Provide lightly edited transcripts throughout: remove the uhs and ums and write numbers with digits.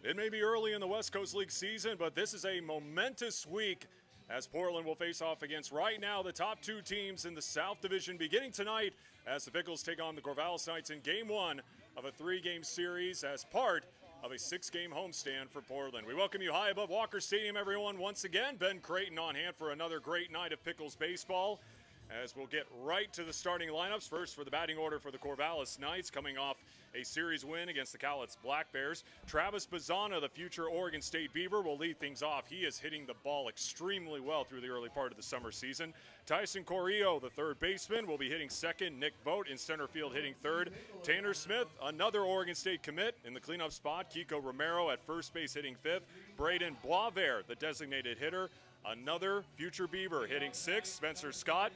It may be early in the West Coast League season, but this is a momentous week as Portland will face off against right now the top two teams in the South Division beginning tonight as the Pickles take on the Corvallis Knights in Game 1 of a 3-game series as part of a 6-game homestand for Portland. We welcome you high above Walker Stadium, everyone, once again. Ben Creighton on hand for another great night of Pickles baseball as we'll get right to the starting lineups. First for the batting order for the Corvallis Knights, coming off a series win against the Cowlitz Black Bears. Travis Bazzana, the future Oregon State Beaver, will lead things off. He is hitting the ball extremely well through the early part of the summer season. Tyson Corrillo, the third baseman, will be hitting second. Nick Vogt in center field hitting third. Tanner Smith, another Oregon State commit in the cleanup spot. Kiko Romero at first base hitting fifth. Braden Boisvert, the designated hitter, another future Beaver hitting sixth. Spencer Scott,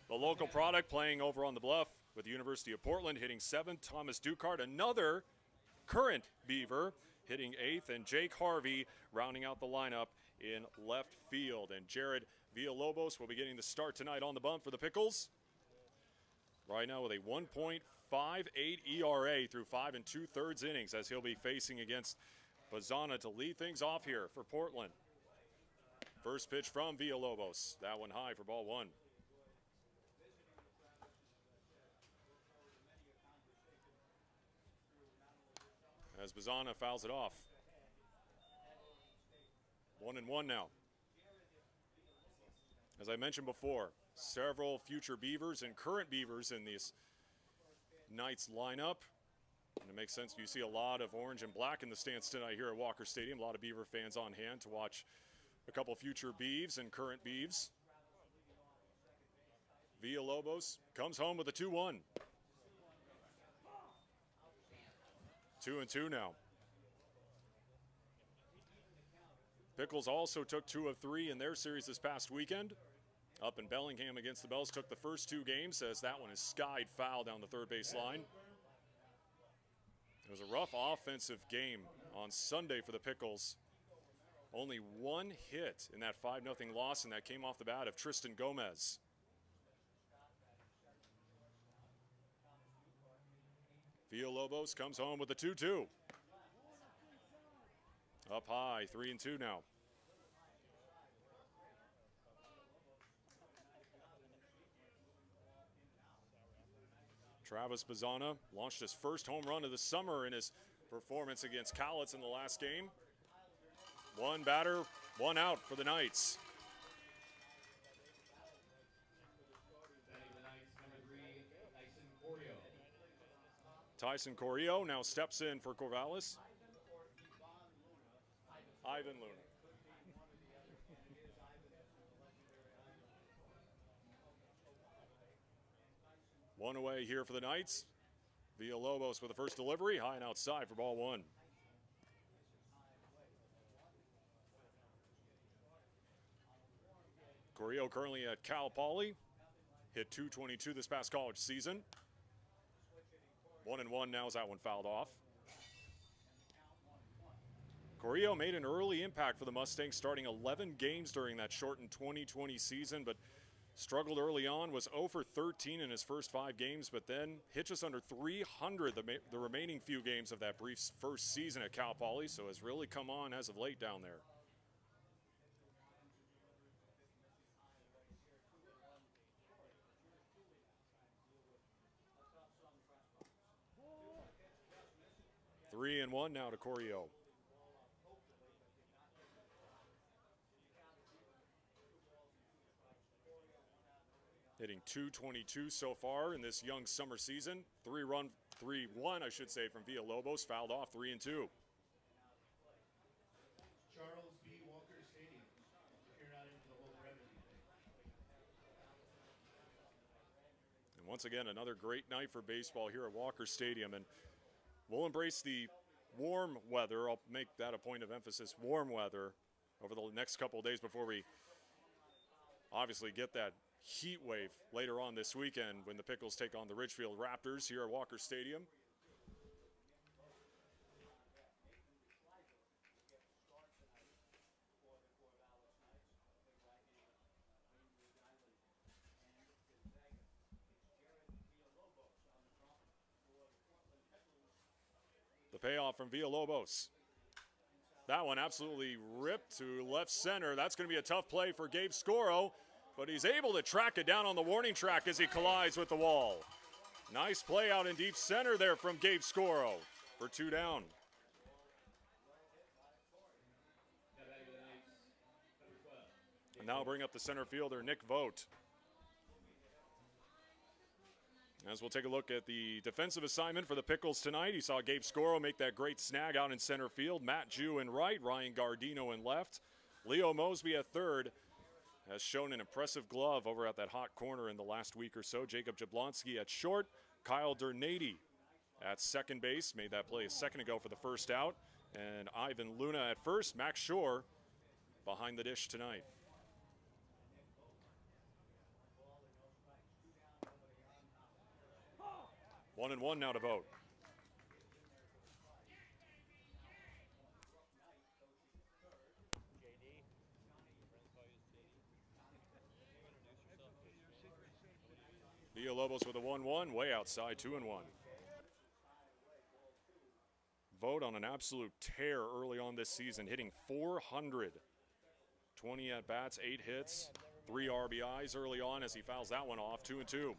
the local product, playing over on the bluff with the University of Portland, hitting seventh. Thomas Ducart, another current Beaver, hitting eighth. And Jake Harvey rounding out the lineup in left field. And Jared Villalobos will be getting the start tonight on the bump for the Pickles. Right now with a 1.58 ERA through 5 2/3 innings as he'll be facing against Bazzana to lead things off here for Portland. First pitch from Villalobos. That one high for ball one. As Bazzana fouls it off. 1-1 now. As I mentioned before, several future Beavers and current Beavers in this Knights lineup. And it makes sense. You see a lot of orange and black in the stands tonight here at Walker Stadium. A lot of Beaver fans on hand to watch a couple future Beavs and current Beavs. Villalobos comes home with a 2-1. 2-2 now. Pickles also took 2 of 3 in their series this past weekend. Up in Bellingham against the Bells, took the first 2 games as that one is skied foul down the third base line. It was a rough offensive game on Sunday for the Pickles. Only 1 hit in that 5-0 loss, and that came off the bat of Tristan Gomez. Villalobos comes home with a 2-2. Up high, 3-2 now. Travis Bazzana launched his first home run of the summer in his performance against Cowlitz in the last game. 1 batter, 1 out for the Knights. Tyson Corrillo now steps in for Corvallis. Ivan Luna. One away here for the Knights. Villalobos with the first delivery, high and outside for ball one. Corrillo currently at Cal Poly. Hit .222 this past college season. 1-1 now as that one fouled off. Corrillo made an early impact for the Mustangs, starting 11 games during that shortened 2020 season, but struggled early on, was 0 for 13 in his first 5 games, but then hit just under 300 the remaining few games of that brief first season at Cal Poly, so has really come on as of late down there. Three and 1 now to Corrillo. Hitting .222 so far in this young summer season. 3-1, I should say, from Villalobos. Fouled off 3-2. Charles B. Walker Stadium. Here out into the whole revenue. And once again, another great night for baseball here at Walker Stadium. And we'll embrace the warm weather. I'll make that a point of emphasis, warm weather, over the next couple of days before we obviously get that heat wave later on this weekend when the Pickles take on the Ridgefield Raptors here at Walker Stadium. The payoff from Villalobos. That one absolutely ripped to left center. That's going to be a tough play for Gabe Scoro, but he's able to track it down on the warning track as he collides with the wall. Nice play out in deep center there from Gabe Scoro for 2 down. And now bring up the center fielder, Nick Vogt. As we'll take a look at the defensive assignment for the Pickles tonight, you saw Gabe Scoro make that great snag out in center field. Matt Jew in right, Ryan Gardino in left. Leo Mosby at third has shown an impressive glove over at that hot corner in the last week or so. Jacob Jablonski at short. Kyle Durnady at second base. Made that play a second ago for the first out. And Ivan Luna at first. Max Shore behind the dish tonight. 1-1 now to Vogt. Villalobos with a 1-1, way outside, 2-1. Vogt on an absolute tear early on this season, hitting 400. 20 at-bats, 8 hits, 3 RBIs early on as he fouls that one off, 2-2.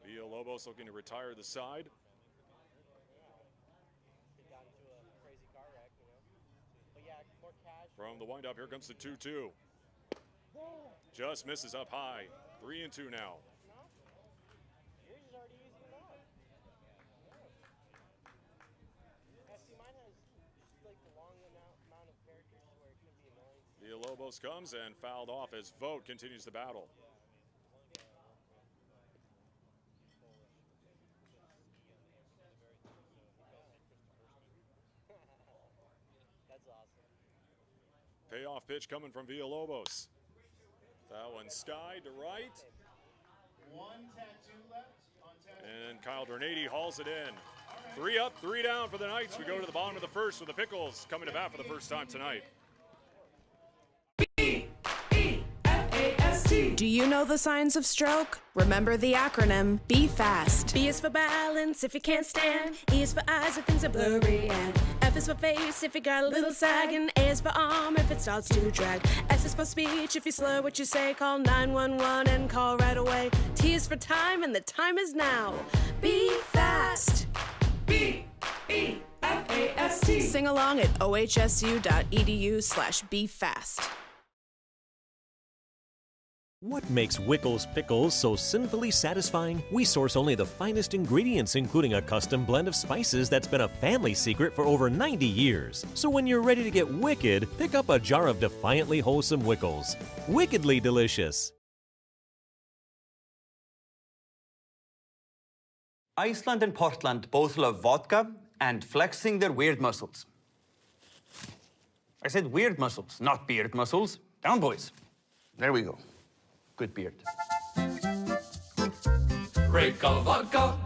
Villalobos looking to retire the side. From the windup, here comes the 2-2. Just misses up high. 3-2 now. Villalobos comes and fouled off as Vogt continues the battle. Payoff pitch coming from Villalobos. That one skied to right. 1 tattoo left on tattoo. And Kyle Durnady hauls it in. 3 up, 3 down for the Knights. We go to the bottom of the first with the Pickles coming to bat for the first time tonight. Do you know the signs of stroke? Remember the acronym, be fast. B is for balance if you can't stand. E is for eyes if things are blurry. And F is for face if you got a little sag. And A is for arm if it starts to drag. S is for speech if you slur what you say. Call 911 and call right away. T is for time and the time is now. Be fast. B-E-F-A-S-T. Sing along at ohsu.edu/befast. What makes Wickles Pickles so sinfully satisfying? We source only the finest ingredients, including a custom blend of spices that's been a family secret for over 90 years. So when you're ready to get wicked, pick up a jar of defiantly wholesome Wickles. Wickedly delicious. Iceland and Portland both love vodka and flexing their weird muscles. I said weird muscles, not beard muscles. Down, boys. There we go. Good beard. Break of vodka.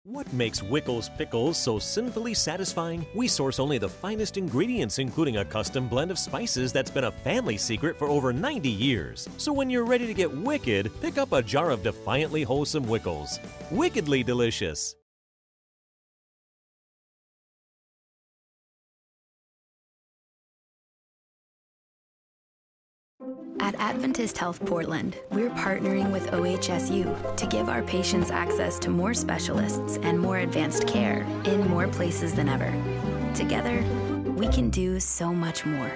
What makes Wickles Pickles so sinfully satisfying? We source only the finest ingredients, including a custom blend of spices that's been a family secret for over 90 years. So when you're ready to get wicked, pick up a jar of defiantly wholesome Wickles. Wickedly delicious. At Adventist Health Portland, we're partnering with OHSU to give our patients access to more specialists and more advanced care in more places than ever. Together, we can do so much more.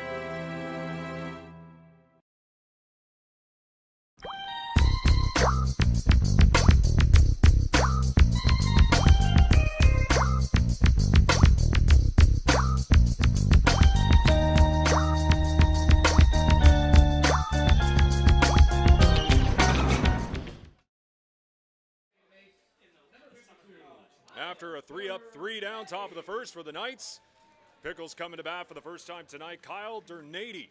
After a 3 up, 3 down, top of the first for the Knights. Pickles coming to bat for the first time tonight, Kyle Durnady.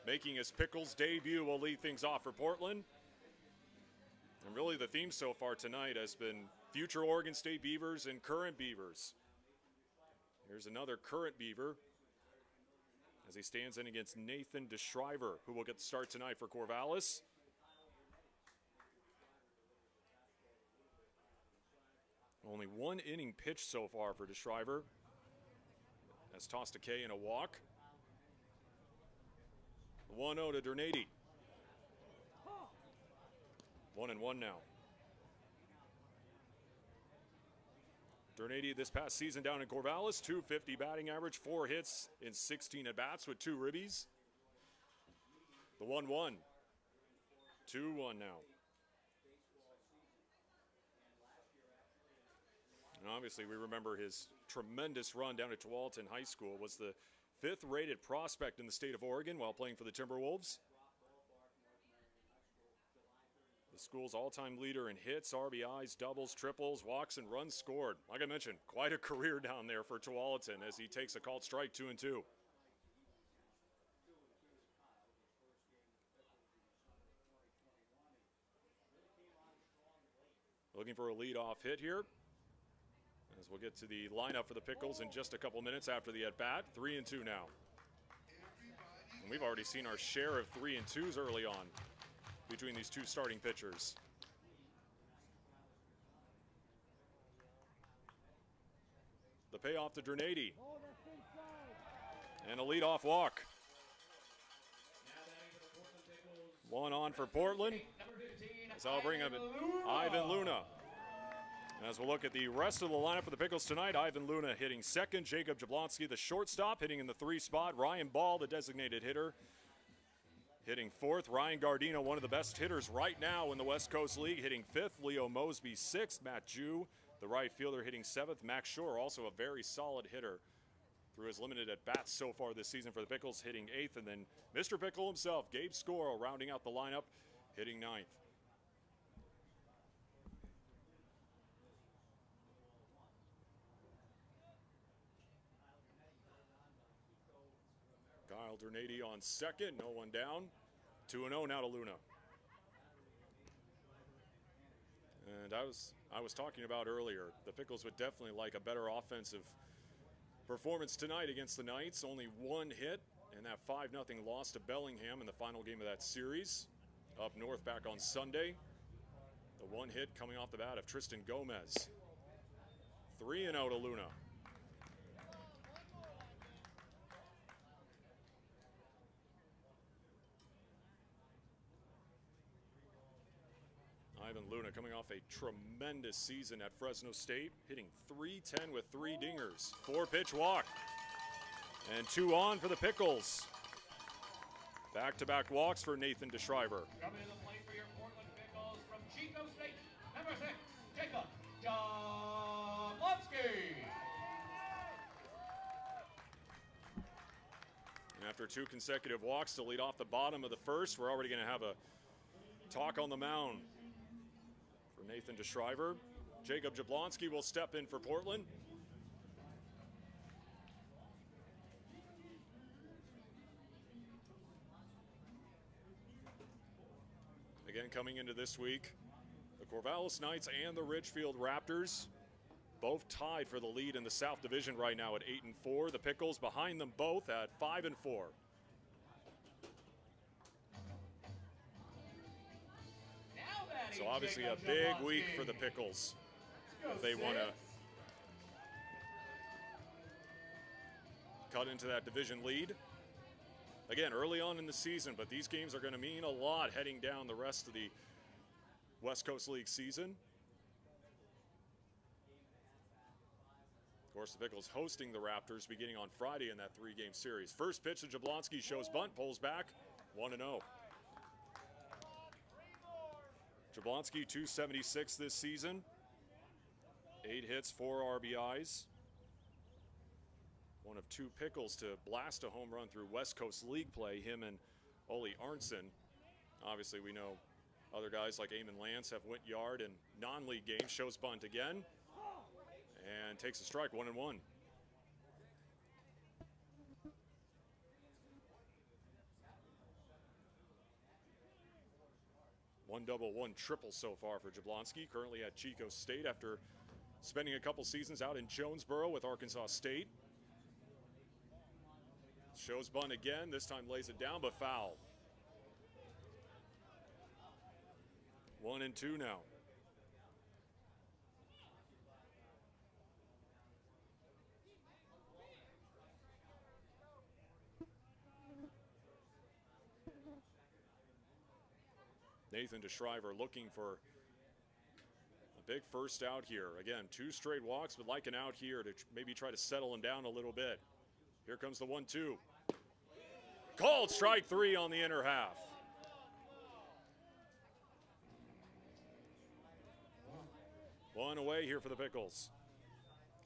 making his Pickles debut, will lead things off for Portland. And really the theme so far tonight has been future Oregon State Beavers and current Beavers. Here's another current Beaver as he stands in against Nathan DeShriver, who will get the start tonight for Corvallis. Only one inning pitched so far for DeShriver. Has tossed a K and a walk. 1-0 to Dernady. 1-1 now. Dernady this past season down in Corvallis, .250 batting average, 4 hits in 16 at-bats with 2 ribbies. The 1-1. 2-1 now. And obviously we remember his tremendous run down at Tualatin High School. Was the 5th rated prospect in the state of Oregon while playing for the Timberwolves. The school's all-time leader in hits, RBIs, doubles, triples, walks, and runs scored. Like I mentioned, quite a career down there for Tualatin as he takes a called strike, 2-2. Looking for a leadoff hit here, as we'll get to the lineup for the Pickles in just a couple minutes after the at-bat. 3-2 now. And we've already seen our share of 3-2s early on between these two starting pitchers. The payoff to Dernady. And a leadoff walk. 1 on for Portland. As I'll bring up Ivan Luna. As we'll look at the rest of the lineup for the Pickles tonight, Ivan Luna hitting second, Jacob Jablonski, the shortstop, hitting in the 3 spot, Ryan Ball, the designated hitter, hitting 4th, Ryan Gardino, one of the best hitters right now in the West Coast League, hitting 5th, Leo Mosby 6th, Matt Jew, the right fielder, hitting 7th, Max Shore, also a very solid hitter through his limited at-bats so far this season for the Pickles, hitting 8th, and then Mr. Pickle himself, Gabe Scorrell, rounding out the lineup, hitting 9th. Kyle Dernady on second, no one down. 2-0 now to Luna. And I was talking about earlier, the Pickles would definitely like a better offensive performance tonight against the Knights. Only 1 hit in that 5-0 loss to Bellingham in the final game of that series. Up north back on Sunday. The 1 hit coming off the bat of Tristan Gomez. 3-0 to Luna. Ivan Luna coming off a tremendous season at Fresno State, hitting .310 with 3 dingers. 4-pitch walk. And 2 on for the Pickles. Back-to-back walks for Nathan DeShriver. Coming to the plate for your Portland Pickles from Chico State, number 6, Jacob Jablonski. And after 2 consecutive walks to lead off the bottom of the first, we're already going to have a talk on the mound for Nathan DeShriver. Jacob Jablonski will step in for Portland. Again, coming into this week, the Corvallis Knights and the Ridgefield Raptors both tied for the lead in the South Division right now at 8-4. The Pickles behind them both at 5-4. So obviously a big week for the Pickles if they want to cut into that division lead. Again, early on in the season, but these games are going to mean a lot heading down the rest of the West Coast League season. Of course, the Pickles hosting the Raptors beginning on Friday in that 3-game series. First pitch to Jablonski, shows bunt, pulls back, 1-0. Jablonski, .276 this season. 8 hits, 4 RBIs. One of 2 Pickles to blast a home run through West Coast League play, him and Ole Arntzen. Obviously, we know other guys like Eamon Lance have went yard in non-league games. Shows bunt again and takes a strike, 1-1. 1 double, 1 triple so far for Jablonski, currently at Chico State after spending a couple seasons out in Jonesboro with Arkansas State. Shows bunt again, this time lays it down, but foul. 1-2 now. Nathan DeShriver looking for a big first out here. Again, 2 straight walks, but like an out here to maybe try to settle him down a little bit. Here comes the 1-2. Called strike 3 on the inner half. One away here for the Pickles.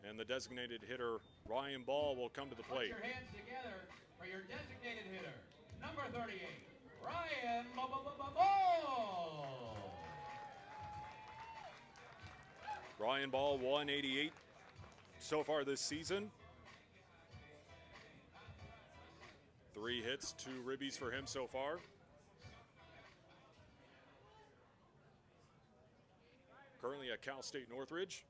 And the designated hitter, Ryan Ball, will come to the plate. Put your hands together for your designated hitter, number 38, Ryan Ball. Ryan Ball, 188 so far this season. 3 hits, 2 ribbies for him so far. Currently at Cal State Northridge.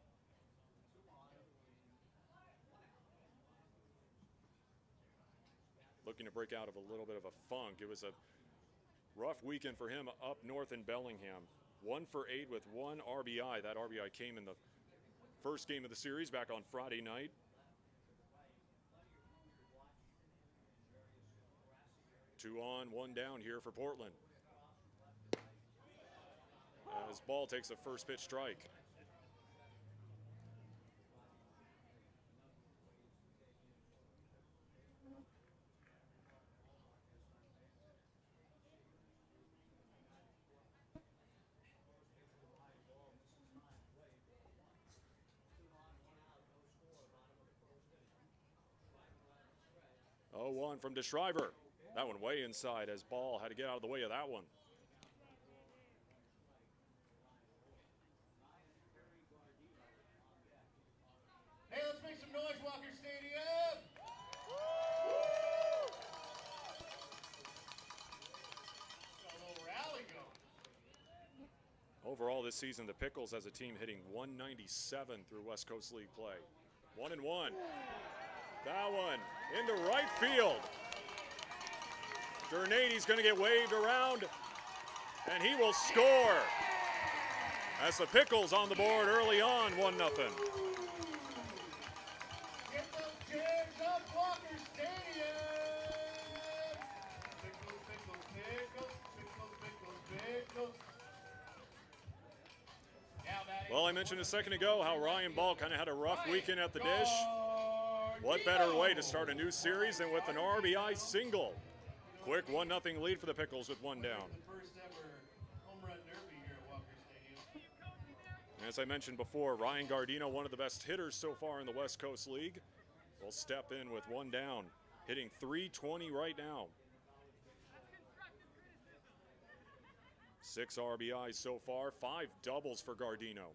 Looking to break out of a little bit of a funk. It was a rough weekend for him up north in Bellingham. 1 for 8 with 1 RBI. That RBI came in the first game of the series back on Friday night. Two on, 1 down here for Portland. As Ball takes a first pitch strike. Oh, 1 from DeShriver. That one way inside as Ball had to get out of the way of that one. Hey, let's make some noise, Walker Stadium. Got a little rally going. Overall this season, the Pickles as a team hitting 197 through West Coast League play. 1-1. That one into right field. Gurney's going to get waved around, and he will score. As the Pickles on the board early on, 1-0. Get those chairs up, Walker Stadium. Pickles, pickles, pickles, pickles, pickles, pickles. Now that Well, I mentioned a second ago how Ryan Ball kind of had a rough weekend at the dish. What better way to start a new series than with an RBI single? Quick 1-0 lead for the Pickles with 1 down. The first ever home run derby here at Walker Stadium. As I mentioned before, Ryan Gardino, one of the best hitters so far in the West Coast League, will step in with 1 down, hitting .320 right now. 6 RBIs so far, 5 doubles for Gardino.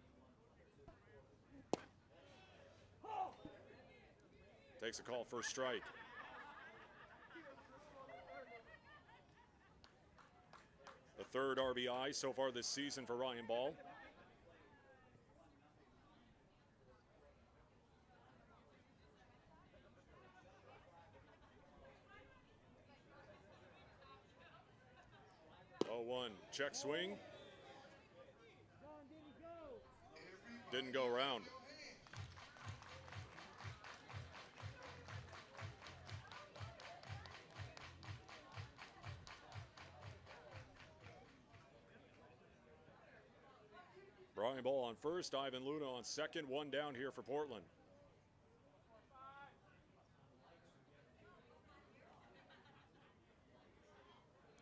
Takes a call for a strike. The 3rd RBI so far this season for Ryan Ball. Oh, 1 check swing. Didn't go around. Brian Ball on first, Ivan Luna on second, 1 down here for Portland.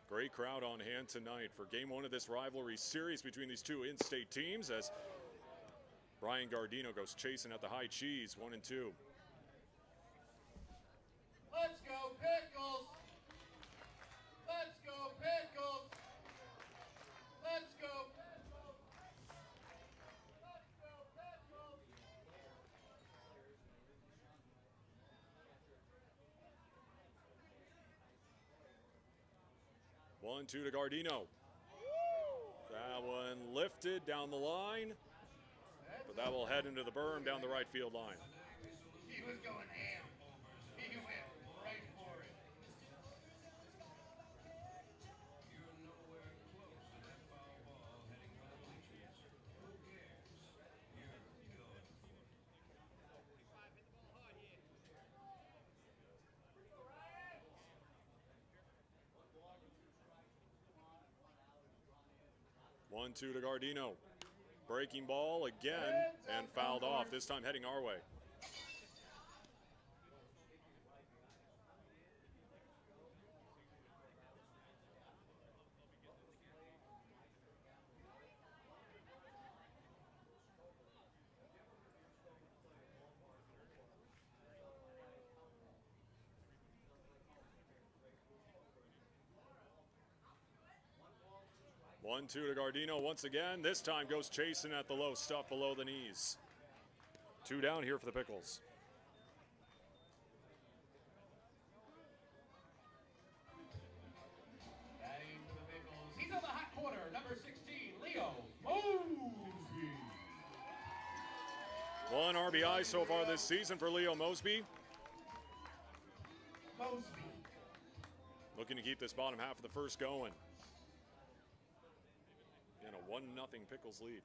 Great crowd on hand tonight for game 1 of this rivalry series between these two in-state teams as Brian Gardino goes chasing at the high cheese, 1-2. Let's go, Pickles! Let's go, Pickles! Let's go, Pickles! Let's go, Pickles! 1-2 to Gardino. Foul That one lifted down the line, but that will head into the berm down the right field line. He was going ham. He went right for it. One, two to Gardino. Breaking ball again and fouled off, this time heading our way. One, two to Gardino once again. This time goes chasing at the low stuff below the knees. Two down here for the Pickles. Batting for the Pickles. He's on the hot corner, number 16, Leo Mosby. One RBI so far this season for Leo Mosby. Looking to keep this bottom half of the first going. And a 1-0 Pickles lead.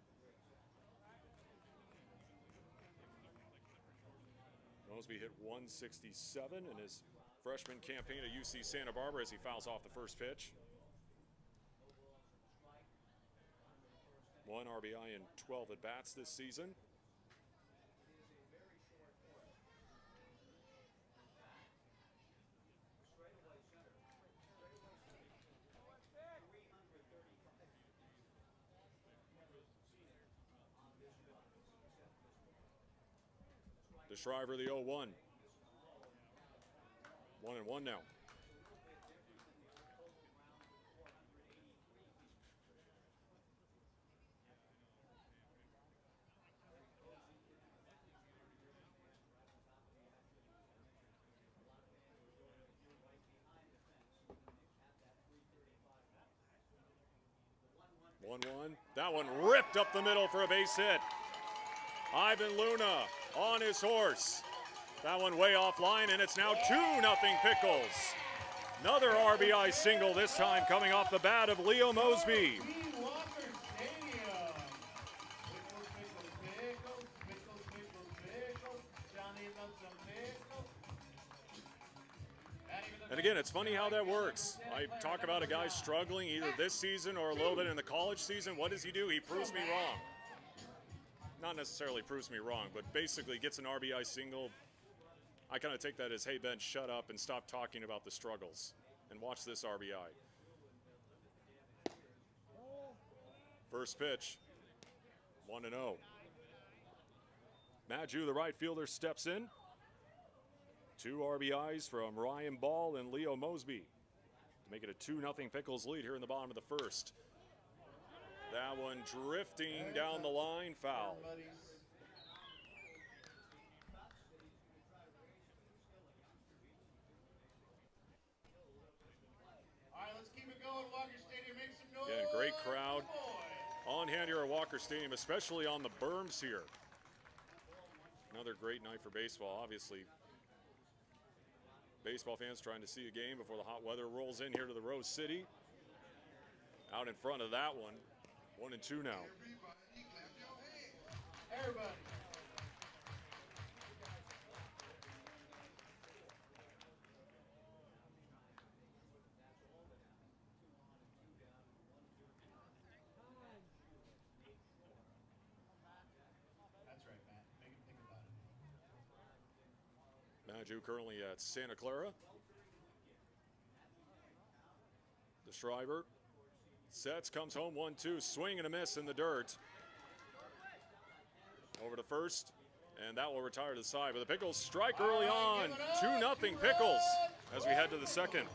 Mosby hit 167 in his freshman campaign at UC Santa Barbara as he fouls off the first pitch. 1 RBI in 12 at-bats this season. To Shriver, the 0-1. 1-1 now. That one ripped up the middle for a base hit. Ivan Luna on his horse. That one way offline, and it's now 2-0 Pickles. Another RBI single, this time coming off the bat of Leo Mosby. And again, it's funny how that works. I talk about a guy struggling either this season or a little bit in the college season. What does he do? He proves me wrong. Not necessarily proves me wrong, but basically gets an RBI single. I kind of take that as, hey, Ben, shut up and stop talking about the struggles and watch this RBI. First pitch, 1-0. Madju, the right fielder, steps in. 2 RBIs from Ryan Ball and Leo Mosby to make it a 2-0 Pickles lead here in the bottom of the first. That one drifting down the line, foul. All right, let's keep it going. Walker Stadium, make some noise. Again, great crowd on hand here at Walker Stadium, especially on the berms here. Another great night for baseball, obviously. Baseball fans trying to see a game before the hot weather rolls in here to the Rose City. Out in front of that one. 1-2 now. Everybody. That's right, Matt. Make him think about it. Madju currently at Santa Clara. The Shriver sets, comes home, 1-2, swing and a miss in the dirt. Over to first, and that will retire to the side. But the Pickles strike early on, 2-0 Pickles as we head to the second.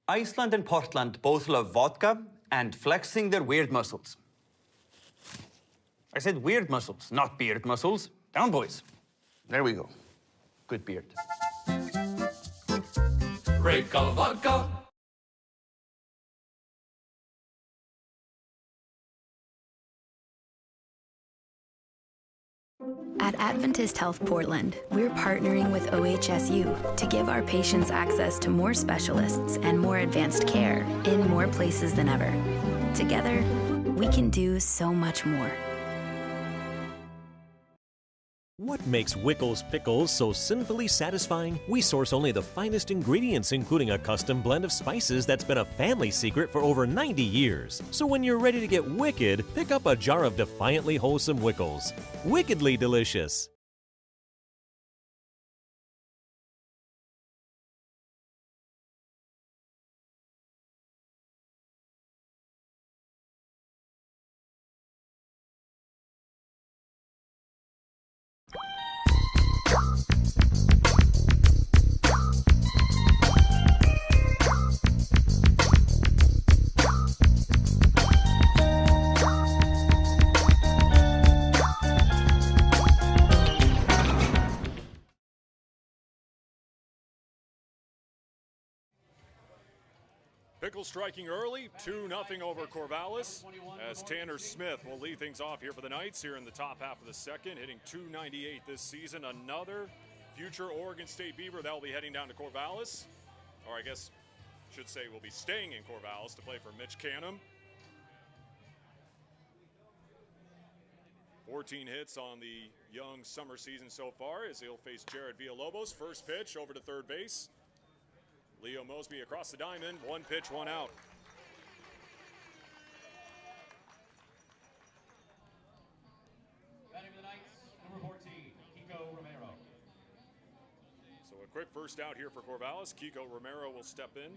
Iceland and Portland both love vodka and flexing their weird muscles. I said weird muscles, not beard muscles. Down, boys. There we go. Good beard. Grape Gullah Vodka. At Adventist Health Portland, we're partnering with OHSU to give our patients access to more specialists and more advanced care in more places than ever. Together, we can do so much more. What makes Wickles Pickles so sinfully satisfying? We source only the finest ingredients, including a custom blend of spices that's been a family secret for over 90 years. So when you're ready to get wicked, pick up a jar of defiantly wholesome Wickles. Wickedly delicious. Pickles striking early, 2-0 over Corvallis, as Tanner Smith will lead things off here for the Knights here in the top half of the second, hitting .298 this season. Another future Oregon State Beaver that will be heading down to Corvallis, or I guess should say will be staying in Corvallis to play for Mitch Canham. 14 hits on the young summer season so far as he'll face Jared Villalobos. First pitch over to third base. Leo Mosby across the diamond, 1 pitch, 1 out. Batting for the Knights, number 14, Kiko Romero. So a quick first out here for Corvallis. Kiko Romero will step in.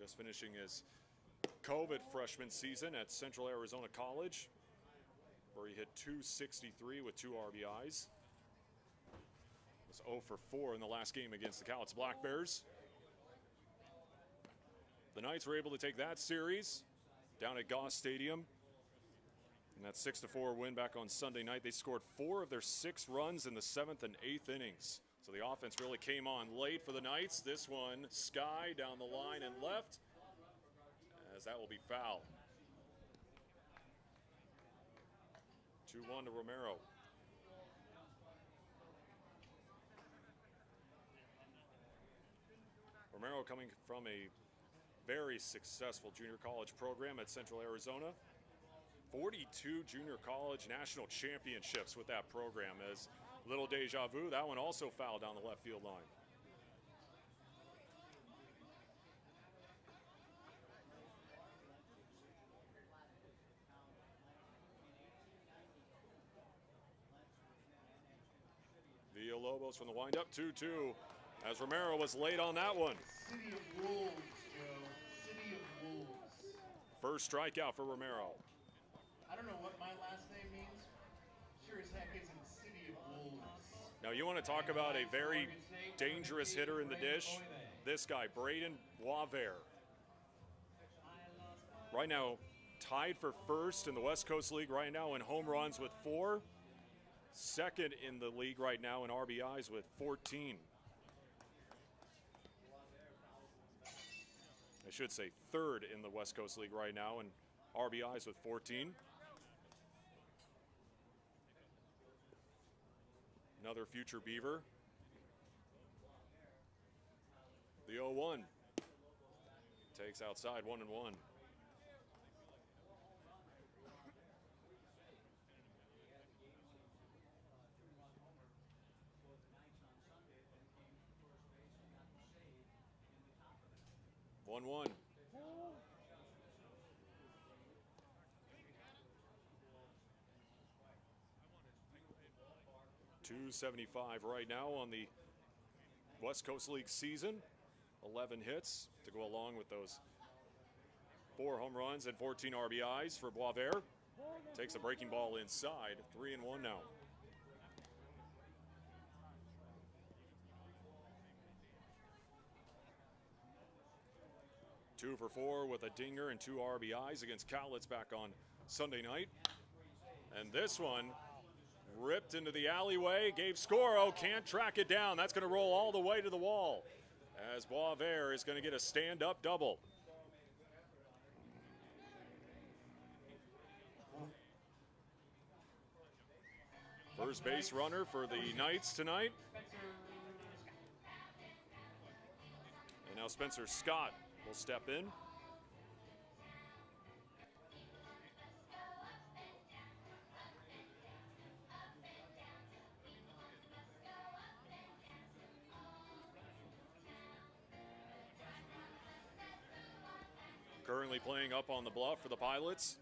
Just finishing his COVID freshman season at Central Arizona College, where he hit .263 with 2 RBIs. Was 0 for 4 in the last game against the Cowlitz Black Bears. The Knights were able to take that series down at Goss Stadium. And that 6-4 win back on Sunday night. They scored 4 of their 6 runs in the 7th and 8th innings. So the offense really came on late for the Knights. This one, Sky down the line and left, as that will be foul. 2-1 to Romero. Romero coming from a very successful junior college program at Central Arizona. 42 junior college national championships with that program. As little deja vu, that one also fouled down the left field line. Villalobos from the windup, 2-2, as Romero was late on that one. City of Wolves, Joe. City of Wolves. First strikeout for Romero. I don't know what my last name means. Sure as heck isn't City of Wolves. Now you want to talk about a very dangerous hitter in the dish? This guy, Braden Boisvert. Right now, tied for first in the West Coast League right now in home runs with 4. Second in the league right now in RBIs with 14. I should say third in the West Coast League right now in RBIs with 14. Another future Beaver. The 0-1. Takes outside, 1-1. 1-1. .275 right now on the West Coast League season. 11 hits to go along with those 4 home runs and 14 RBIs for Boisvert. Takes a breaking ball inside. 3-1 now. 2 for 4 with a dinger and 2 RBIs against Cowlitz back on Sunday night. And this one ripped into the alleyway. Gabe Scoro can't track it down. That's going to roll all the way to the wall as Boisvert is going to get a stand-up double. First base runner for the Knights tonight. And now Spencer Scott will step in. Currently playing up on the bluff for the Pilots.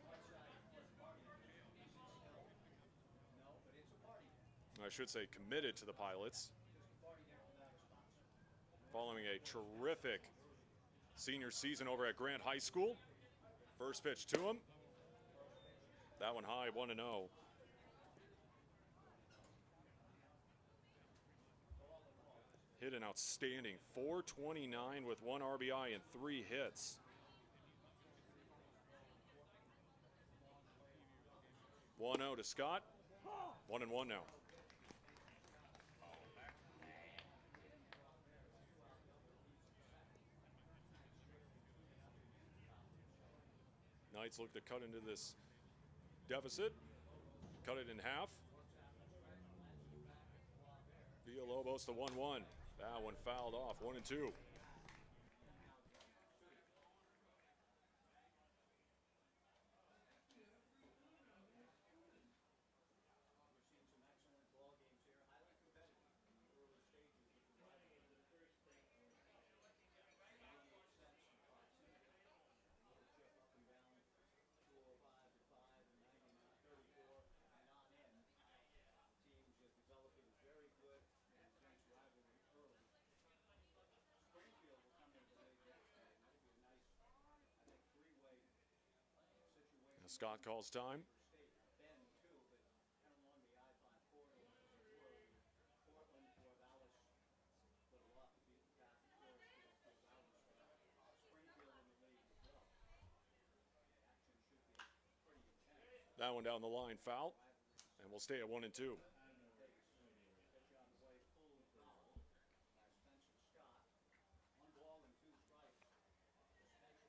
I should say committed to the Pilots. Following a terrific senior season over at Grant High School. First pitch to him. That one high, 1-0. Hit an outstanding .429 with 1 RBI and 3 hits. 1-0 to Scott. 1-1 now. Knights look to cut into this deficit, cut it in half. Villalobos to 1-1. That one fouled off, 1-2. Scott calls time. That one down the line, foul, and we'll stay at 1-2.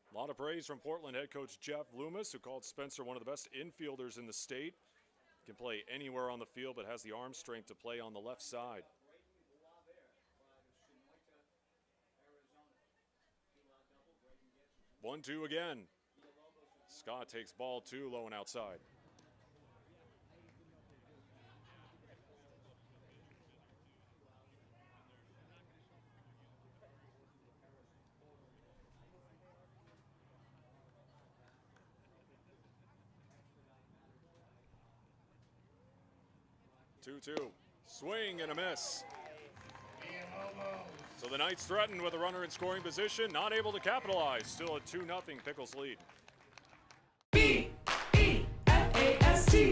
A lot of praise from Portland head coach Jeff Loomis, who called Spencer one of the best infielders in the state. Can play anywhere on the field, but has the arm strength to play on the left side. 1-2 again. Scott takes ball 2 low and outside. Swing and a miss. So the Knights threatened with a runner in scoring position, not able to capitalize. Still a 2-0 Pickles lead. B-E-F-A-S-T.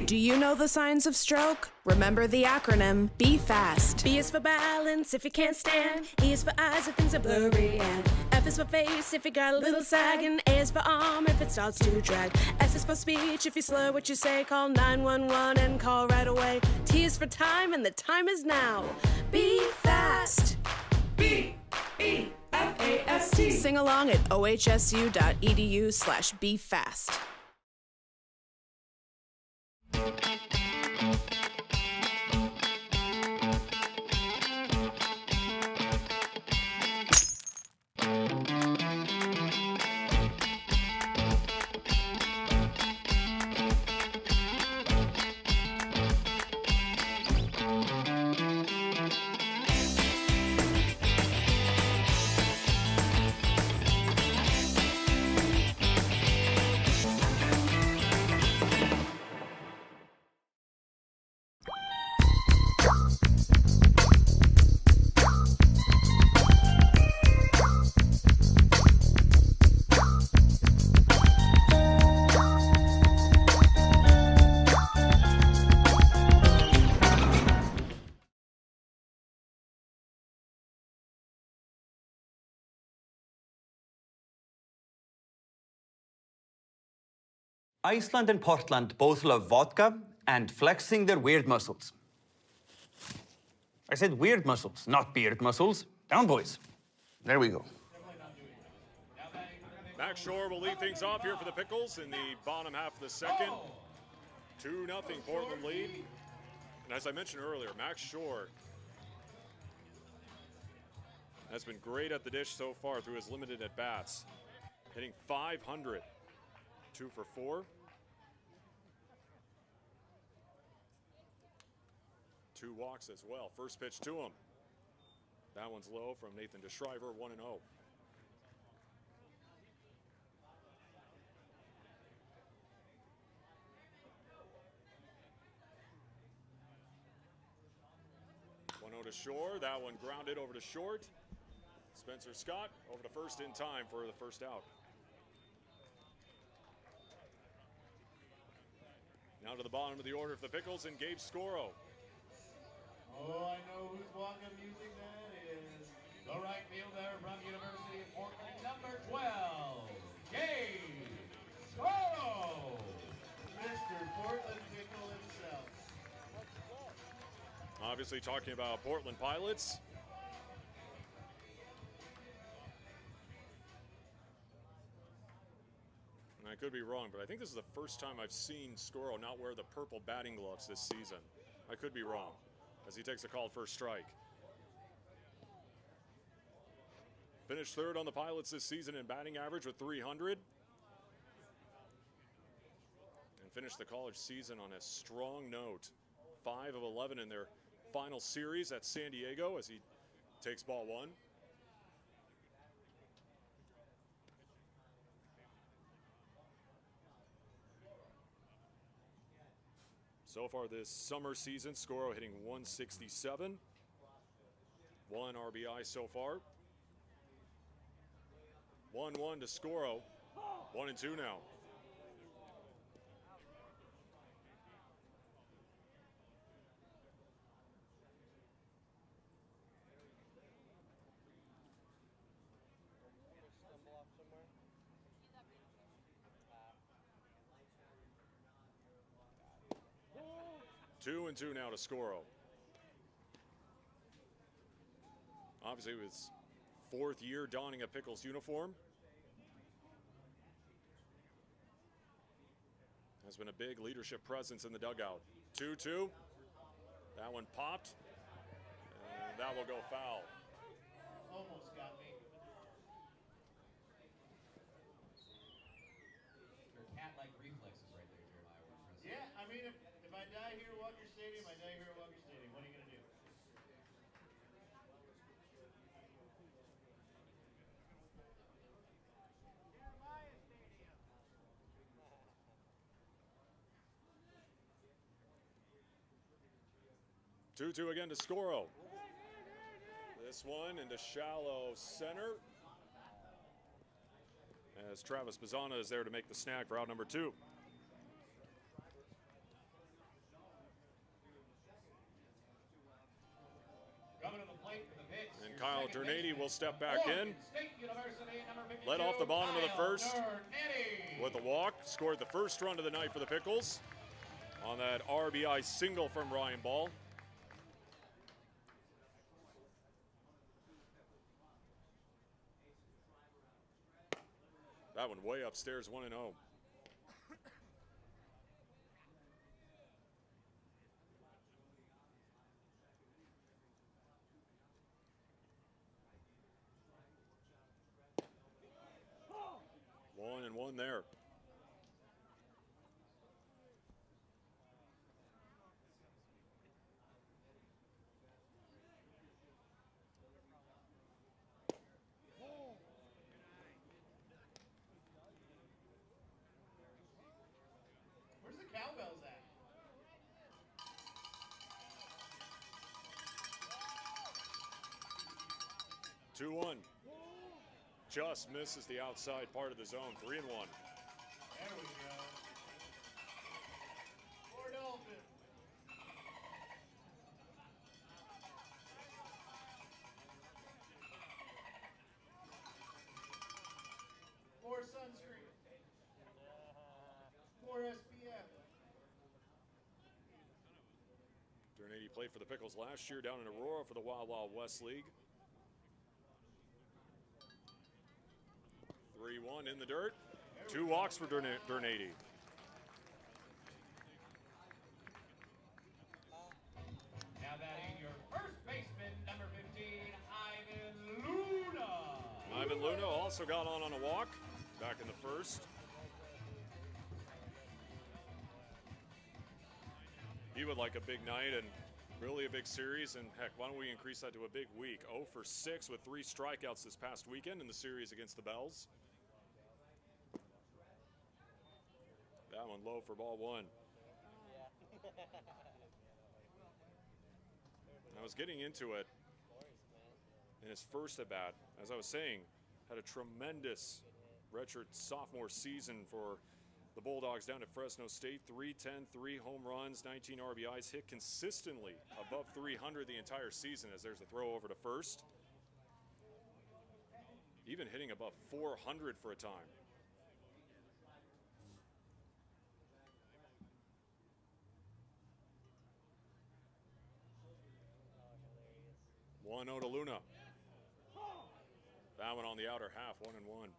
Do you know the signs of stroke? Remember the acronym, be fast. B is for balance if you can't stand. E is for eyes if things are blurry. And F is for face if you got a little sag. And A is for arm if it starts to drag. S is for speech if you slur what you say. Call 911 and call right away. T is for time and the time is now. Be fast. B-E-F-A-S-T. Sing along at ohsu.edu/befast. Iceland and Portland both love vodka and flexing their weird muscles. I said weird muscles, not beard muscles. Down, boys. There we go. Max Shore will lead things off here for the Pickles in the bottom half of the second. 2-0 Portland lead. And as I mentioned earlier, Max Shore has been great at the dish so far through his limited at-bats. Hitting .500, 2 for 4. 2 walks as well. First pitch to him. That one's low from Nathan DeShriver, 1-0. To Shore, that one grounded over to short. Spencer Scott over to first in time for the first out. Now to the bottom of the order for the Pickles and Gabe Scoro. Oh, I know whose walk-up music that is. The right fielder from University of Portland, number 12, Gabe Scoro. Mr. Portland Pickle himself. Obviously talking about Portland Pilots. And I could be wrong, but I think this is the first time I've seen Scoro not wear the purple batting gloves this season. I could be wrong, as he takes a call first strike. Finished third on the Pilots this season in batting average with .300. And finished the college season on a strong note. 5 of 11 in their final series at San Diego as he takes ball 1. So far this summer season, Scoro hitting .167. 1 RBI so far. 1-1 to Scoro. 1-2 now. Two and two now to Scoro. Obviously, it was 4th year donning a Pickles uniform. Has been a big leadership presence in the dugout. 2-2. That one popped. And that will go foul. Almost got me. Your cat-like reflexes right there, Jeremiah. Yeah, I mean, if I die here at Walker Stadium, I die here at Walker Stadium. What are you going to do? Two again to Scoro. This one into shallow center. As Travis Bazzana is there to make the snag for out number 2. Coming to the plate for the pitch. And Kyle Ternady will step back in. Led off the bottom of the first with a walk. Scored the first run of the night for the Pickles on that RBI single from Ryan Ball. That one way upstairs, 1-0. One and one there. Where's the cowbells at? Two one. Just misses the outside part of the zone. 3-1. There we go. Poor Dolphin. More sunscreen. More Played for the Pickles last year down in Aurora for the Wild Wild West League. 3-1 in the dirt. 2 walks for Durnady. Now batting your first baseman, number 15, Ivan Luna. Ivan Luna also got on a walk back in the first. He would like a big night and really a big series, and heck, why don't we increase that to a big week? 0 for 6 with 3 strikeouts this past weekend in the series against the Bells. That one low for ball 1. I was getting into it in his first at bat. As I was saying, had a tremendous redshirt sophomore season for the Bulldogs down at Fresno State. 310, 3 home runs, 19 RBIs, hit consistently above 300 the entire season as there's a throw over to first. Even hitting above 400 for a time. One 0 to Luna. That one on the outer half, 1-1.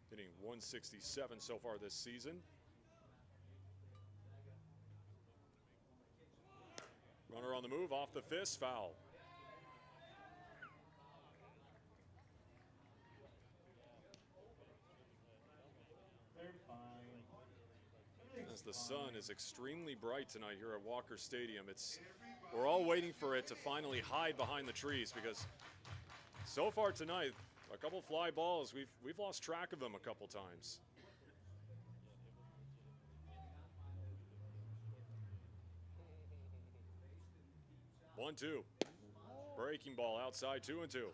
Hitting 167 so far this season. Runner on the move, off the fist, foul. As the sun is extremely bright tonight here at Walker Stadium, we're all waiting for it to finally hide behind the trees, because so far tonight, a couple fly balls, we've lost track of them a couple times. One, 2. Breaking ball outside, 2-2.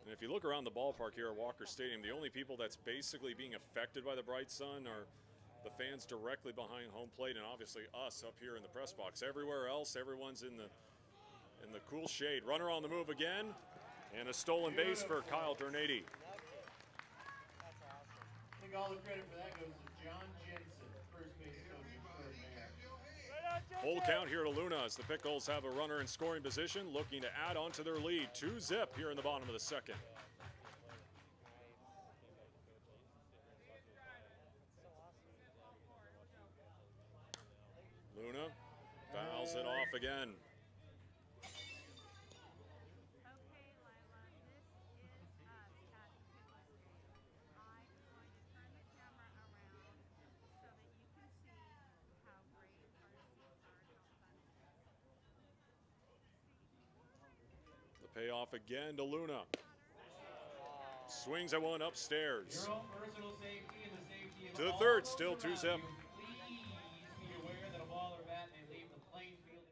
And if you look around the ballpark here at Walker Stadium, the only people that's basically being affected by the bright sun are the fans directly behind home plate, and obviously us up here in the press box. Everywhere else, everyone's in the cool shade. Runner on the move again, and a stolen base for Kyle Durnady. I think all the credit for that goes to John Jensen, first base coach extraordinaire. Full count here to Luna as the Pickles have a runner in scoring position, looking to add on to their lead. 2-0 here in the bottom of the second. Luna fouls it off again. The payoff again to Luna. Swings at one upstairs. Your own personal safety and the safety of To the all third, those still around 2-0. you. Please be aware that a ball or bat may leave the playing field.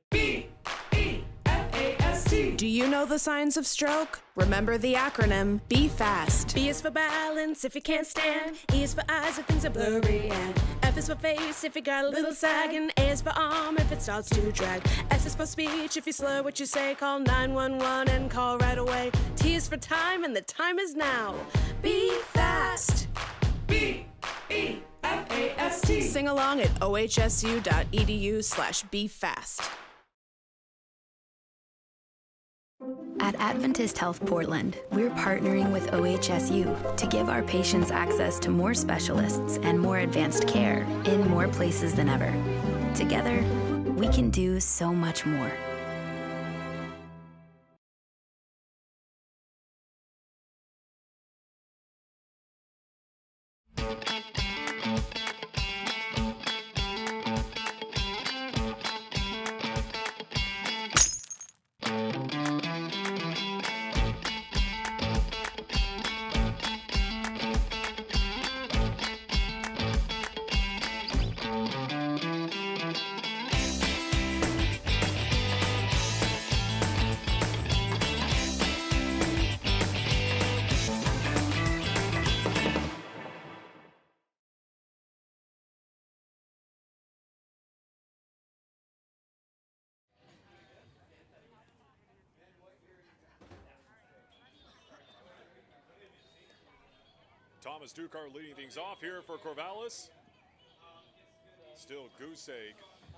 B-E-F-A-S-T. Do you know the signs of stroke? Remember the acronym Be Fast. B is for balance if you can't stand. E is for eyes if things are blurry, and F is for face if you got a little sag, and A is for arm if it starts to drag. S is for speech if you slur what you say. Call 911 and call right away. T is for time, and the time is now. Be fast. B-E-F-A-S-T. Sing along at ohsu.edu/BeFast. At Adventist Health Portland, we're partnering with OHSU to give our patients access to more specialists and more advanced care in more places than ever. Together, we can do so much more. Thomas Ducart leading things off here for Corvallis. Still goose egg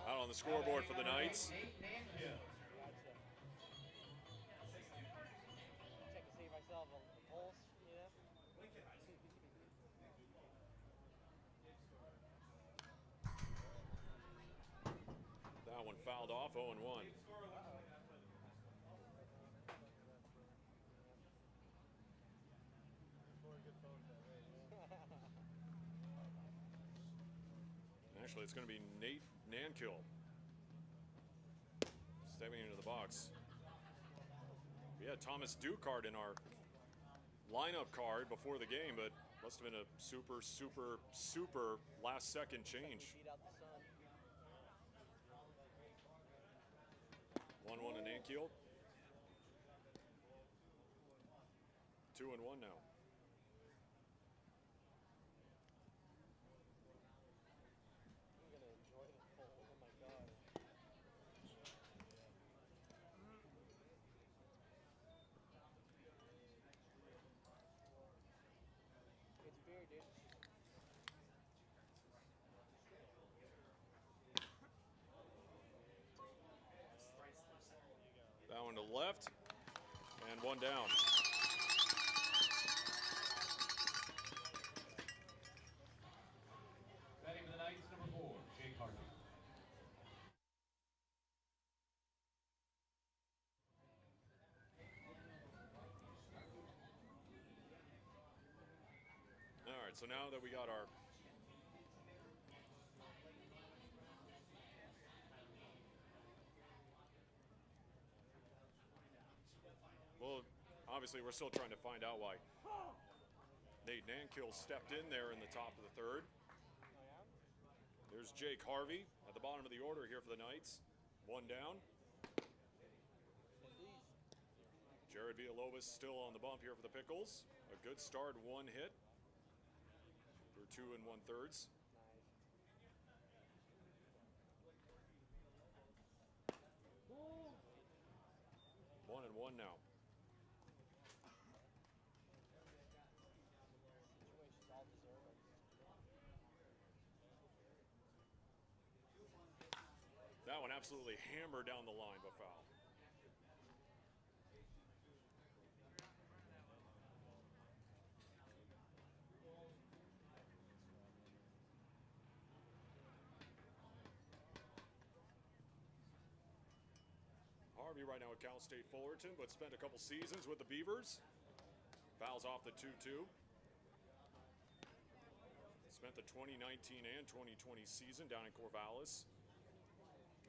out on the scoreboard for the Knights. That one fouled off, 0-1. Actually, it's going to be Nate Nankill stepping into the box. We had Thomas Ducart in our lineup card before the game, but must have been a super last second change. 1-1 to Nankill. 2-1 now. That one to left, and one down. Batting for the Knights, number 4, Jake Harvey. All right, so now that we got our obviously, we're still trying to find out why Nate Nankill stepped in there in the top of the third. There's Jake Harvey at the bottom of the order here for the Knights. One down. Jared Villalobos still on the bump here for the Pickles. A good start, one hit for 2 1/3. One and one now. That one absolutely hammered down the line, but foul. Harvey right now at Cal State Fullerton, but spent a couple seasons with the Beavers. Fouls off the 2-2. Spent the 2019 and 2020 season down in Corvallis.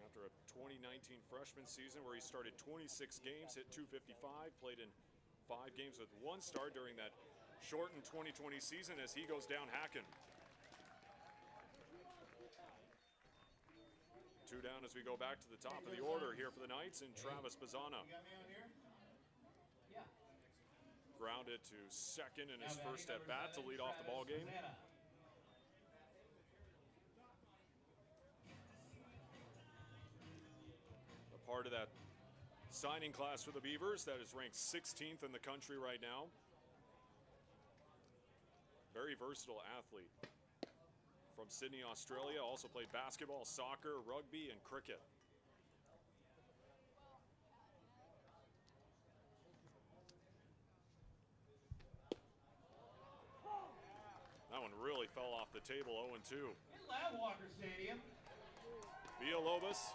After a 2019 freshman season where he started 26 games, hit .255, played in 5 games with 1 start during that shortened 2020 season as he goes down hacking. 2 down as we go back to the top of the order here for the Knights, and Travis Bazzana. Grounded to second in his first at bat to lead off the ball game. Part of that signing class for the Beavers that is ranked 16th in the country right now. Very versatile athlete. From Sydney, Australia, also played basketball, soccer, rugby, and cricket. That one really fell off the table, 0-2. In Ladwater Stadium. Villalobos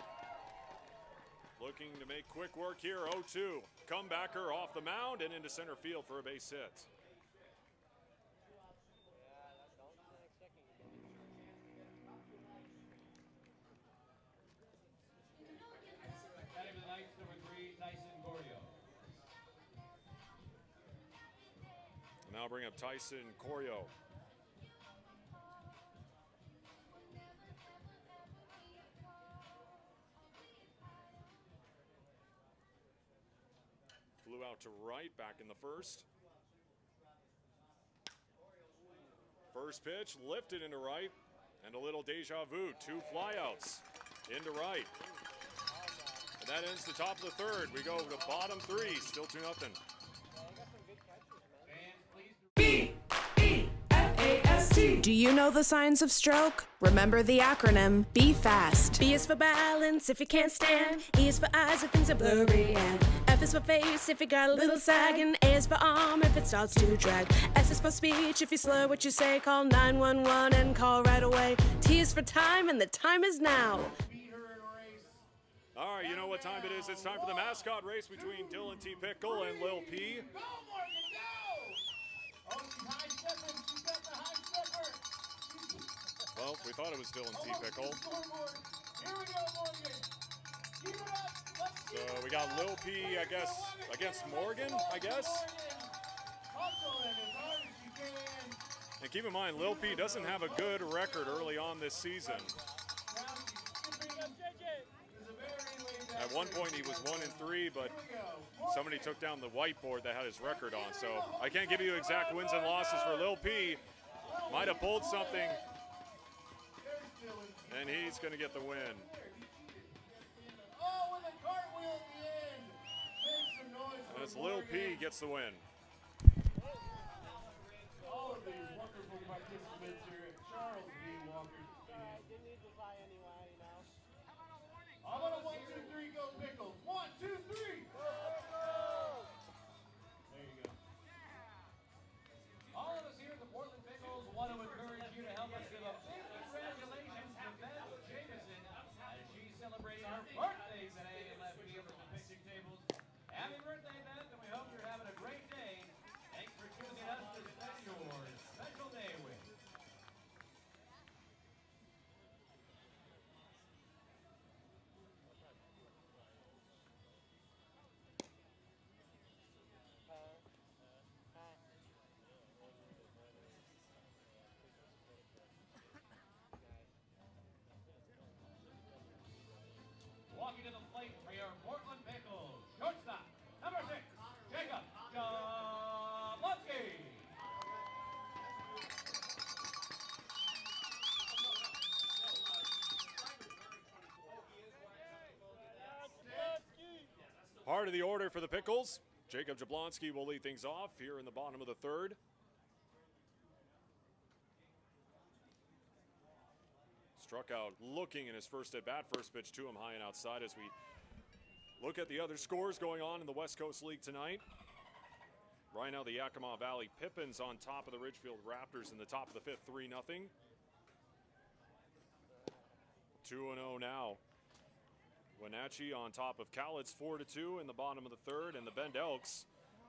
looking to make quick work here, 0-2. Comebacker off the mound and into center field for a base hit. Batting for the Knights, number 3, Tyson Corio. Now bring up Tyson Corio. Flew out to right back in the first. First pitch lifted into right, and a little deja vu. 2 flyouts into right. And that ends the top of the third. We go to bottom 3, still 2-0. Fans, please. Do you know the signs of stroke? Remember the acronym, be fast. B is for balance if you can't stand. E is for eyes if things are blurry. And F is for face if you got a little sag. And A is for arm if it starts to drag. S is for speech if you slur what you say. Call 911 and call right away. T is for time and the time is now. All right, you know what time it is. It's time for the mascot race between Dylan T. Pickle and Lil P. Go, Morgan, go! Oh, she's high stepping. She's got the high stepper. Well, we thought it was Dylan T. Pickle. Here we go, Morgan. Keep it up. Let's keep So it we got up. Lil P, I guess, against Morgan, I guess. Hustle it as hard as you can. And keep in mind, Lil P doesn't have a good record early on this season. At one point he was 1-3, but somebody took down the whiteboard that had his record on. So I can't give you exact wins and losses for Lil P. Might have pulled something, and he's going to get the win. Oh, with a cartwheel at the end. Make some noise. As Lil P gets the win. All of these wonderful participants here at Charles B. Walker. How about a 1, 2, 3, go Pickles? 1, 2, 3. There you go. All of us here at the Portland Pickles want to encourage you to help us give a big congratulations to Beth Jameson as she's celebrating her birthday today and left field at the picnic tables. Happy birthday, Beth, and we hope you're having a great day. Thanks for choosing us to spend your special day with. Walking to the plate for your Portland Pickles. Shortstop, number 6, Jacob Jablonski. Part of the order for the Pickles. Jacob Jablonski will lead things off here in the bottom of the third. Struck out looking in his first at-bat. First pitch to him high and outside as we look at the other scores going on in the West Coast League tonight. Right now, the Yakima Valley Pippins on top of the Ridgefield Raptors in the top of the fifth, 3-0. 2-0 now. Wenatchee on top of Cowlitz, 4-2 in the bottom of the third, and the Bend Elks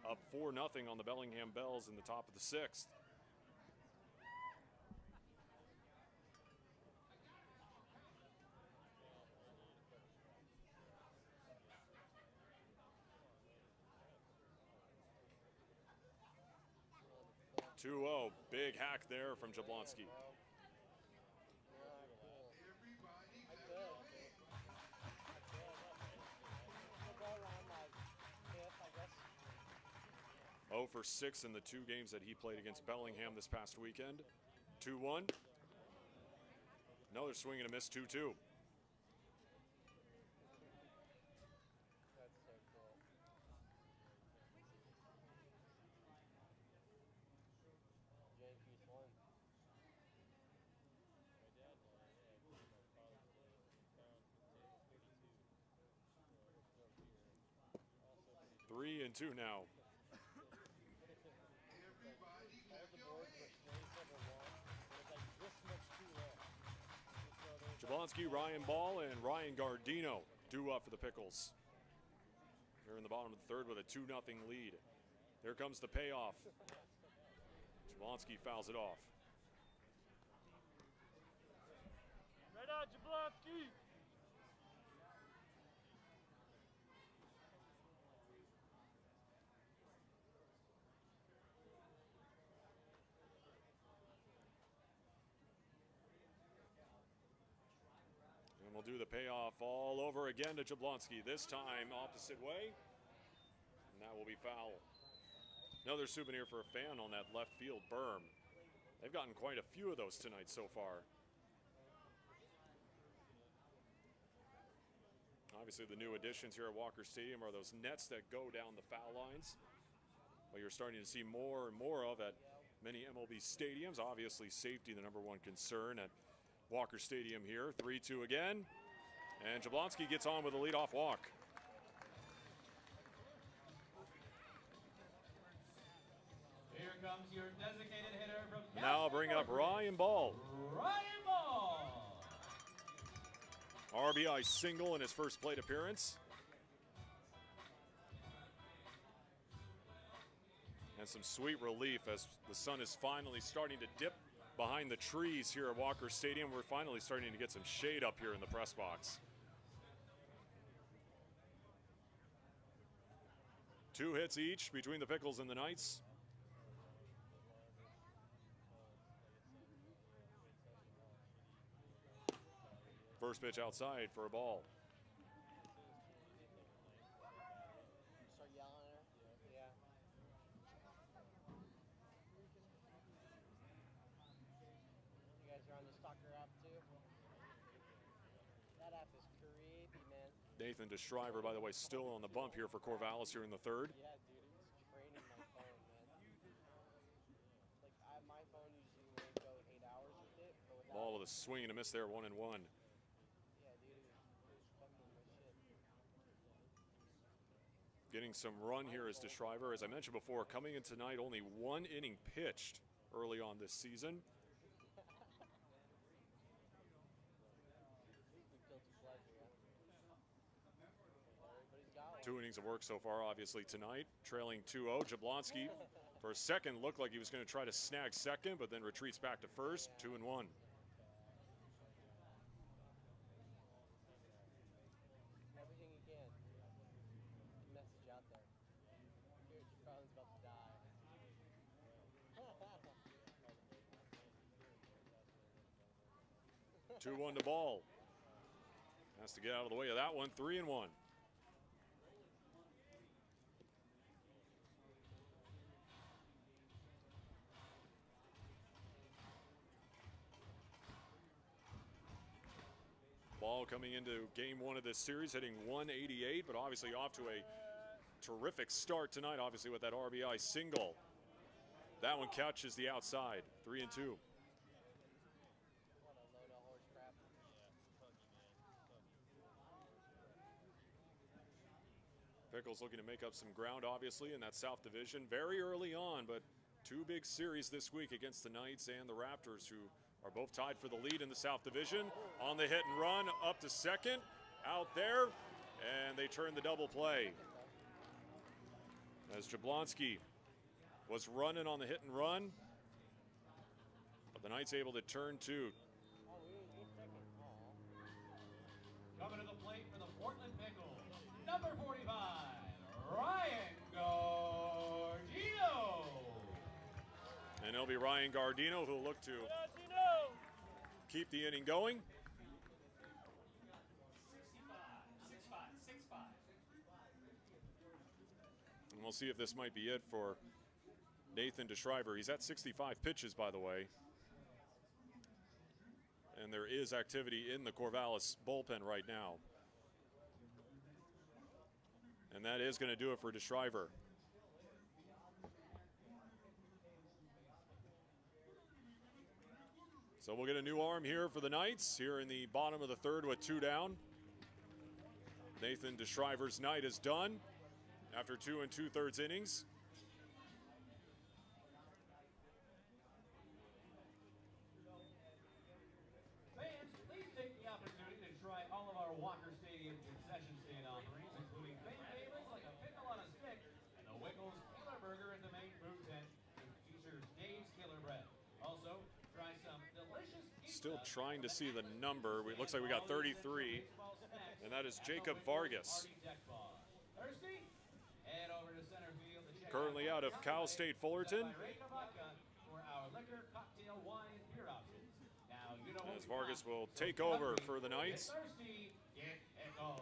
up 4-0 on the Bellingham Bells in the top of the sixth. Big hack there from Jablonski. For 6 in the 2 games that he played against Bellingham this past weekend. 2-1. Another swing and a miss, 2-2. Three and 2 now. Jablonski, Ryan Ball, and Ryan Gardino due up for the Pickles. They're in the bottom of the third with a 2-0 lead. There comes the payoff. Jablonski fouls it off. Right out, Jablonski! We'll do the payoff all over again to Jablonski, this time opposite way, and that will be foul. Another souvenir for a fan on that left field berm. They've gotten quite a few of those tonight so far. Obviously the new additions here at Walker Stadium are those nets that go down the foul lines. what you're starting to see more and more of at many MLB stadiums. Obviously, safety the number one concern at Walker Stadium here. 3-2 again. And Jablonski gets on with a leadoff walk. Here comes your designated hitter from Now I'll bring up Ryan Ball. Ryan Ball. RBI single in his first plate appearance. And some sweet relief as the sun is finally starting to dip behind the trees here at Walker Stadium. We're finally starting to get some shade up here in the press box. 2 hits each between the Pickles and the Knights. First pitch outside for a ball. Start yelling at her? Yeah. You guys are on the Stalker app too? That app is creepy, man. Nathan DeShriver, by the way, still on the bump here for Corvallis here in the third. Yeah, dude, it's training my phone, man. Like, my phone usually won't go 8 hours with it, but without Ball with a swing and a miss there, 1-1. yeah, dude, it's fucking my shit. Getting some run here is DeShriver. As I mentioned before, coming in tonight, only 1 inning pitched early on this season. Guilty pleasure, yeah. Everybody's got one. 2 innings of work so far, obviously, tonight. Trailing 2-0. Jablonski, for a second, looked like he was going to try to snag second, but then retreats back to first. 2-1. Everything you can. Message out there. Your phone's about to die. 2-1 to Ball. Has to get out of the way of that one. 3-1. Ball coming into game 1 of this series, hitting 188, but obviously off to a terrific start tonight, obviously with that RBI single. That one catches the outside. 3-2. What a load of horse crap. Pickles looking to make up some ground, obviously, in that South Division very early on, but 2 big series this week against the Knights and the Raptors, who are both tied for the lead in the South Division. On the hit and run, up to second, out there, and they turn the double play. As Jablonski was running on the hit and run, but the Knights able to turn 2. Coming to the plate for the Portland Pickles, number 45, Ryan Gardino. And it'll be Ryan Gardino who'll look to keep the inning going. 6'5". And we'll see if this might be it for Nathan DeShriver. He's at 65 pitches, by the way. And there is activity in the Corvallis bullpen right now. And that is going to do it for DeShriver. So we'll get a new arm here for the Knights here in the bottom of the third with 2 down. Nathan DeShriver's night is done after 2 2/3 innings. Fans, please take the opportunity to try all of our Walker Stadium concession stand offerings, including baked favorites like a pickle on a stick and the Wickles Killer Burger at the main food tent, which features Dave's Killer Bread. Also, try some delicious pizza. Still trying to see the number. It looks like we got 33, and that is Jacob Vargas. Thirsty? Head over to center field to check Currently out of Cal State Fullerton. for our liquor, cocktail, wine, and beer options. Now, you know As Vargas will take over for the Knights. Get thirsty, get Pickles.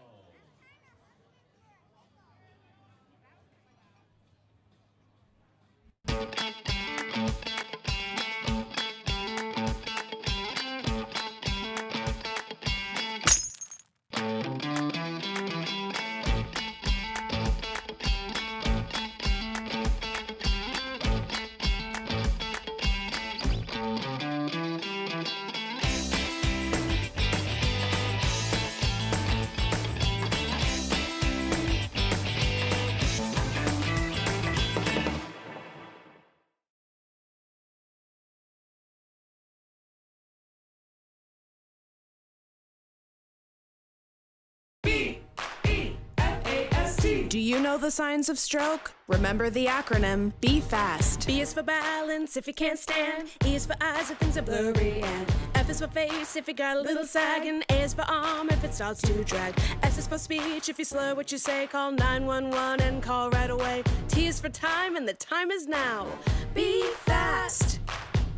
Do you know the signs of stroke? Remember the acronym Be Fast. B is for balance if you can't stand. E is for eyes if things are blurry. And F is for face if you got a little sag. And A is for arm if it starts to drag. S is for speech if you slur what you say. Call 911 and call right away. T is for time and the time is now. Be fast.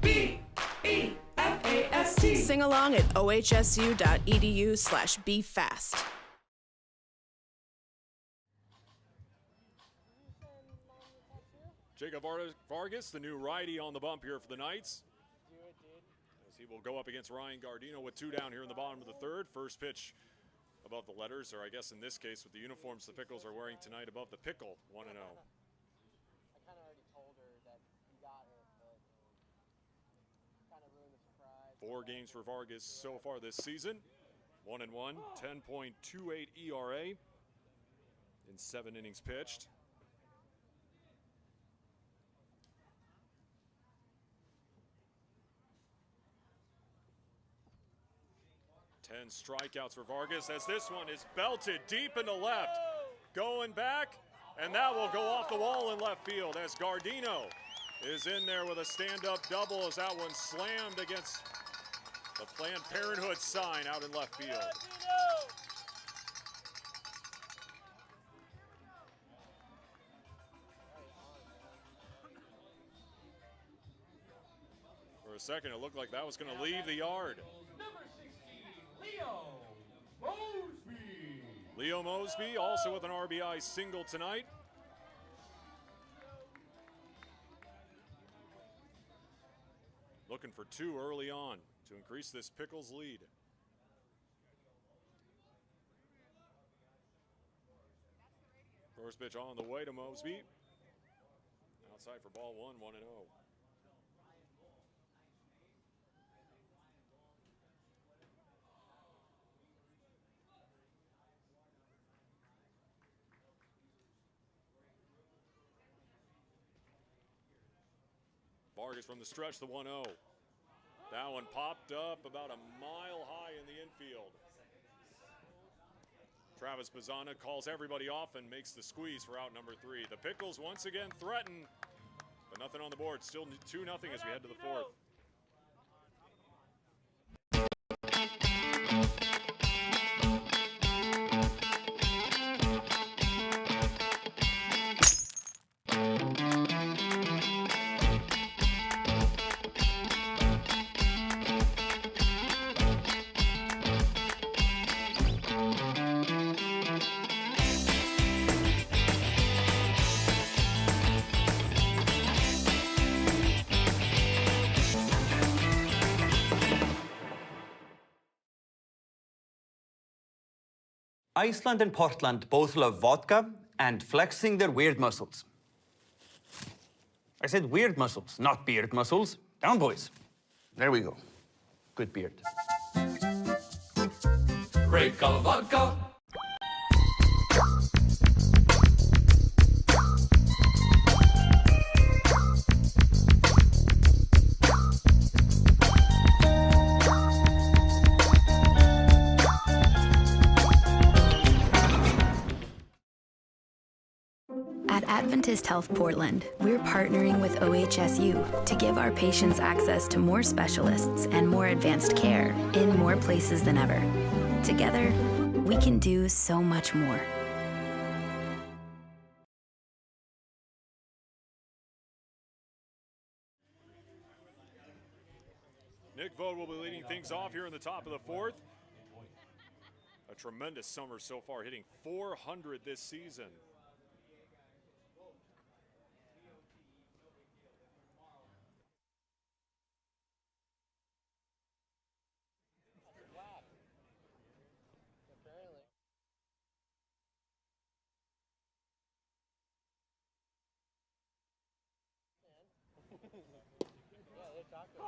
B-E-F-A-S-T. Sing along at ohsu.edu/befast. Jacob Vargas, the new righty on the bump here for the Knights. As he will go up against Ryan Gardino with 2 down here in the bottom of the third. First pitch above the letters, or I guess in this case with the uniforms the Pickles are wearing tonight above the pickle, 1-0. I kind of already told her that you got it, but kind of ruined the surprise. 4 games for Vargas so far this season. 1-1, 10.28 ERA in 7 innings pitched. 10 strikeouts for Vargas as this one is belted deep into left. Going back, and that will go off the wall in left field as Gardino is in there with a stand-up double as that one slammed against the Planned Parenthood sign out in left field. For a second, it looked like that was going to leave the yard. Leo Mosby also with an RBI single tonight. Looking for 2 early on to increase this Pickles lead. First pitch on the way to Mosby. Outside for ball 1, 1-0. Vargas from the stretch, the 1-0. That one popped up about a mile high in the infield. Travis Bazzana calls everybody off and makes the squeeze for out number 3. The Pickles once again threaten, but nothing on the board. Still 2-0 as we head to the 4th. Iceland and Portland both love vodka and flexing their weird muscles. I said weird muscles, not beard muscles. Down, boys. There we go. Good beard. Break a vodka. At Adventist Health Portland, we're partnering with OHSU to give our patients access to more specialists and more advanced care in more places than ever. Together, we can do so much more. Nick Vogt will be leading things off here in the top of the 4th. A tremendous summer so far, hitting 400 this season.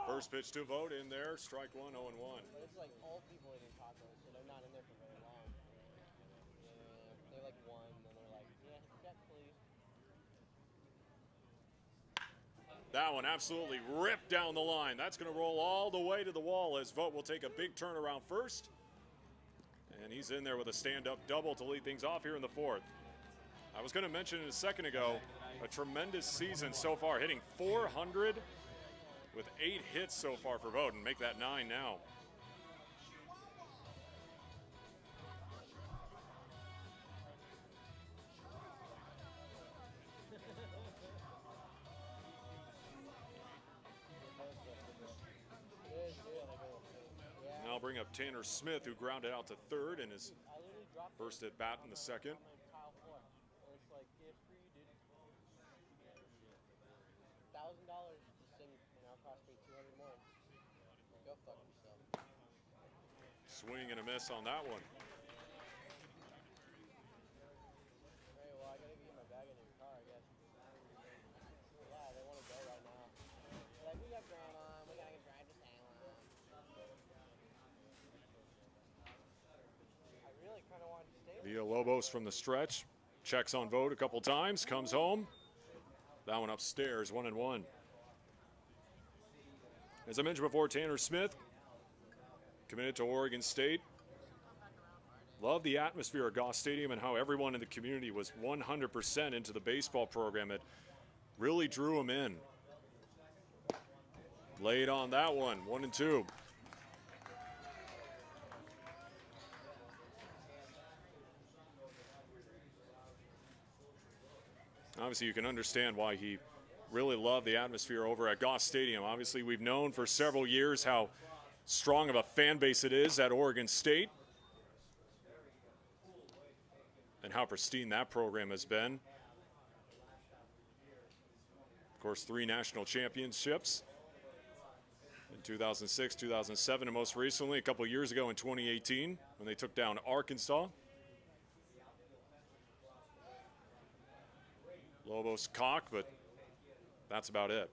First pitch to Vogt in there, strike 1, 0-1. But it's like old people eating tacos, so they're not in there for very long. Yeah, they like one, and they're like, yeah, check please. That one absolutely ripped down the line. That's going to roll all the way to the wall as Vogt will take a big turnaround first. And he's in there with a stand-up double to lead things off here in the 4th. I was going to mention it a second ago, a tremendous season so far, hitting 400 with 8 hits so far for Vogt, make that 9 now. Now I'll bring up Tanner Smith, who grounded out to third in his first at bat in the second. $1,000 to sing, and now cost me 200 more. Go fuck yourself. Swing and a miss on that one. Hey, well, I gotta get my bag into your car, I guess. Yeah, they want to go right now. They're like, we got grandma, we gotta drive to Salem. I really kind of wanted to stay with Villalobos from the stretch, checks on Vogt a couple times, comes home. That one upstairs, 1-1. As I mentioned before, Tanner Smith, committed to Oregon State. Love the atmosphere at Goss Stadium and how everyone in the community was 100% into the baseball program. It really drew him in. Laid on that one, 1-2. Obviously, you can understand why he really loved the atmosphere over at Goss Stadium. Obviously, we've known for several years how strong of a fan base it is at Oregon State and how pristine that program has been. Of course, 3 national championships in 2006, 2007, and most recently, a couple years ago in 2018 when they took down Arkansas. Lobos cock, but that's about it.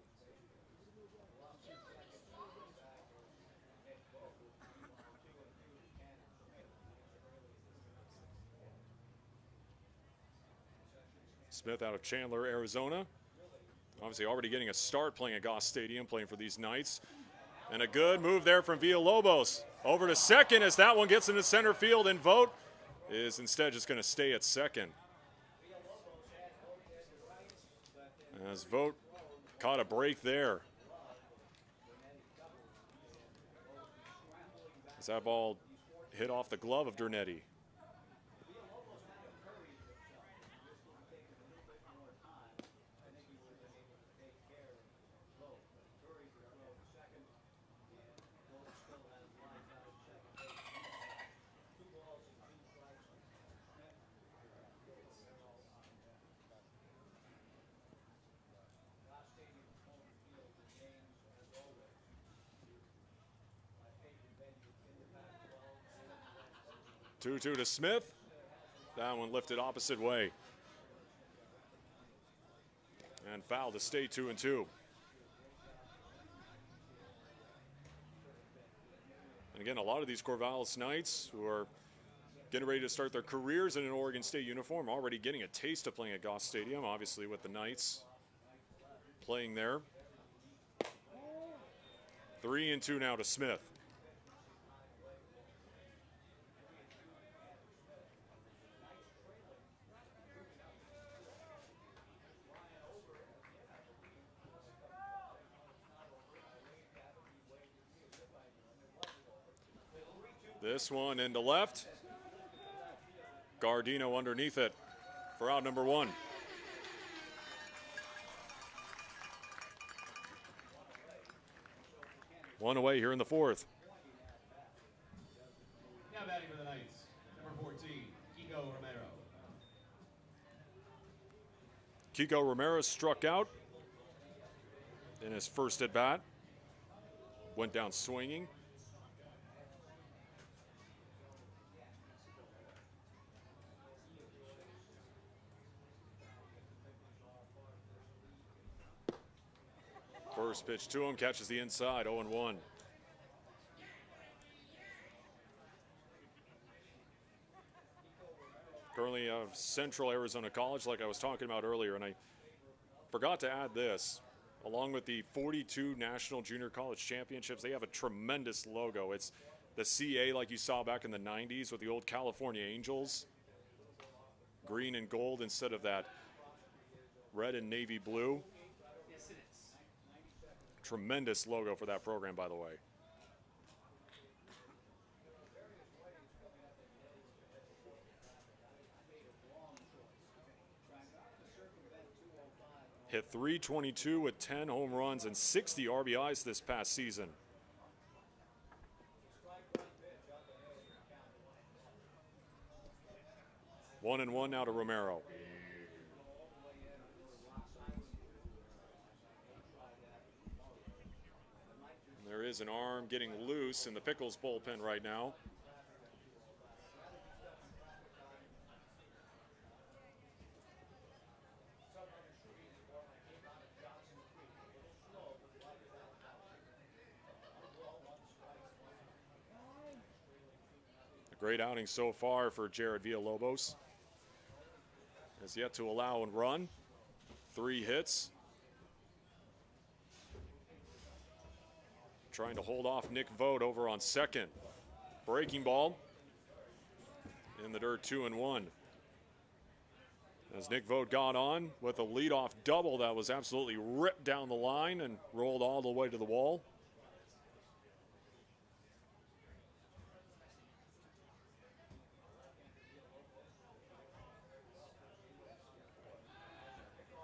Smith out of Chandler, Arizona. Obviously already getting a start playing at Goss Stadium, playing for these Knights. And a good move there from Villalobos. Over to second as that one gets into center field, and Vogt is instead just going to stay at second. As Vogt caught a break there. As that ball hit off the glove of Dernetti. Two to Smith. That one lifted opposite way. And foul to stay 2-2. And again, a lot of these Corvallis Knights who are getting ready to start their careers in an Oregon State uniform, already getting a taste of playing at Goss Stadium, obviously with the Knights playing there. 3-2 now to Smith. This one into left. Gardino underneath it for out number 1. One away here in the 4th. Now batting for the Knights, number 14, Kiko Romero. Kiko Romero struck out in his first at bat. Went down swinging. First pitch to him, catches the inside, 0-1. Currently of Central Arizona College, like I was talking about earlier, and I forgot to add this. Along with the 42 National Junior College Championships, they have a tremendous logo. It's the CA like you saw back in the 90s with the old California Angels green and gold instead of that red and navy blue. Tremendous logo for that program, by the way. Hit .322 with 10 home runs and 60 RBIs this past season. One and one now to Romero. There is an arm getting loose in the Pickles bullpen right now. A great outing so far for Jared Villalobos. Has yet to allow a run. 3 hits. Trying to hold off Nick Vogt over on second. Breaking ball. In the dirt, 2-1. As Nick Vogt got on with a leadoff double that was absolutely ripped down the line and rolled all the way to the wall.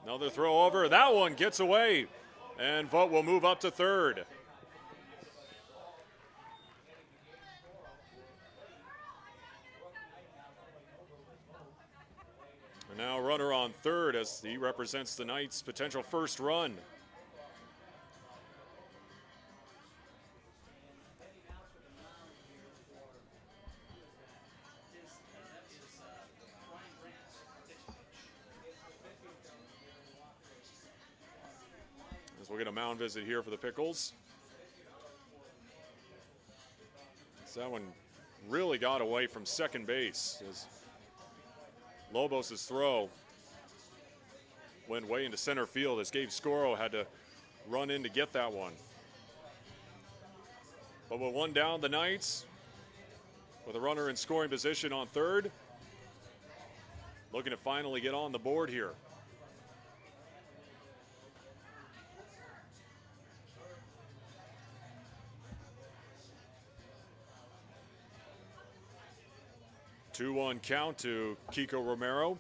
Another throw over. That one gets away. And Vogt will move up to third. And now runner on third as he represents the Knights' potential first run. As we'll get a mound visit here for the Pickles. So that one really got away from second base as Lobos' throw went way into center field as Gabe Scoro had to run in to get that one. But with one down, the Knights, with a runner in scoring position on third, looking to finally get on the board here. Two-one count to Kiko Romero.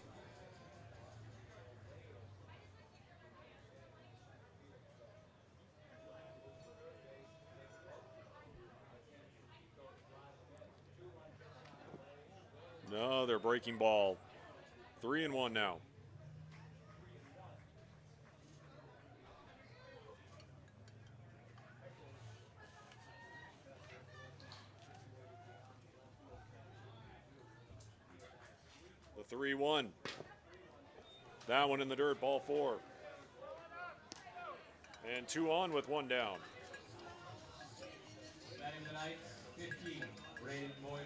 No, they're breaking ball. 3-1 now. The 3-1. That one in the dirt, ball 4. And 2 on with 1 down. Batting tonight, 15, Braden Moyve.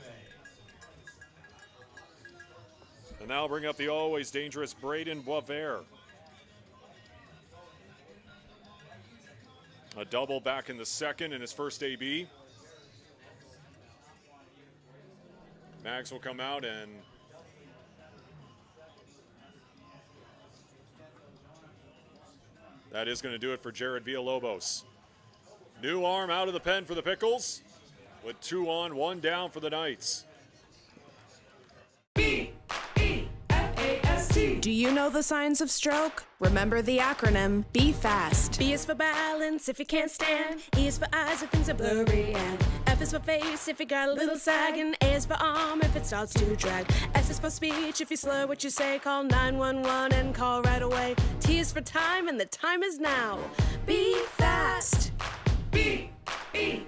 And now bring up the always dangerous Braden Boisvert. A double back in the second in his first AB. Mags will come out and that is going to do it for Jared Villalobos. New arm out of the pen for the Pickles with 2 on, 1 down for the Knights. Do you know the signs of stroke? Remember the acronym, be fast. B is for balance if you can't stand. E is for eyes if things are blurry. And F is for face if you got a little sag. And A is for arm if it starts to drag. S is for speech if you slur what you say. Call 911 and call right away. T is for time and the time is now. Be fast. B-E-F-A-S-T.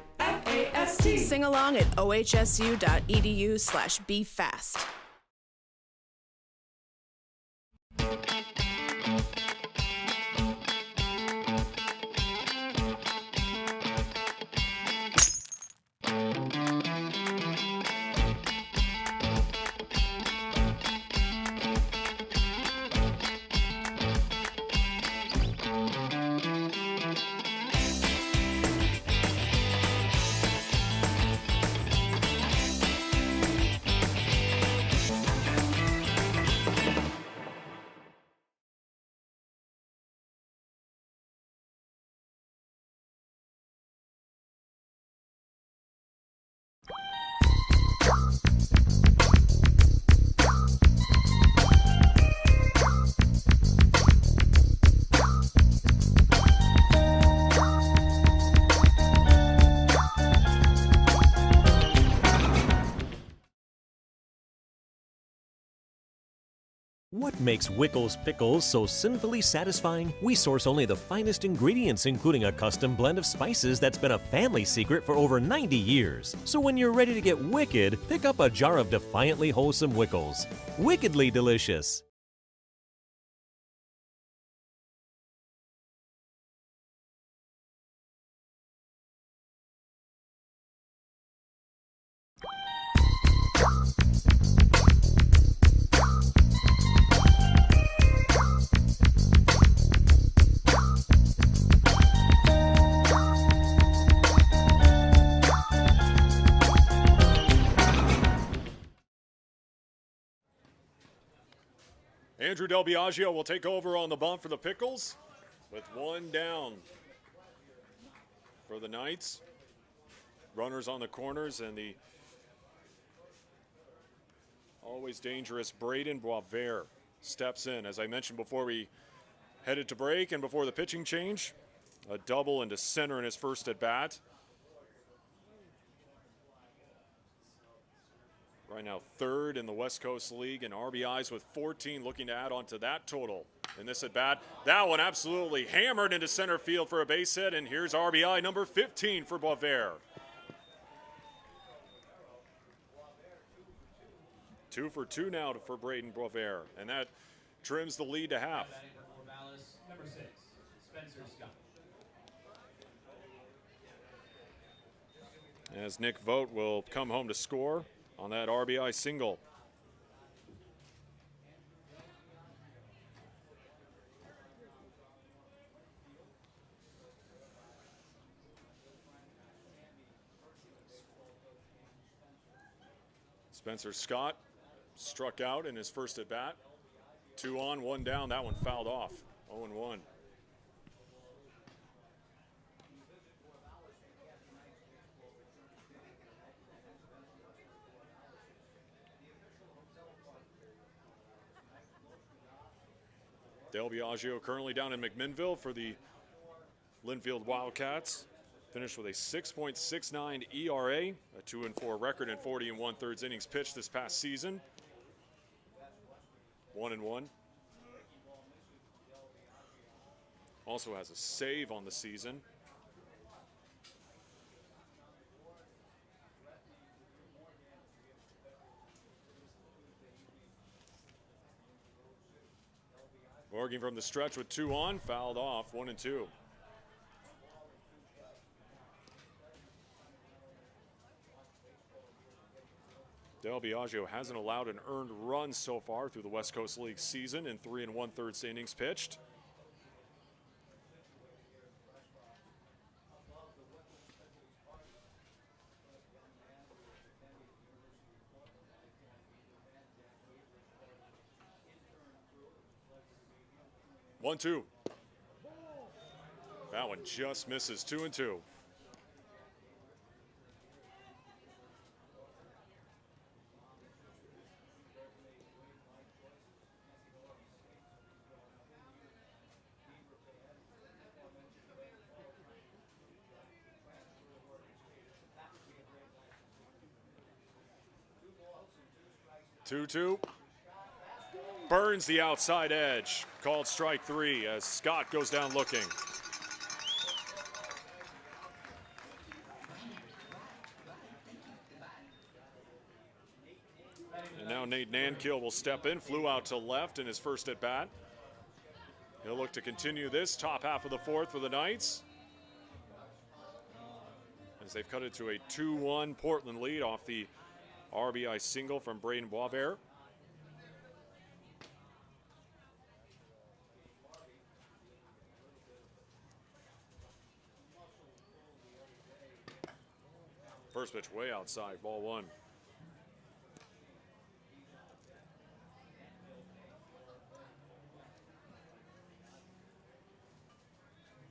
Sing along at ohsu.edu/befast. What makes Wickles Pickles so sinfully satisfying? We source only the finest ingredients, including a custom blend of spices that's been a family secret for over 90 years. So when you're ready to get wicked, pick up a jar of defiantly wholesome Wickles. Wickedly delicious. Andrew Del Biagio will take over on the bump for the Pickles with one down for the Knights. Runners on the corners and the always dangerous Braden Boisvert steps in. As I mentioned before we headed to break and before the pitching change, a double into center in his first at bat. Right now, third in the West Coast League in RBIs with 14, looking to add on to that total in this at-bat. That one absolutely hammered into center field for a base hit, and here's RBI number 15 for Boisvert. 2 for 2 now for Braden Boisvert, and that trims the lead to half. Corvallis, number 6, Spencer Scott. As Nick Vogt will come home to score on that RBI single. Spencer Scott struck out in his first at bat. 2 on, 1 down. That one fouled off. 0-1. Del Biagio currently down in McMinnville for the Linfield Wildcats. Finished with a 6.69 ERA, a 2-4 record, and 40 1/3 innings pitched this past season. 1-1. Also has a save on the season. Working from the stretch with 2 on, fouled off, 1-2. Del Biagio hasn't allowed an earned run so far through the West Coast League season in 3 1/3 innings pitched. One, 2. That one just misses. 2-2. Two. Burns the outside edge. Called strike 3 as Scott goes down looking. And now Nate Nankill will step in. Flew out to left in his first at bat. He'll look to continue this top half of the 4th for the Knights, as they've cut it to a 2-1 Portland lead off the RBI single from Braden Boisvert. First pitch way outside, ball 1.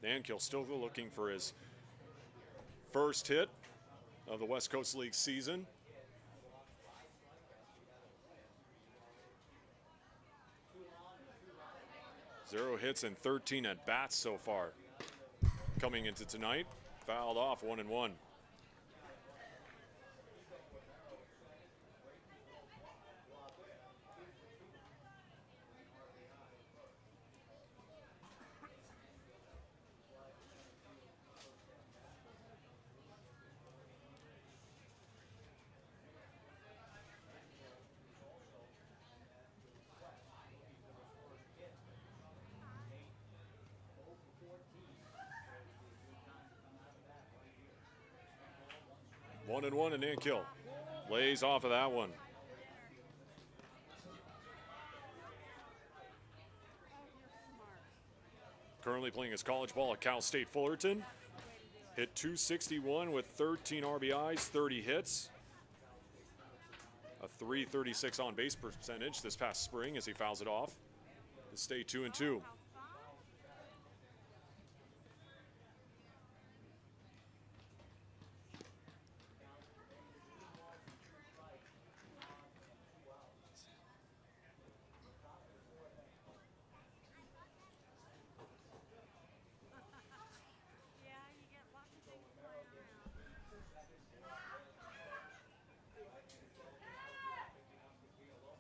Nankill still looking for his first hit of the West Coast League season. Zero hits and 13 at bats so far coming into tonight. Fouled off, 1-1. 1-1 and Nankill lays off of that one. Currently playing his college ball at Cal State Fullerton. Hit .261 with 13 RBIs, 30 hits. A .336 on base percentage this past spring as he fouls it off to stay 2-2.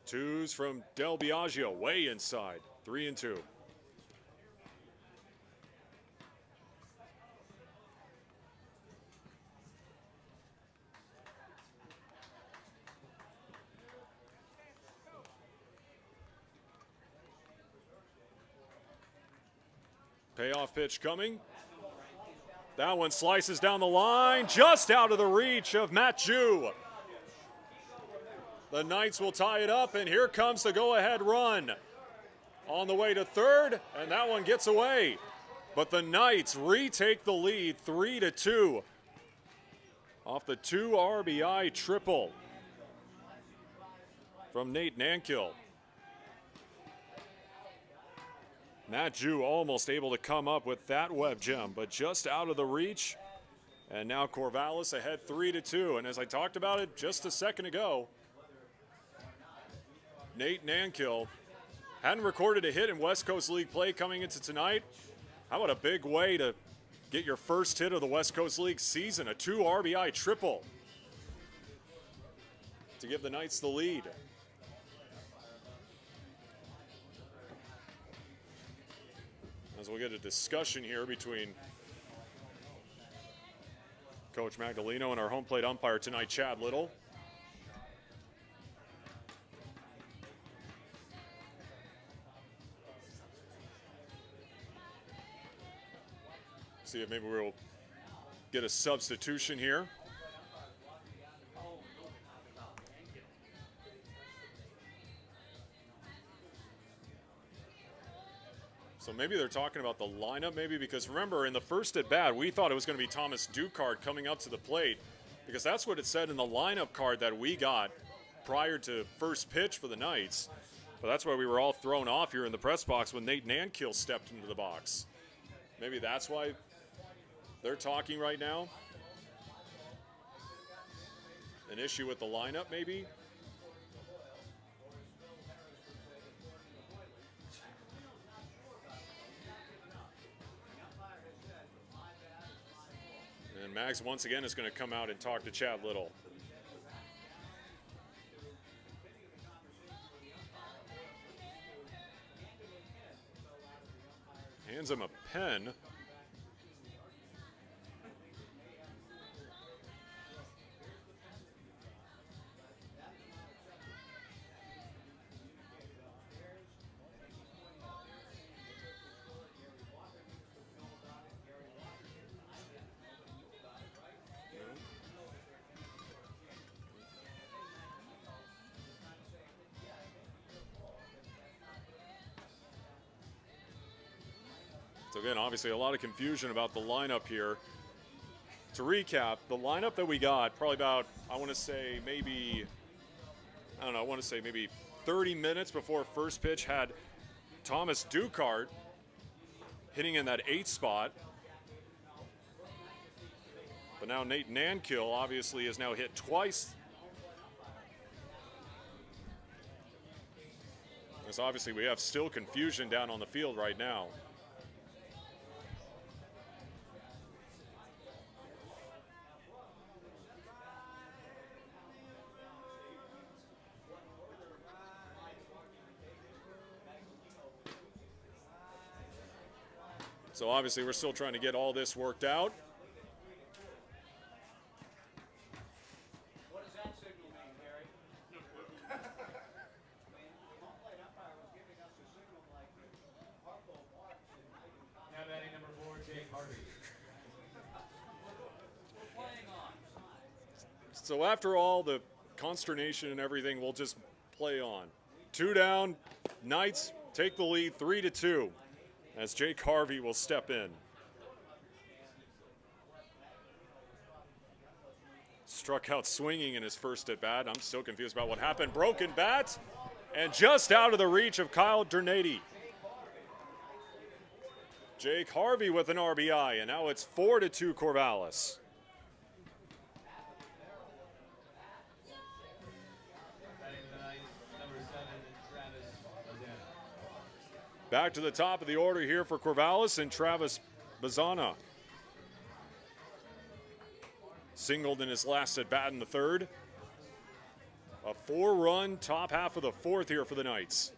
Twos from Del Biagio, way inside, 3-2. Payoff pitch coming. That one slices down the line, just out of the reach of Matt Jew. The Knights will tie it up, and here comes the go-ahead run. On the way to third, and that one gets away. But the Knights retake the lead, 3-2. Off the 2 RBI triple from Nate Nankill. Matt Jew almost able to come up with that web gem, but just out of the reach. And now Corvallis ahead 3-2. And as I talked about it just a second ago, Nate Nankill hadn't recorded a hit in West Coast League play coming into tonight. How about a big way to get your first hit of the West Coast League season, a 2 RBI triple to give the Knights the lead. As we'll get a discussion here between Coach Magdaleno and our home plate umpire tonight, Chad Little. See if maybe we'll get a substitution here. So maybe they're talking about the lineup, maybe, because remember, in the first at bat, we thought it was going to be Thomas Ducard coming up to the plate, because that's what it said in the lineup card that we got prior to first pitch for the Knights. But that's why we were all thrown off here in the press box when Nate Nankill stepped into the box. Maybe that's why they're talking right now. An issue with the lineup, maybe. And Mags once again is going to come out and talk to Chad Little. Hands him a pen. So again, obviously a lot of confusion about the lineup here. To recap, the lineup that we got, probably about, I want to say maybe 30 minutes before first pitch, had Thomas Ducard hitting in that 8th spot. But now Nate Nankill obviously has now hit twice. Because obviously we have still confusion down on the field right now. So obviously we're still trying to get all this worked out. What does that signal mean, Gary? Now batting number 4, Jake Harvey. We're playing on. So after all the consternation and everything, we'll just play on. 2 down, Knights take the lead 3-2 as Jake Harvey will step in. Struck out swinging in his first at bat. I'm still confused about what happened. Broken bat and just out of the reach of Kyle Dernady. Jake Harvey with an RBI, and now it's 4-2 Corvallis. Back to the top of the order here for Corvallis and Travis Bazana. Singled in his last at bat in the third. A 4-run top half of the fourth here for the Knights.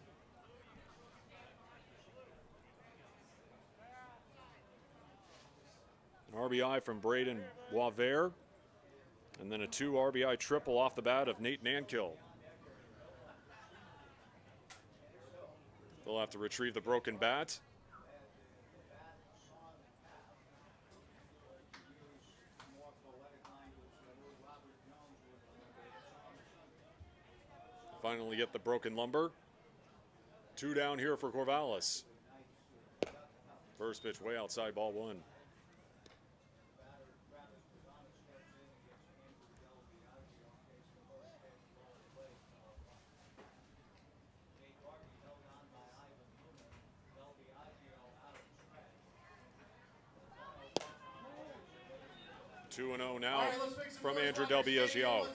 An RBI from Braden Boisvert, and then a 2 RBI triple off the bat of Nate Nankill. They'll have to retrieve the broken bat. Finally get the broken lumber. 2 down here for Corvallis. First pitch way outside, ball 1. Two 2-0 now from Andrew Del Biagio.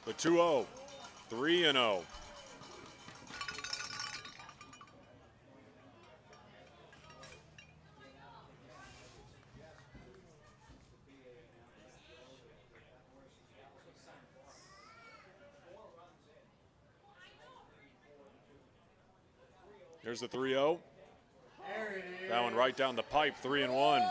The 2-0, 3-0. Here's the 3-0. That one right down the pipe, 3-1.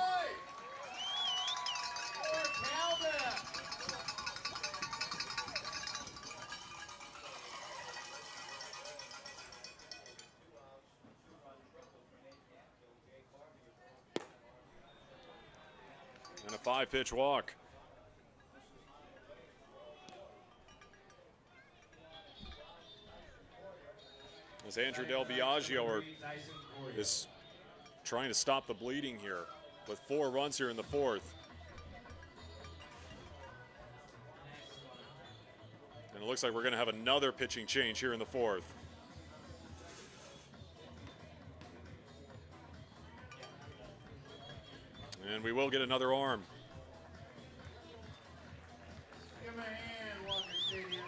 And a 5-pitch walk. As Andrew Del Biagio is trying to stop the bleeding here with 4 runs here in the fourth. And it looks like we're going to have another pitching change here in the fourth. And we will get another arm. Give him a hand, Walker Stadium.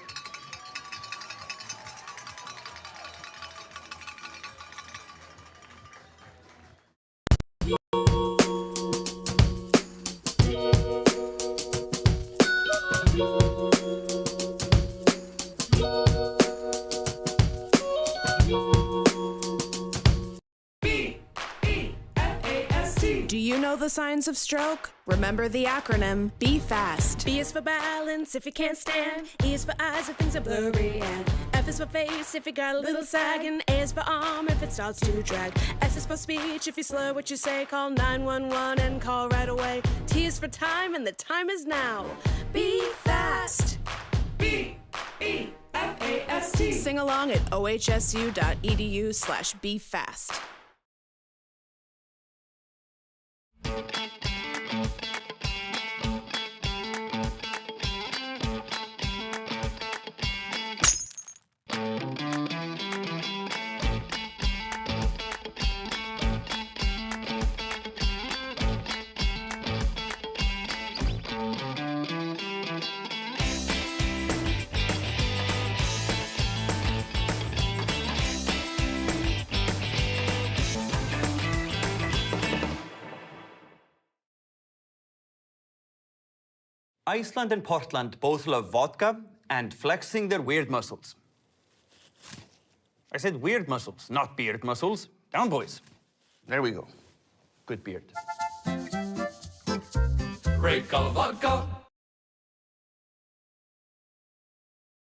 Do you know the signs of stroke? Remember the acronym, be fast. B is for balance if you can't stand. E is for eyes if things are blurry. And F is for face if you got a little sag. And A is for arm if it starts to drag. S is for speech if you slur what you say. Call 911 and call right away. T is for time and the time is now. Be fast. B-E-F-A-S-T. Sing along at ohsu.edu/befast. Iceland and Portland both love vodka and flexing their weird muscles. I said weird muscles, not beard muscles. Down, boys. There we go. Good beard. Great color vodka.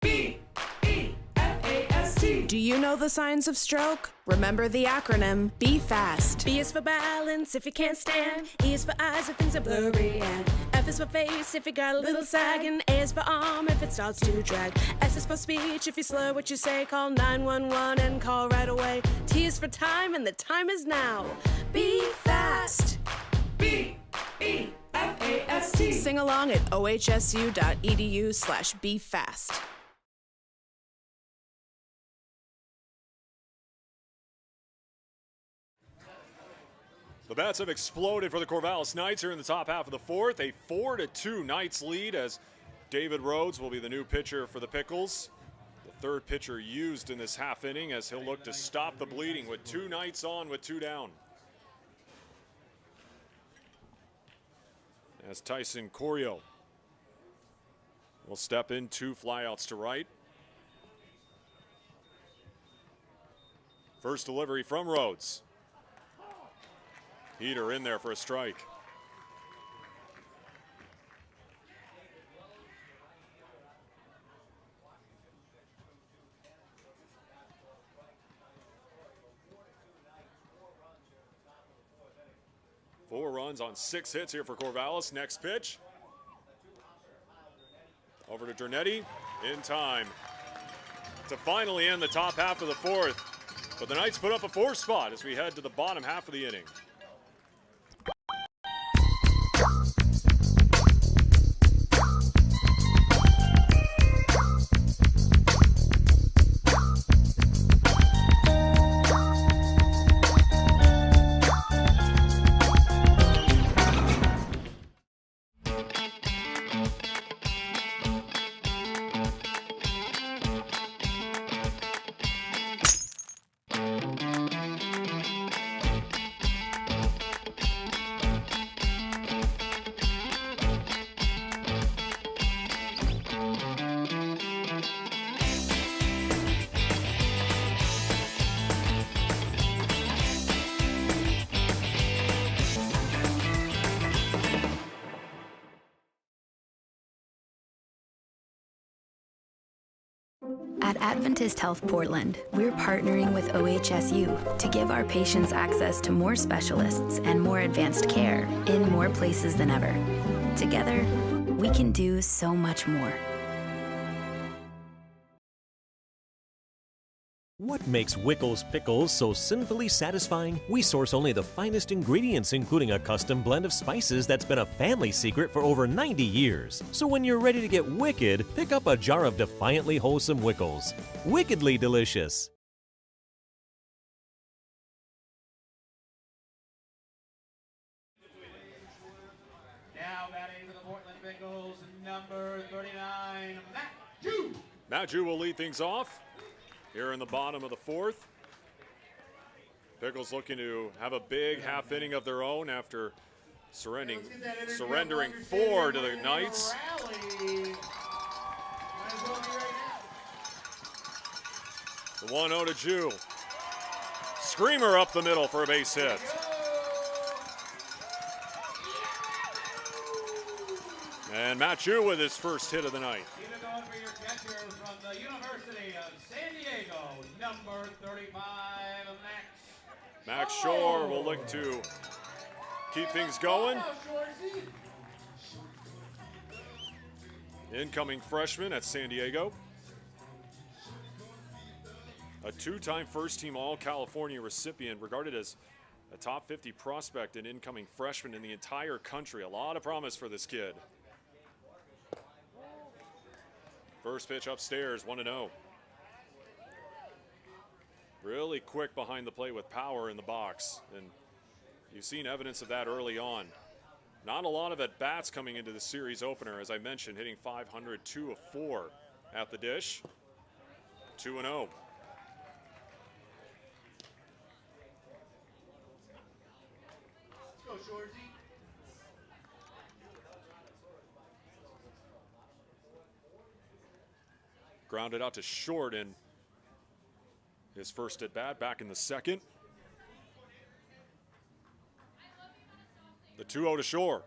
B-E-F-A-S-T. Do you know the signs of stroke? Remember the acronym, be fast. B is for balance if you can't stand. E is for eyes if things are blurry. And F is for face if you got a little sag. And A is for arm if it starts to drag. S is for speech if you slur what you say. Call 911 and call right away. T is for time and the time is now. Be fast. B-E-F-A-S-T. Sing along at ohsu.edu/befast. The bats have exploded for the Corvallis Knights here in the top half of the fourth. A 4-2 Knights lead as David Rhodes will be the new pitcher for the Pickles. The third pitcher used in this half inning as he'll look to stop the bleeding with 2 Knights on with 2 down. As Tyson Corio will step in, 2 flyouts to right. First delivery from Rhodes. Heater in there for a strike. Four runs on 6 hits here for Corvallis. Next pitch. Over to Dernetti in time to finally end the top half of the fourth. But the Knights put up a 4 spot as we head to the bottom half of the inning. At Adventist Health Portland, we're partnering with OHSU to give our patients access to more specialists and more advanced care in more places than ever. Together, we can do so much more. What makes Wickles Pickles so sinfully satisfying? We source only the finest ingredients, including a custom blend of spices that's been a family secret for over 90 years. So when you're ready to get wicked, pick up a jar of defiantly wholesome Wickles. Wickedly delicious. Now batting for the Portland Pickles, number 39, Matt Jew. Matt Jew will lead things off here in the bottom of the fourth. Pickles looking to have a big half inning of their own after surrendering 4 to the Knights. The 1-0 to Jew. Screamer up the middle for a base hit. And Matt Jew with his first hit of the night. Either going for your catcher from the University of San Diego, number 35, Max Shore will look to keep things going. Incoming freshman at San Diego. A 2-time first-team All-California recipient, regarded as a top 50 prospect and incoming freshman in the entire country. A lot of promise for this kid. First pitch upstairs, 1-0. Really quick behind the plate with power in the box, and you've seen evidence of that early on. Not a lot of at-bats coming into the series opener, as I mentioned, hitting .500, 2 of 4 at the dish. 2-0. Go, Shorzy. Grounded out to short in his first at bat, back in the second. The 2-0 to Shore.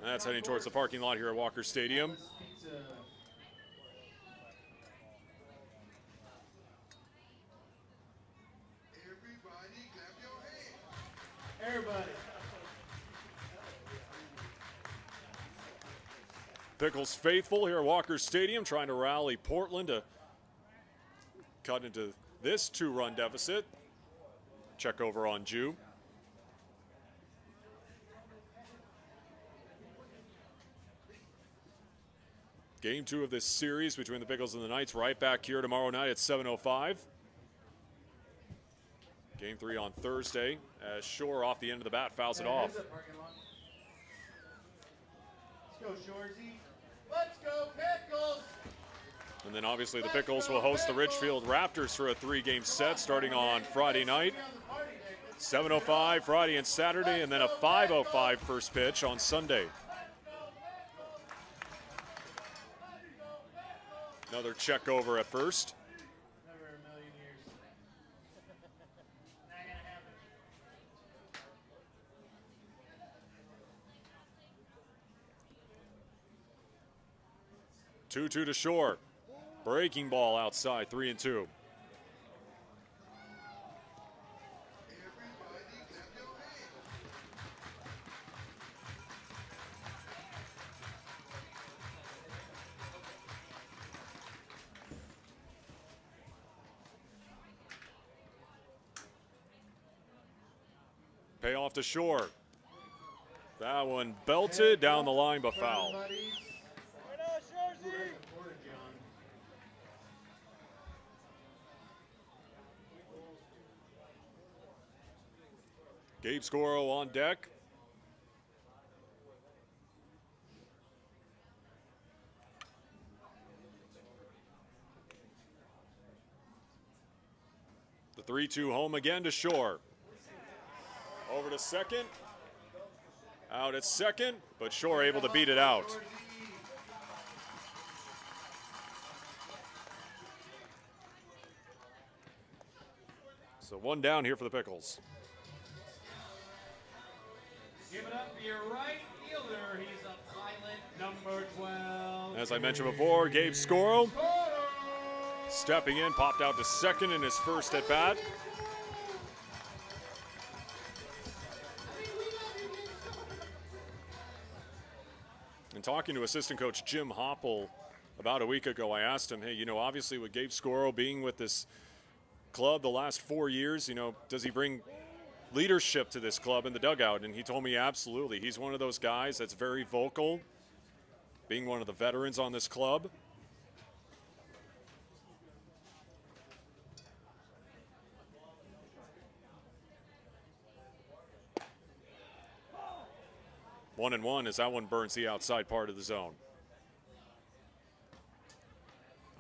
That's heading towards the parking lot here at Walker Stadium. Pickles faithful here at Walker Stadium trying to rally Portland to cut into this 2-run deficit. Check over on Jew. Game 2 of this series between the Pickles and the Knights right back here tomorrow night at 7:05. Game 3 on Thursday as Shore off the end of the bat fouls it off. Let's go, Shorzy. Let's go, Pickles. And then obviously the Pickles will host the Ridgefield Raptors for a 3-game set starting on Friday night. 7:05 Friday and Saturday, and then a 5:05 first pitch on Sunday. Another check over at first. Never in a million years. Not gonna happen. 2-2 to Shore. Breaking ball outside, 3-2. Payoff to Shore. That one belted down the line, but foul. Gabe Scoro on deck. The 3-2 home again to Shore. Over to second. Out at second, but Shore able to beat it out. So one down here for the Pickles. Give it up for your right fielder. He's a pilot, number 12. As I mentioned before, Gabe Scoro stepping in, popped out to second in his first at bat. And talking to assistant coach Jim Hopple about a week ago, I asked him, hey, you know, obviously with Gabe Scoro being with this club the last 4 years, you know, does he bring leadership to this club in the dugout? And he told me absolutely. He's one of those guys that's very vocal, being one of the veterans on this club. 1-1 as that one burns the outside part of the zone.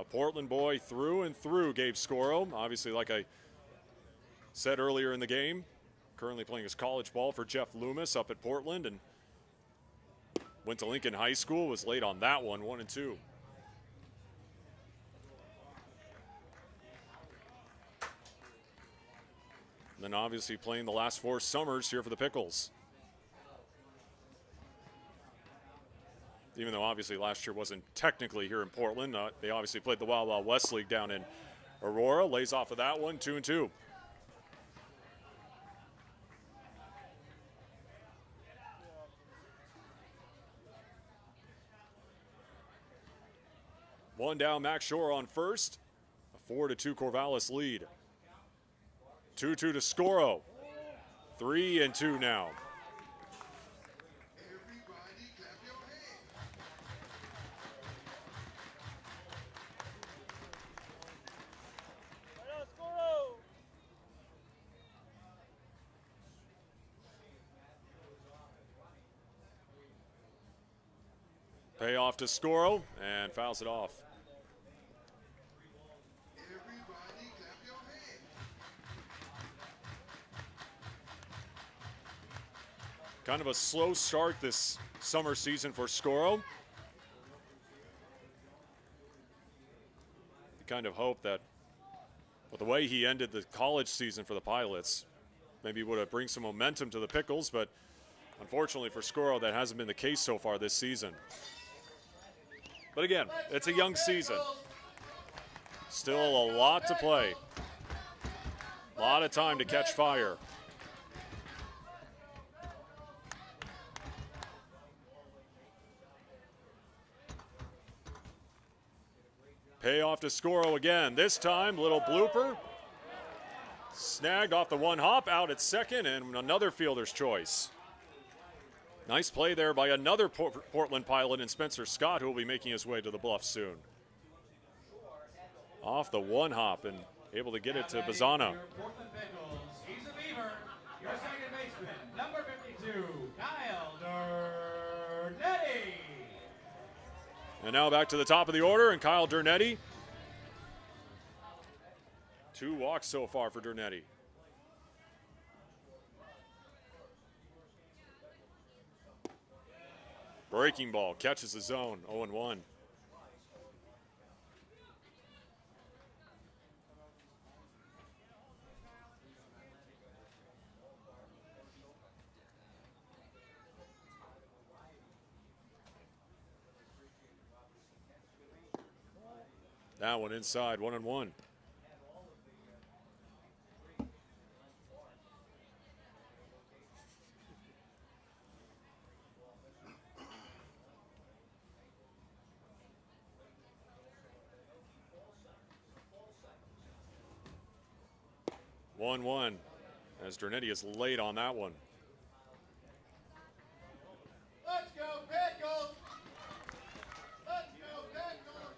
A Portland boy through and through, Gabe Scoro. Obviously, like I said earlier in the game, currently playing his college ball for Jeff Loomis up at Portland, and went to Lincoln High School, was late on that one, 1-2. And then obviously playing the last 4 summers here for the Pickles. Even though obviously last year wasn't technically here in Portland, they obviously played the Wild Wild West League down in Aurora. Lays off of that one, 2-2. One down, Max Shore on first. A 4-2 Corvallis lead. 2-2 to Scoro. 3-2 now. Payoff to Scoro and fouls it off. Kind of a slow start this summer season for Scoro. You kind of hope that with the way he ended the college season for the Pilots, maybe would have bring some momentum to the Pickles, but unfortunately for Scoro, that hasn't been the case so far this season. But again, it's a young season. Still a lot to play. A lot of time to catch fire. Payoff to Scoro again. This time, little blooper. Snagged off the one hop, out at second, and another fielder's choice. Nice play there by another Portland pilot in Spencer Scott, who will be making his way to the bluff soon. Off the one hop and able to get it to Bazzana. Portland Pickles. He's a Beaver. Your second baseman, number 52, Kyle Dernetti. And now back to the top of the order, and Kyle Dernetti. 2 walks so far for Dernetti. Breaking ball, catches the zone, 0-1. That one inside, 1-1. As Dernetti is late on that one. Let's go, Pickles! Let's go, Pickles!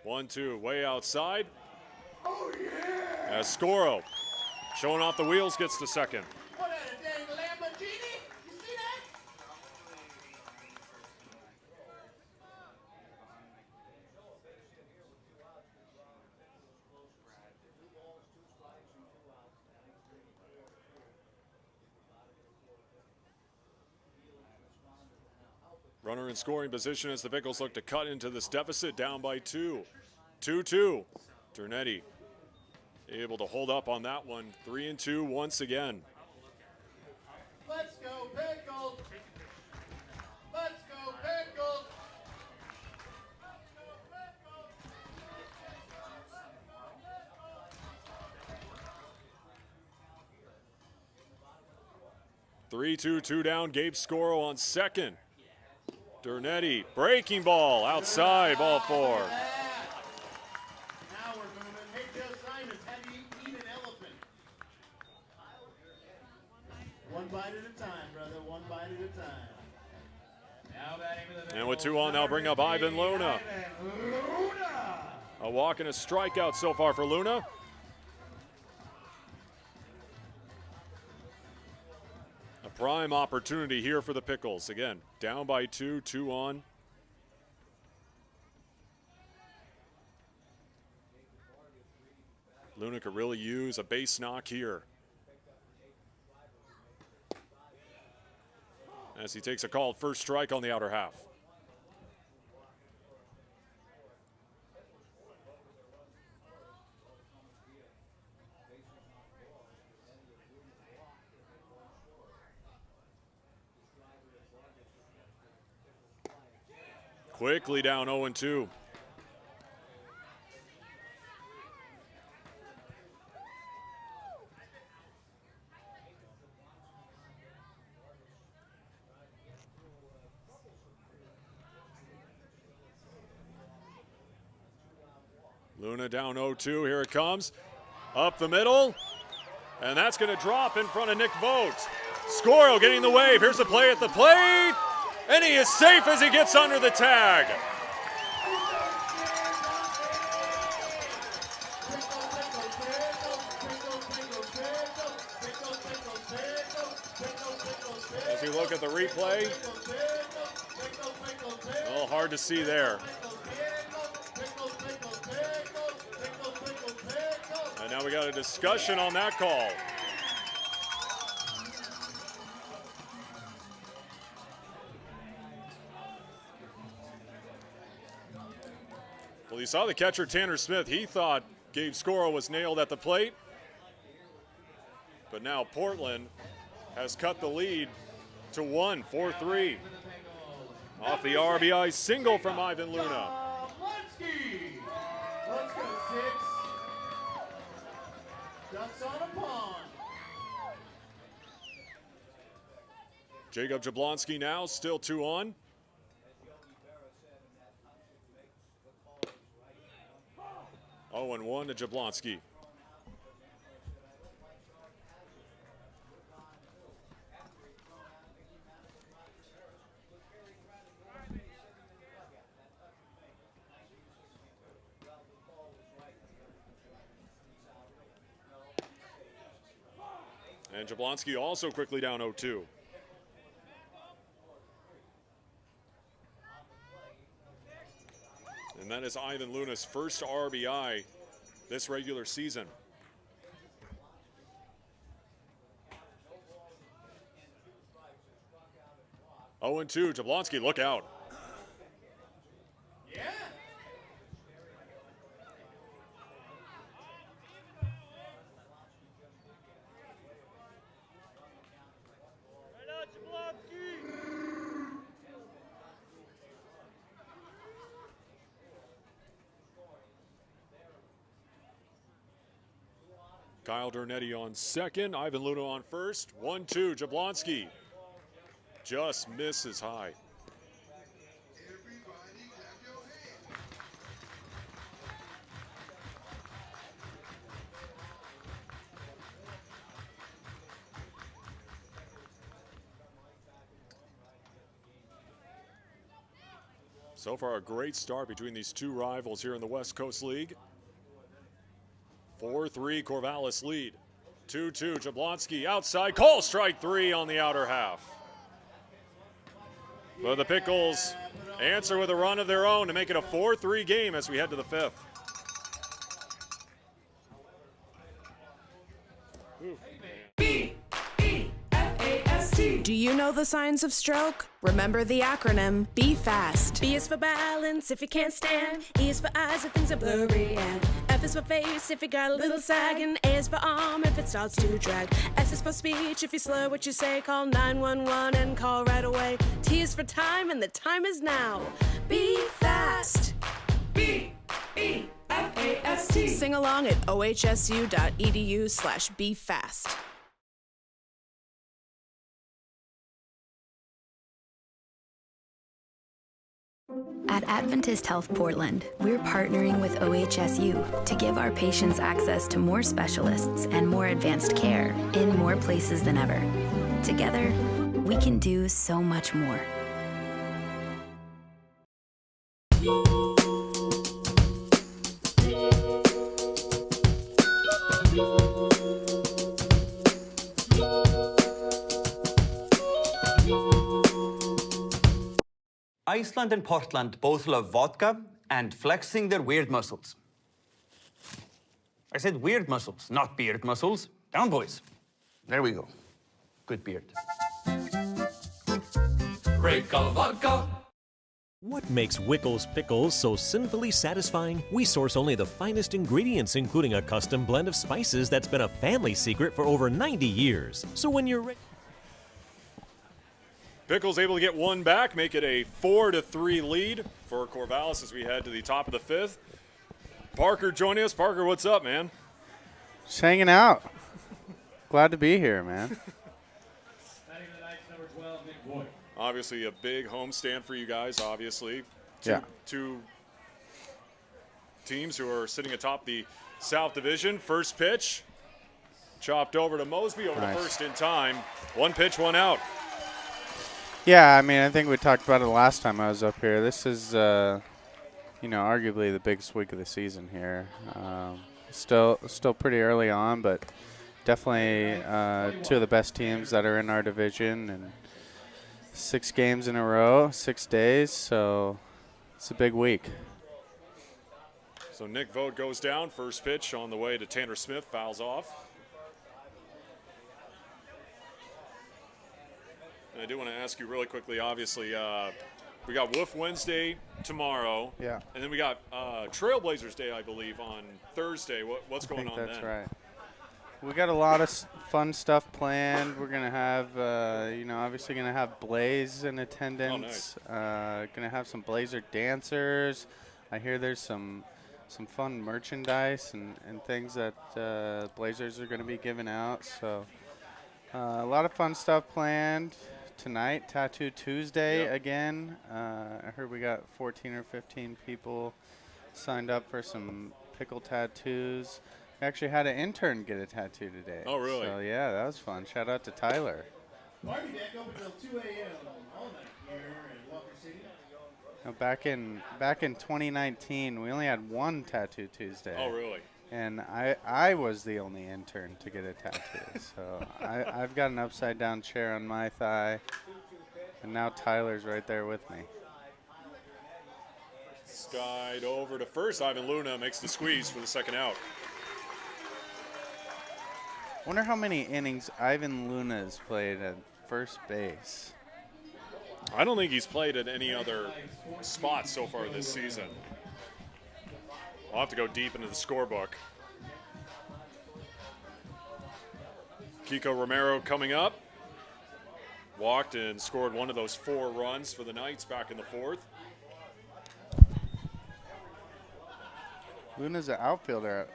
1-2, way outside. Oh, yeah! As Scoro, showing off the wheels, gets to second. What a dang Lamborghini! You see that? Runner in scoring position as the Pickles look to cut into this deficit, down by 2. 2-2. Dernetti able to hold up on that one. 3-2 once again. Let's go, Pickles! Let's go, Pickles! 3-2, 2 down. Gabe Scoro on second. Dernetti, breaking ball, outside, ball 4. Now we're moving. Hey, Joe Simons, have you eaten an elephant? One bite at a time, brother. One bite at a time. Now batting for the And with 2 on, now bring up Ivan Luna. Luna! A walk and a strikeout so far for Luna. A prime opportunity here for the Pickles. Again, down by 2, 2 on. Luna could really use a base knock here. As he takes a called first strike on the outer half. Quickly down 0-2. Luna down 0-2. Here it comes. Up the middle. And that's going to drop in front of Nick Vogt. Scoro getting the wave. Here's the play at the plate. And he is safe as he gets under the tag. As you look at the replay, a little hard to see there. And now we got a discussion on that call. Well, you saw the catcher, Tanner Smith. He thought Gabe Scoro was nailed at the plate. But now Portland has cut the lead to 1, 4-3. Off the RBI single from Ivan Luna. Let's go, 6. Ducks on a pond. Jacob Jablonski now, still 2 on. Oh, and 1 to Jablonski. And Jablonski also quickly down 0-2. And that is Ivan Luna's first RBI this regular season. Oh, and 2, Jablonski, look out. Yeah. Right out, Jablonski. Kyle Dernetti on second, Ivan Luna on first. 1-2, Jablonski just misses high. So far, a great start between these two rivals here in the West Coast League. 4-3 Corvallis lead. 2-2 Jablonski outside. Call strike 3 on the outer half. But the Pickles answer with a run of their own to make it a 4-3 game as we head to the 5th. Do you know the signs of stroke? Remember the acronym B FAST. B is for balance if you can't stand. E is for eyes if things are blurry. And F is for face if you got a little sag. And A is for arm if it starts to drag. S is for speech if you slur what you say. Call 911 and call right away. T is for time and the time is now. Be fast. B-E-F-A-S-T. Sing along at ohsu.edu/BeFast. At Adventist Health Portland, we're partnering with OHSU to give our patients access to more specialists and more advanced care in more places than ever. Together, we can do so much more. Iceland and Portland both love vodka and flexing their weird muscles. I said weird muscles, not beard muscles. Down, boys. There we go. Good beard. Great call vodka. What makes Wickles Pickles so sinfully satisfying? We source only the finest ingredients, including a custom blend of spices that's been a family secret for over 90 years. So when you're ready... Pickles able to get one back, make it a 4-3 lead for Corvallis as we head to the top of the 5th. Parker joining us. Parker, what's up, man? Just hanging out. Glad to be here, man. Obviously a big homestand for you guys, obviously. Two teams who are sitting atop the South Division. First pitch, chopped over to Mosby, over to first in time. One pitch, one out. Yeah, I mean, I think we talked about it last time I was up here. This is, arguably the biggest week of the season here. Still pretty early on, but definitely two of the best teams that are in our division, and 6 games in a row, 6 days, so it's a big week. So Nick Vogt goes down. First pitch on the way to Tanner Smith, fouls off. And I do want to ask you really quickly, obviously, we got Wolf Wednesday tomorrow. Yeah. And then we got Trailblazers Day, I believe, on Thursday. What's going on then? That's right. We got a lot of fun stuff planned. We're going to have, obviously going to have Blaze in attendance. Oh, nice. Going to have some Blazer dancers. I hear there's some fun merchandise and things that Blazers are going to be giving out. So a lot of fun stuff planned. tonight, Tattoo Tuesday again. I heard we got 14 or 15 people signed up for some pickle tattoos. We actually had an intern get a tattoo today. Oh, really? So, yeah, that was fun. Shout out to Tyler. Party deck open until 2 a.m. all night here in Walker City. Now, back in 2019, we only had one Tattoo Tuesday. Oh, really? And I was the only intern to get a tattoo. So I've got an upside down chair on my thigh, and now Tyler's right there with me. Skied over to first. Ivan Luna makes the squeeze for the second out. Wonder how many innings Ivan Luna's played at first base. I don't think he's played at any other spot so far this season. I'll have to go deep into the scorebook. Kiko Romero coming up. Walked and scored one of those 4 runs for the Knights back in the 4th. Luna's an outfielder at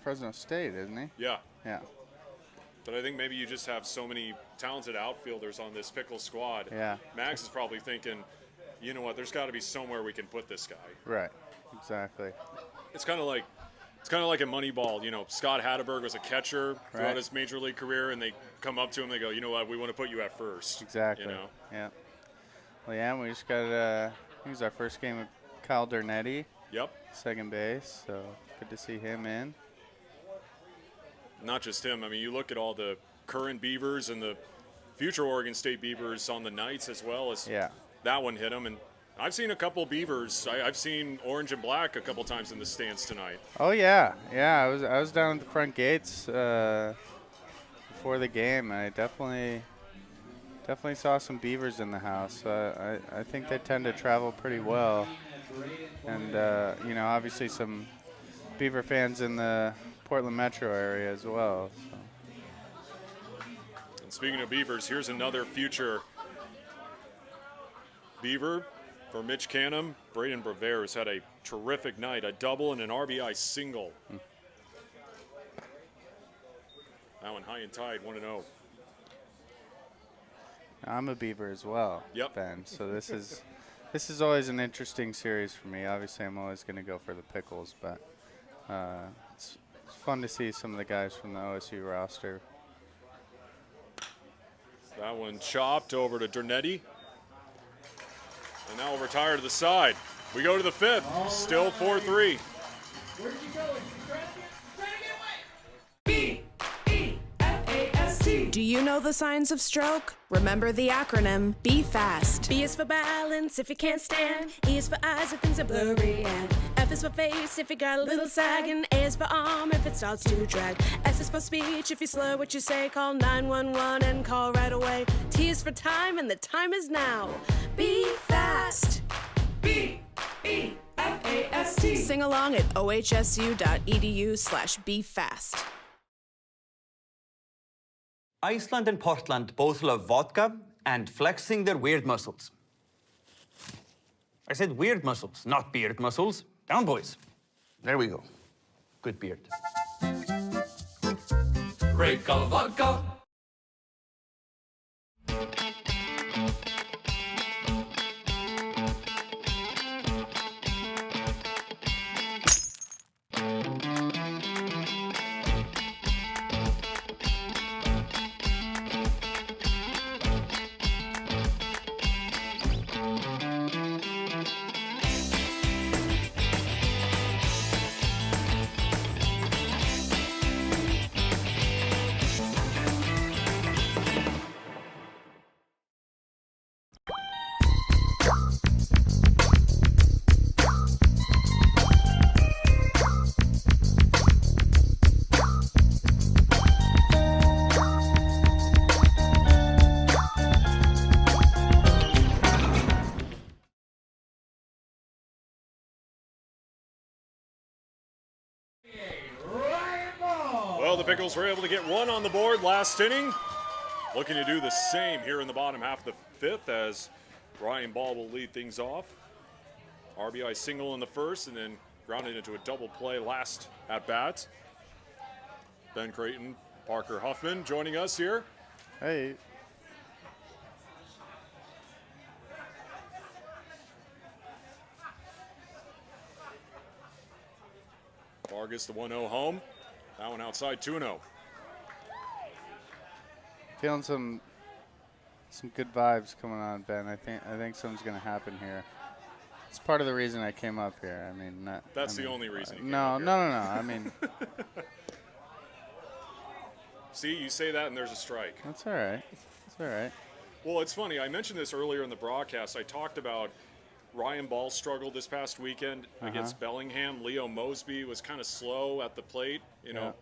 Fresno State, isn't he? Yeah. Yeah. But I think maybe you just have so many talented outfielders on this Pickles squad. Yeah. Max is probably thinking, you know what, there's got to be somewhere we can put this guy. Right. Exactly. It's kind of like a Moneyball. You know, Scott Hatteberg was a catcher throughout his major league career, and they come up to him, they go, you know what, we want to put you at first. Exactly. You know? Yeah. Well, yeah, we just got I think it was our first game with Kyle Dernetti. Yep. Second base, so good to see him in. Not just him. I mean, you look at all the current Beavers and the future Oregon State Beavers on the Knights as well as that one hit him. And I've seen a couple Beavers. I've seen orange and black a couple times in the stands tonight. Oh yeah, yeah. I was down at the front gates before the game. I definitely saw some Beavers in the house. I think they tend to travel pretty well, and you know, obviously some Beaver fans in the Portland metro area as well. So. And speaking of Beavers, here's another future Beaver for Mitch Canham. Braden Brever has had a terrific night, a double and an RBI single. That one high and tied, 1-0. I'm a Beaver as well, Ben. So this is always an interesting series for me. Obviously, I'm always going to go for the Pickles, but it's fun to see some of the guys from the OSU roster. That one chopped over to Dernetti. And now we'll retire to the side. We go to the 5th, still 4-3. Where'd you go? Trying to get away. B-E-F-A-S-T. Do you know the signs of stroke? Remember the acronym, be fast. B is for balance if you can't stand. E is for eyes if things are blurry. And F is for face if you got a little sag. And A is for arm if it starts to drag. S is for speech if you slur what you say. Call 911 and call right away. T is for time and the time is now. Be fast. B-E-F-A-S-T. Sing along at ohsu.edu/befast. Iceland and Portland both love vodka and flexing their weird muscles. I said weird muscles, not beard muscles. Down, boys. There we go. Good beard. Break of vodka. Well, the Pickles were able to get one on the board last inning. Looking to do the same here in the bottom half of the 5th as Ryan Ball will lead things off. RBI single in the first and then grounded into a double play last at bat. Ben Creighton, Parker Huffman joining us here. Hey. Vargas, the 1-0 home. That one outside, 2-0. Feeling some good vibes coming on, Ben. I think something's going to happen here. It's part of the reason I came up here. I mean, that's the only reason you came no, up here. no. I mean, see, you say that and there's a strike. That's all right. It's all right. Well, it's funny. I mentioned this earlier in the broadcast. I talked about Ryan Ball's struggle this past weekend against Bellingham. Leo Mosby was kind of slow at the plate. You know,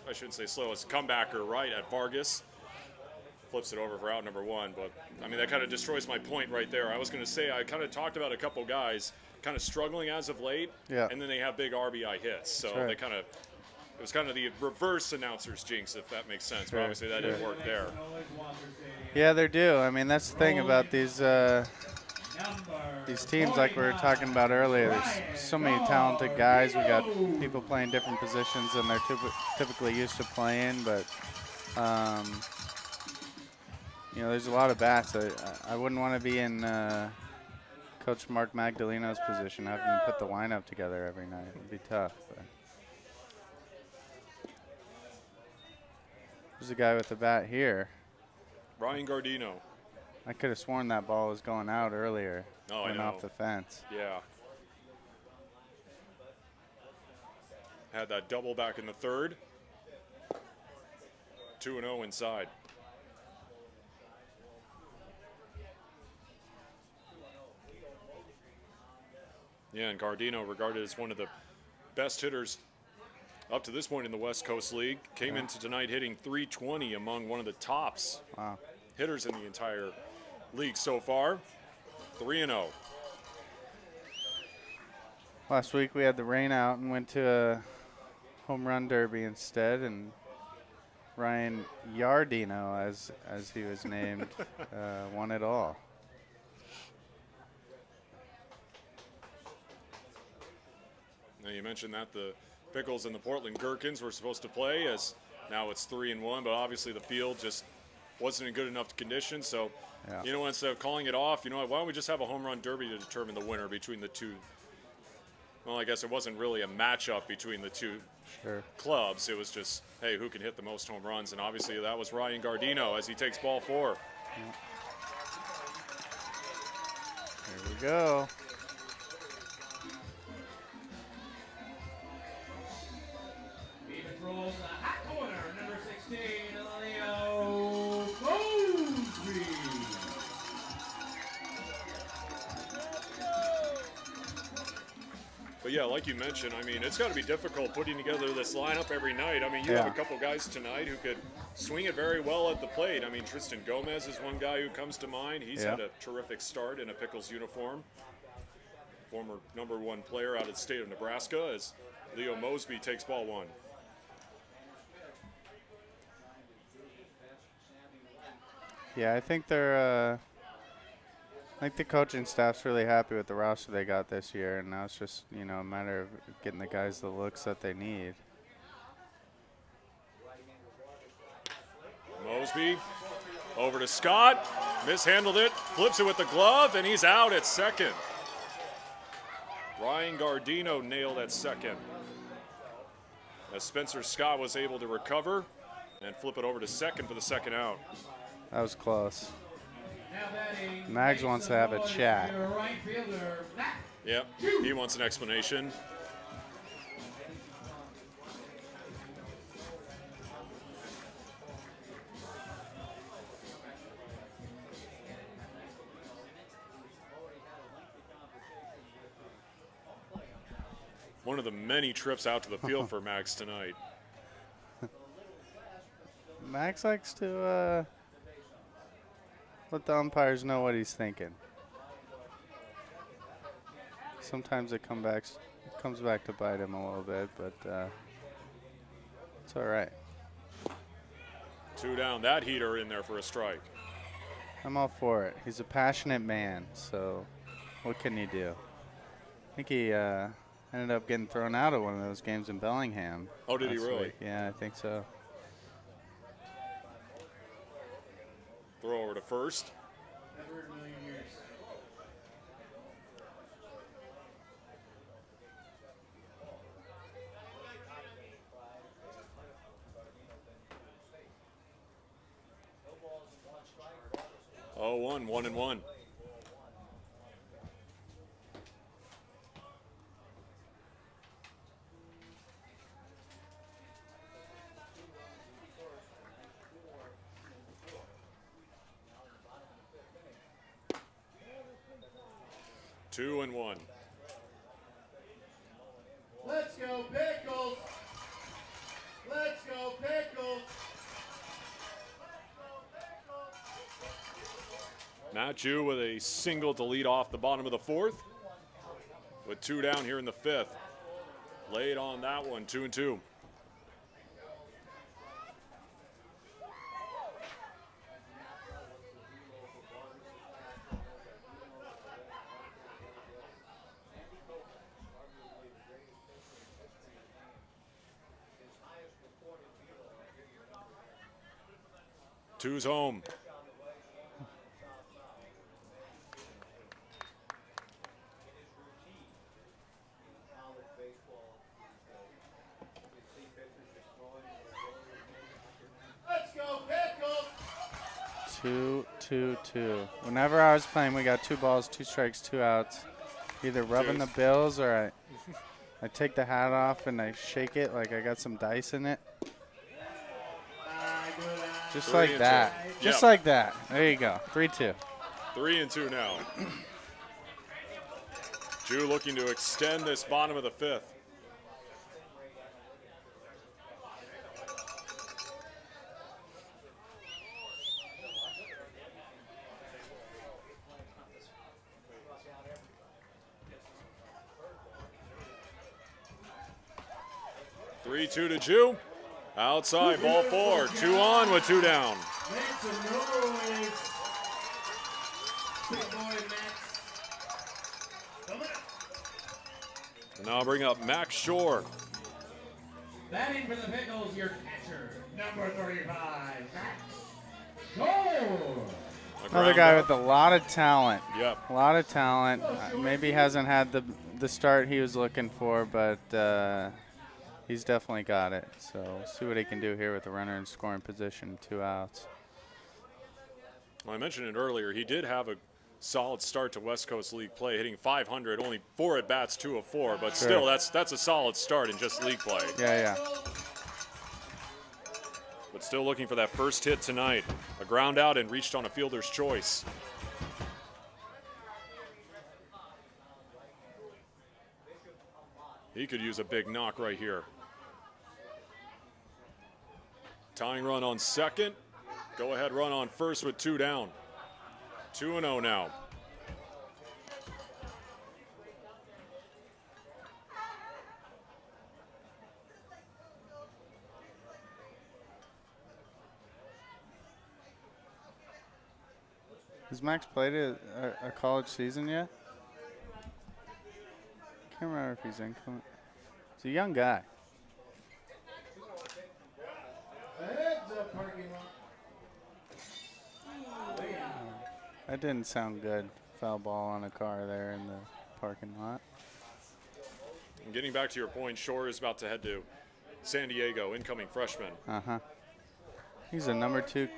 I shouldn't say slow. It's a comebacker right at Vargas. Flips it over for out number 1. But, I mean, that kind of destroys my point right there. I was going to say I kind of talked about a couple guys kind of struggling as of late. Yeah. And then they have big RBI hits. So right. they kind of – it was kind of the reverse announcer's jinx, if that makes sense. Sure, But obviously that didn't work there. Yeah, they do. I mean, that's the thing about these teams like we were talking about earlier. There's so many talented guys. We got people playing different positions than they're typically used to playing. But, you know, there's a lot of bats. I wouldn't want to be in Coach Mark Magdaleno's position, having to put the lineup together every night. It would be tough. But. There's a guy with the bat here. Ryan Gardino. I could have sworn that ball was going out earlier. Oh, went I know. off the fence. Yeah. Had that double back in the third. 2-0 inside. Yeah, and Gardino, regarded as one of the best hitters up to this point in the West Coast League, came into tonight hitting .320 among one of the tops hitters in the entire league so far. 3-0. Last week we had the rain out and went to a home run derby instead, and Ryan Yardino, as he was named, won it all. Now you mentioned that the Pickles and the Portland Gherkins were supposed to play, as now it's 3-1, but obviously the field just wasn't in good enough condition. So, you know, instead of calling it off, you know what, why don't we just have a home run derby to determine the winner between the two? Well, I guess it wasn't really a matchup between the two clubs. It was just, hey, who can hit the most home runs? And obviously that was Ryan Gardino as he takes ball 4. Here we go. Rolls the hot corner, number 16, Leo Mosby. But yeah, like you mentioned, I mean, it's got to be difficult putting together this lineup every night. I mean, you have a couple guys tonight who could swing it very well at the plate. I mean, Tristan Gomez is one guy who comes to mind. He's had a terrific start in a Pickles uniform. Former #1 player out of the state of Nebraska as Leo Mosby takes ball 1. Yeah, I think they're. I think the coaching staff's really happy with the roster they got this year, and now it's just, you know, a matter of getting the guys the looks that they need. Mosby over to Scott, mishandled it, flips it with the glove, and he's out at second. Ryan Gardino nailed at second, as Spencer Scott was able to recover and flip it over to second for the second out. That was close. Mags wants to have a chat. Yep, he wants an explanation. One of the many trips out to the field for Max tonight. Max likes to let the umpires know what he's thinking. Sometimes it comes back to bite him a little bit, but it's all right. 2 down, that heater in there for a strike. I'm all for it. He's a passionate man, so what can you do? I think he ended up getting thrown out of one of those games in Bellingham. Oh, did he really? Week. Yeah, I think so. Throw over to first. 0-1, 1-1. Two and one. Let's go Pickles! Let's go Pickles! Matt Jew with a single to lead off the bottom of the fourth, with 2 down here in the fifth. Late on that one, 2 and 2. Two's home. Let's go Pickles! 2-2-2. Whenever I was playing, we got 2 balls, 2 strikes, 2 outs. Either rubbing the bills or I take the hat off and I shake it like I got some dice in it. Just like that. Just like that. There you go. 3-2. 3 and 2 now. Jew looking to extend this bottom of the fifth. Three-two to Jew. Outside, ball 4. 2 on with 2 down. Make some noise! Big boy Max. Come on! And now I'll bring up Max Shore. Batting for the Pickles, your catcher, number 35, Max Shore. Another guy with a lot of talent. Yep. A lot of talent. Maybe hasn't had the start he was looking for, but he's definitely got it. So we'll see what he can do here with the runner in scoring position, 2 outs. Well, I mentioned it earlier. He did have a solid start to West Coast League play, hitting .500, only 4 at bats, 2 of 4. But still, that's a solid start in just league play. Yeah. But still looking for that first hit tonight. A ground out and reached on a fielder's choice. He could use a big knock right here. Tying run on second. Go ahead run on first with 2 down. 2-0 now. Has Max played a college season yet? Can't remember if he's incoming. He's a young guy. Heads up, parking lot. That didn't sound good. Foul ball on a car there in the parking lot. And getting back to your point, Shore is about to head to San Diego, incoming freshman. He's a number 2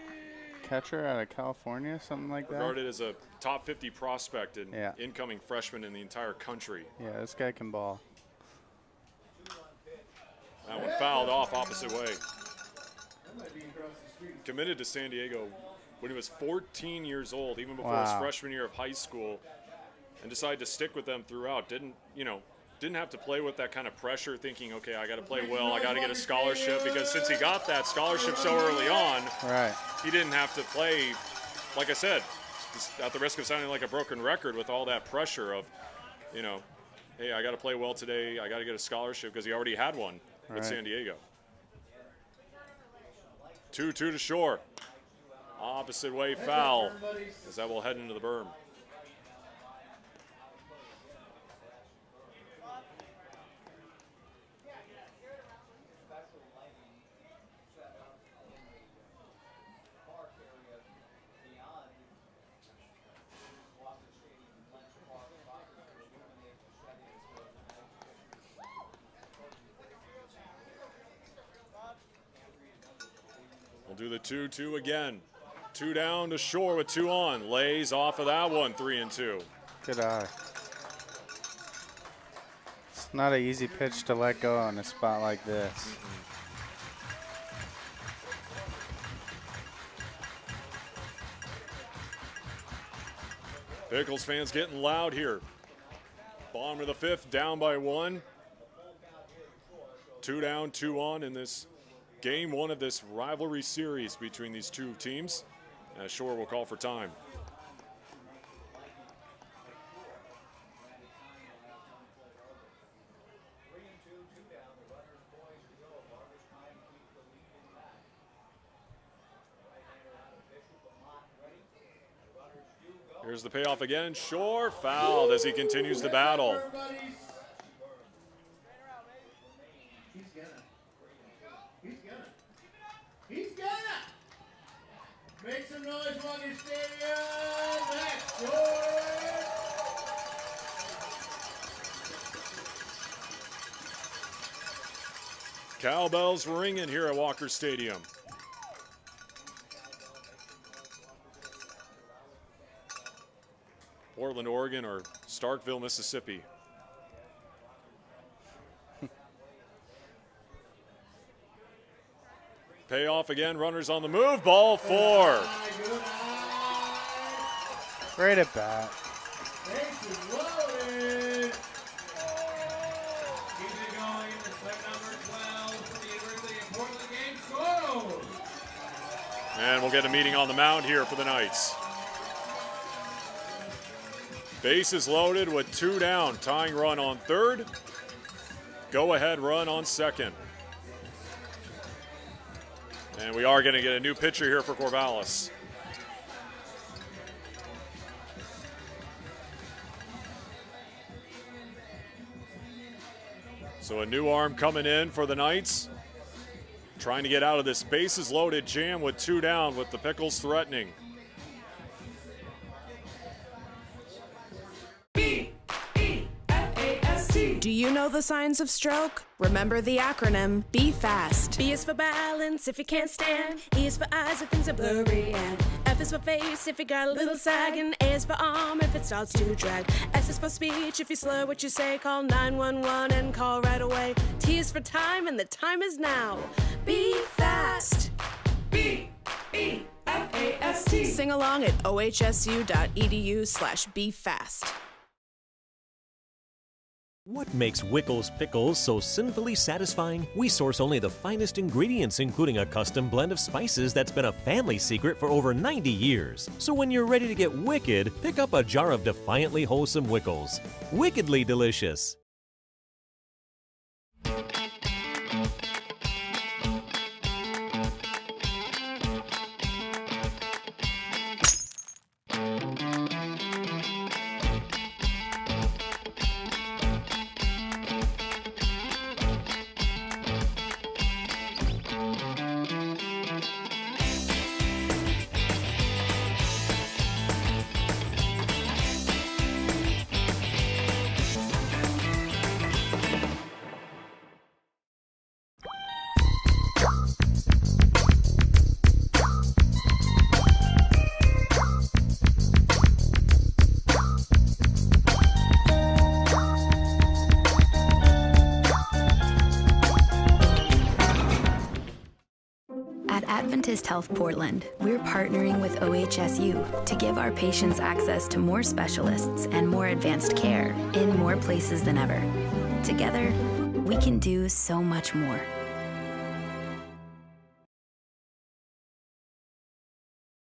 catcher out of California, something like that. Regarded as a top 50 prospect and incoming freshman in the entire country. Yeah, this guy can ball. That one fouled off opposite way. Committed to San Diego when he was 14 years old, even before his freshman year of high school, and decided to stick with them throughout. Didn't have to play with that kind of pressure, thinking, okay, I got to play well, I got to get a scholarship, because since he got that scholarship so early on, he didn't have to play, like I said, at the risk of sounding like a broken record with all that pressure of, hey, I got to play well today, I got to get a scholarship, because he already had one with San Diego. 2-2 to Shore. Opposite way foul, as that will head into the berm. We'll do the 2-2 again. Two down to Shore with 2 on. Lays off of that one, 3 and 2. Good eye. It's not an easy pitch to let go on a spot like this. Pickles fans getting loud here. Bottom of the 5th, down by 1. 2 down, 2 on in this game 1 of this rivalry series between these two teams. As Shore will call for time. Here's the payoff again. Shore fouled as he continues to battle. He's gonna make some noise, Walker Stadium. That's Shore. Cowbells ringing here at Walker Stadium. Portland, Oregon, or Starkville, Mississippi. Payoff again, runners on the move, ball 4. Great at bat. Bases loaded. Keep it going. It's number 12 for the University of Portland game. Scores. And we'll get a meeting on the mound here for the Knights. Bases loaded with 2 down. Tying run on 3rd. Go ahead run on 2nd. And we are going to get a new pitcher here for Corvallis. So a new arm coming in for the Knights. Trying to get out of this bases loaded jam with 2 down with the Pickles threatening. Do you know the signs of stroke? Remember the acronym, be fast. B is for balance if you can't stand. E is for eyes if things are blurry. And F is for face if you got a little sag. And A is for arm if it starts to drag. S is for speech if you slur what you say. Call 911 and call right away. T is for time and the time is now. Be fast. B-E-F-A-S-T. Sing along at ohsu.edu/befast. What makes Wickles Pickles so sinfully satisfying? We source only the finest ingredients, including a custom blend of spices that's been a family secret for over 90 years. So when you're ready to get wicked, pick up a jar of defiantly wholesome Wickles. Wickedly delicious. Adventist Health Portland, we're partnering with OHSU to give our patients access to more specialists and more advanced care in more places than ever. Together, we can do so much more.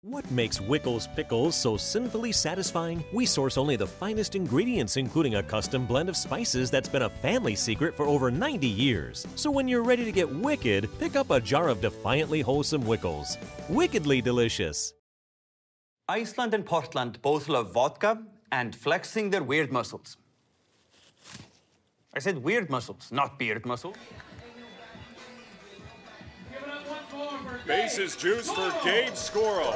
What makes Wickles Pickles so sinfully satisfying? We source only the finest ingredients, including a custom blend of spices that's been a family secret for over 90 years. So when you're ready to get wicked, pick up a jar of defiantly wholesome Wickles. Wickedly delicious. Iceland and Portland both love vodka and flexing their weird muscles. I said weird muscles, not beard muscles. Bases juice for Gabe Scoro.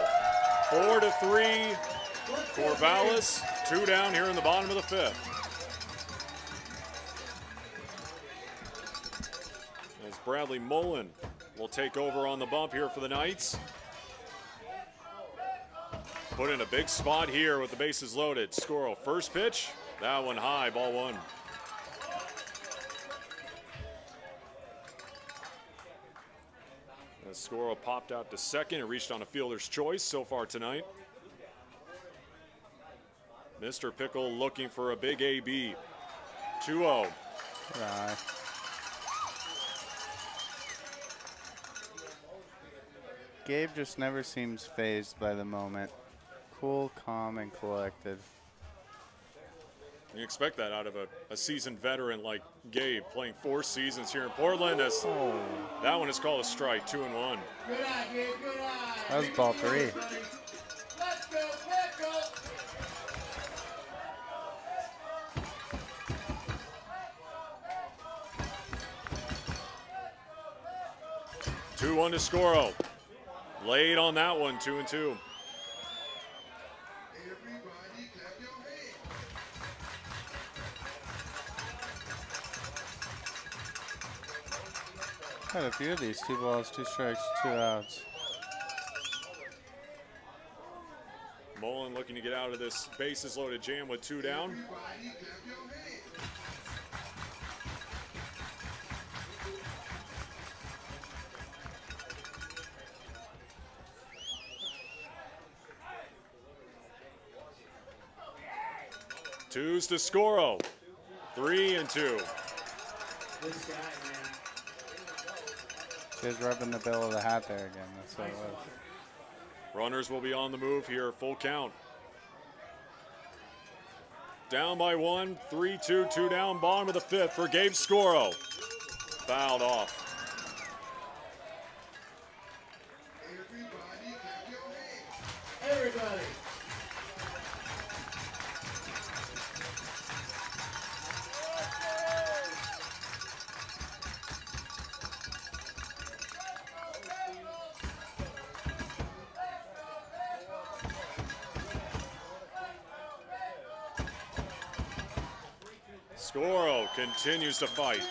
4-3, Corvallis. 2 down here in the bottom of the 5th. As Bradley Mullen will take over on the bump here for the Knights. Put in a big spot here with the bases loaded. Scoro, first pitch, that one high, ball one. As Scoro popped out to second and reached on a fielder's choice so far tonight. Mr. Pickle looking for a big AB. 2-0. Gabe just never seems fazed by the moment. Cool, calm, and collected. You expect that out of a seasoned veteran like Gabe, playing 4 seasons here in Portland. As that one is called a strike, 2-1. Good eye, Gabe, good eye. That was ball 3. Let's go, Pickle. Two-1 to Scoro. Late on that one, 2-2. Had a few of these, 2 balls, 2 strikes, 2 outs. Mullen looking to get out of this bases loaded jam with 2 down. Twos to Scoro. 3-2. He's rubbing the bill of the hat there again. That's what it was. Runners will be on the move here, full count. Down by 1, 3-2, 2 down, bottom of the 5th for Gabe Scoro. Fouled off. Everybody. Scoro continues to fight.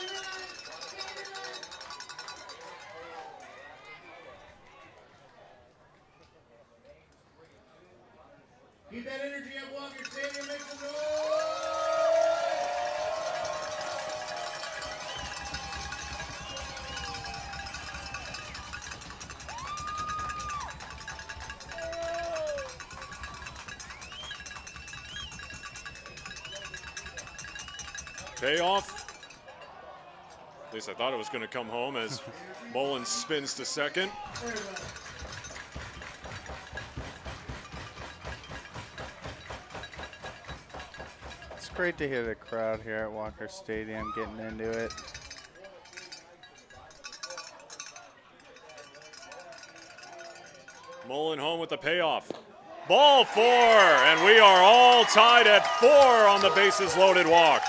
Keep that energy up, Walker Stadium, make some noise! Payoff. At least I thought it was going to come home as Mullen spins to second. It's great to hear the crowd here at Walker Stadium getting into it. Mullen home with the payoff. Ball 4, and we are all tied at 4 on the bases loaded walk.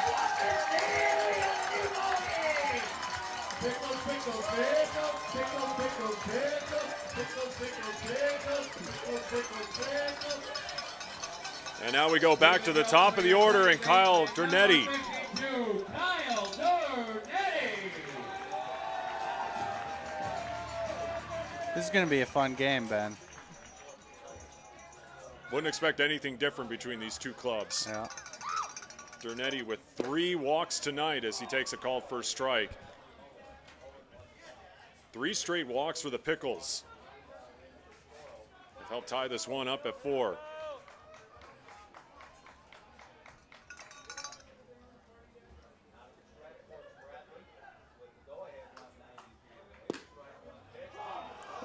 And now we go back to the top of the order, and Kyle Dernetti. This is going to be a fun game, Ben. Wouldn't expect anything different between these two clubs. Yeah. Dernetti with 3 walks tonight as he takes a called first strike. 3 straight walks for the Pickles. They've helped tie this one up at 4.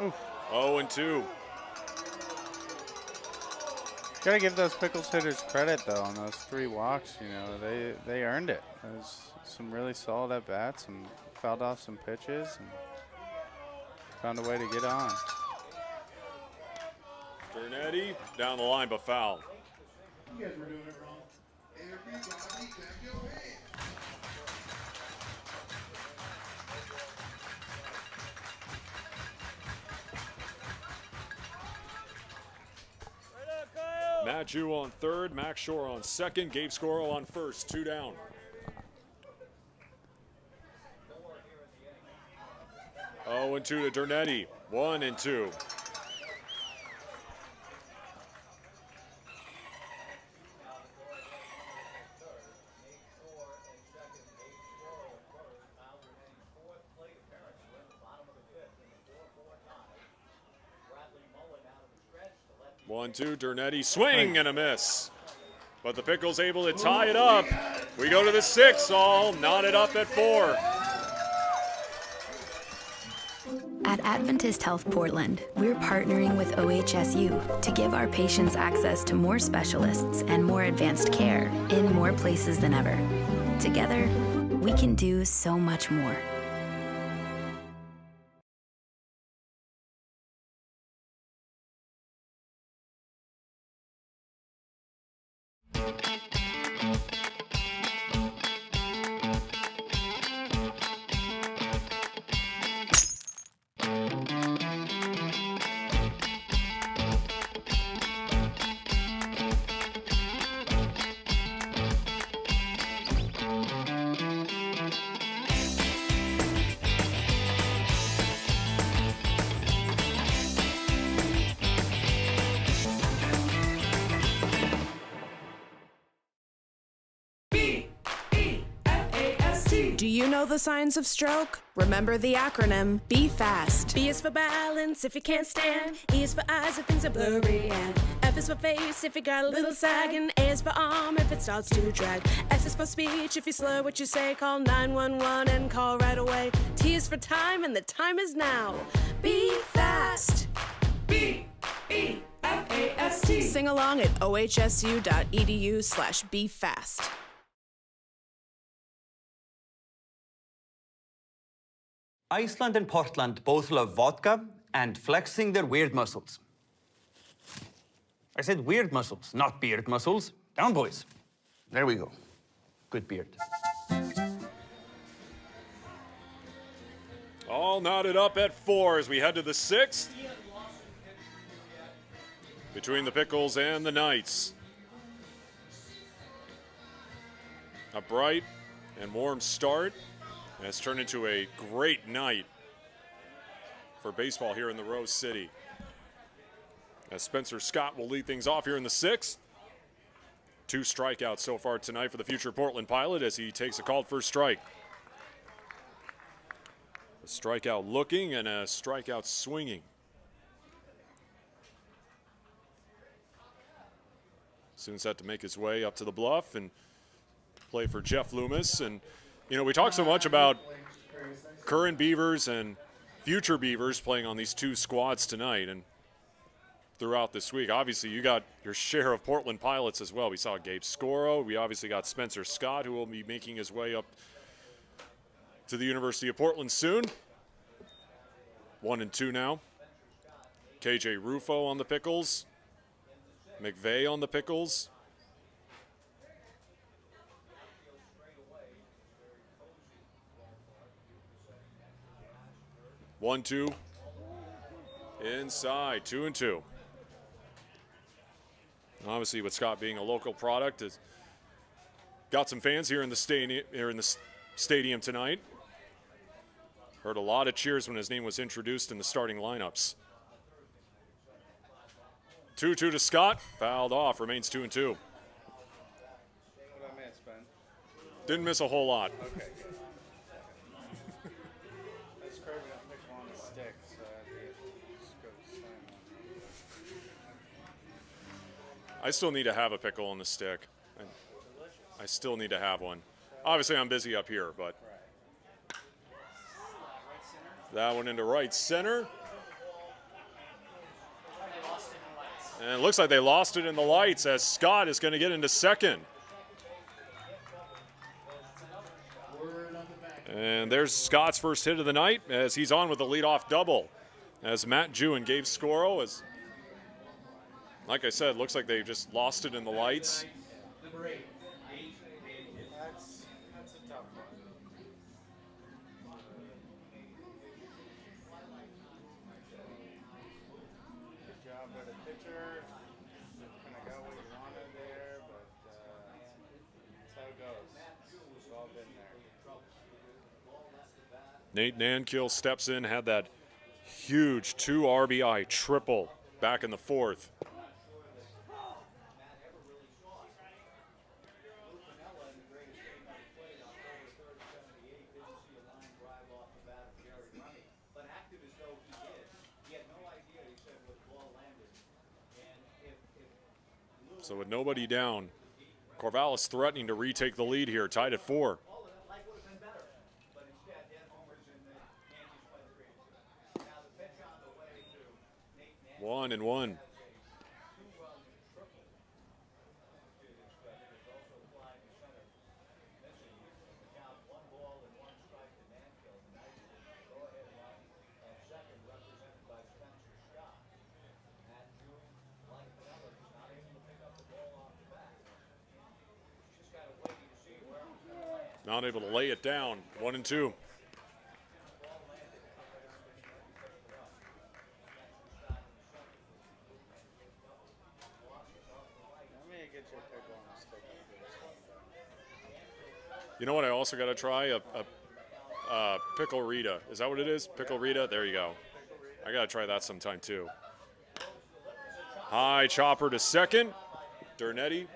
Oof. 0-2. Gotta give those Pickles hitters credit though on those 3 walks. You know, they earned it. There's some really solid at bats and fouled off some pitches and found a way to get on. Dernetti down the line, but foul. You guys were doing it wrong. Everybody clap your hands. Matt Jew on third, Max Shore on second, Gabe Scoro on first, 2 down. Oh, and 2 to Dernetti, 1-2. 1-2, Dernetti, swing and a miss. But the Pickles able to tie it up. We go to the 6th, all knotted up at 4. At Adventist Health Portland, we're partnering with OHSU to give our patients access to more specialists and more advanced care in more places than ever. Together, we can do so much more. Do you know the signs of stroke? Remember the acronym Be Fast. B is for balance if you can't stand. E is for eyes if things are blurry. And F is for face if you got a little sag. And A is for arm if it starts to drag. S is for speech if you slur what you say. Call 911 and call right away. T is for time and the time is now. Be fast. B-E-F-A-S-T. Sing along at ohsu.edu/befast. Iceland and Portland both love vodka and flexing their weird muscles. I said weird muscles, not beard muscles. Down, boys. There we go. Good beard. All knotted up at 4 as we head to the 6th. Between the Pickles and the Knights. A bright and warm start. And it's turned into a great night for baseball here in the Rose City. As Spencer Scott will lead things off here in the 6th. 2 strikeouts so far tonight for the future Portland Pilot as he takes a called first strike. A strikeout looking and a strikeout swinging. Soon set to make his way up to the bluff and play for Jeff Loomis. And you know, we talk so much about current Beavers and future Beavers playing on these 2 squads tonight and throughout this week. Obviously, you got your share of Portland Pilots as well. We saw Gabe Scoro. We obviously got Spencer Scott, who will be making his way up to the University of Portland soon. 1 and 2 now. KJ Rufo on the Pickles. McVeigh on the Pickles. 1-2. Inside, 2 and 2. Obviously, with Scott being a local product, has got some fans here in the stadium tonight. Heard a lot of cheers when his name was introduced in the starting lineups. 2-2 to Scott, fouled off, remains 2 and 2. What I miss, Ben? Didn't miss a whole lot. Okay. That's crazy. I picked one on the stick, so I had to just go slam on. I still need to have a pickle on the stick. I still need to have one. Obviously, I'm busy up here, but that one into right center. And it looks like they lost it in the lights as Scott is going to get into second. And there's Scott's first hit of the night as he's on with the leadoff double. As Matt Jew and Gabe Scoro, as like I said, looks like they just lost it in the lights. That's a tough one. Good job by the pitcher. Kind of got what you wanted there, but that's how it goes. We've all been there. Nate Nankill steps in, had that huge 2 RBI triple back in the 4th. So with nobody down, Corvallis threatening to retake the lead here, tied at 4. 1-1. Not able to lay it down. 1-2. You know what I also got to try? A pickle Rita. Is that what it is? Pickle Rita? There you go. I got to try that sometime too. High chopper to second. Dernetti.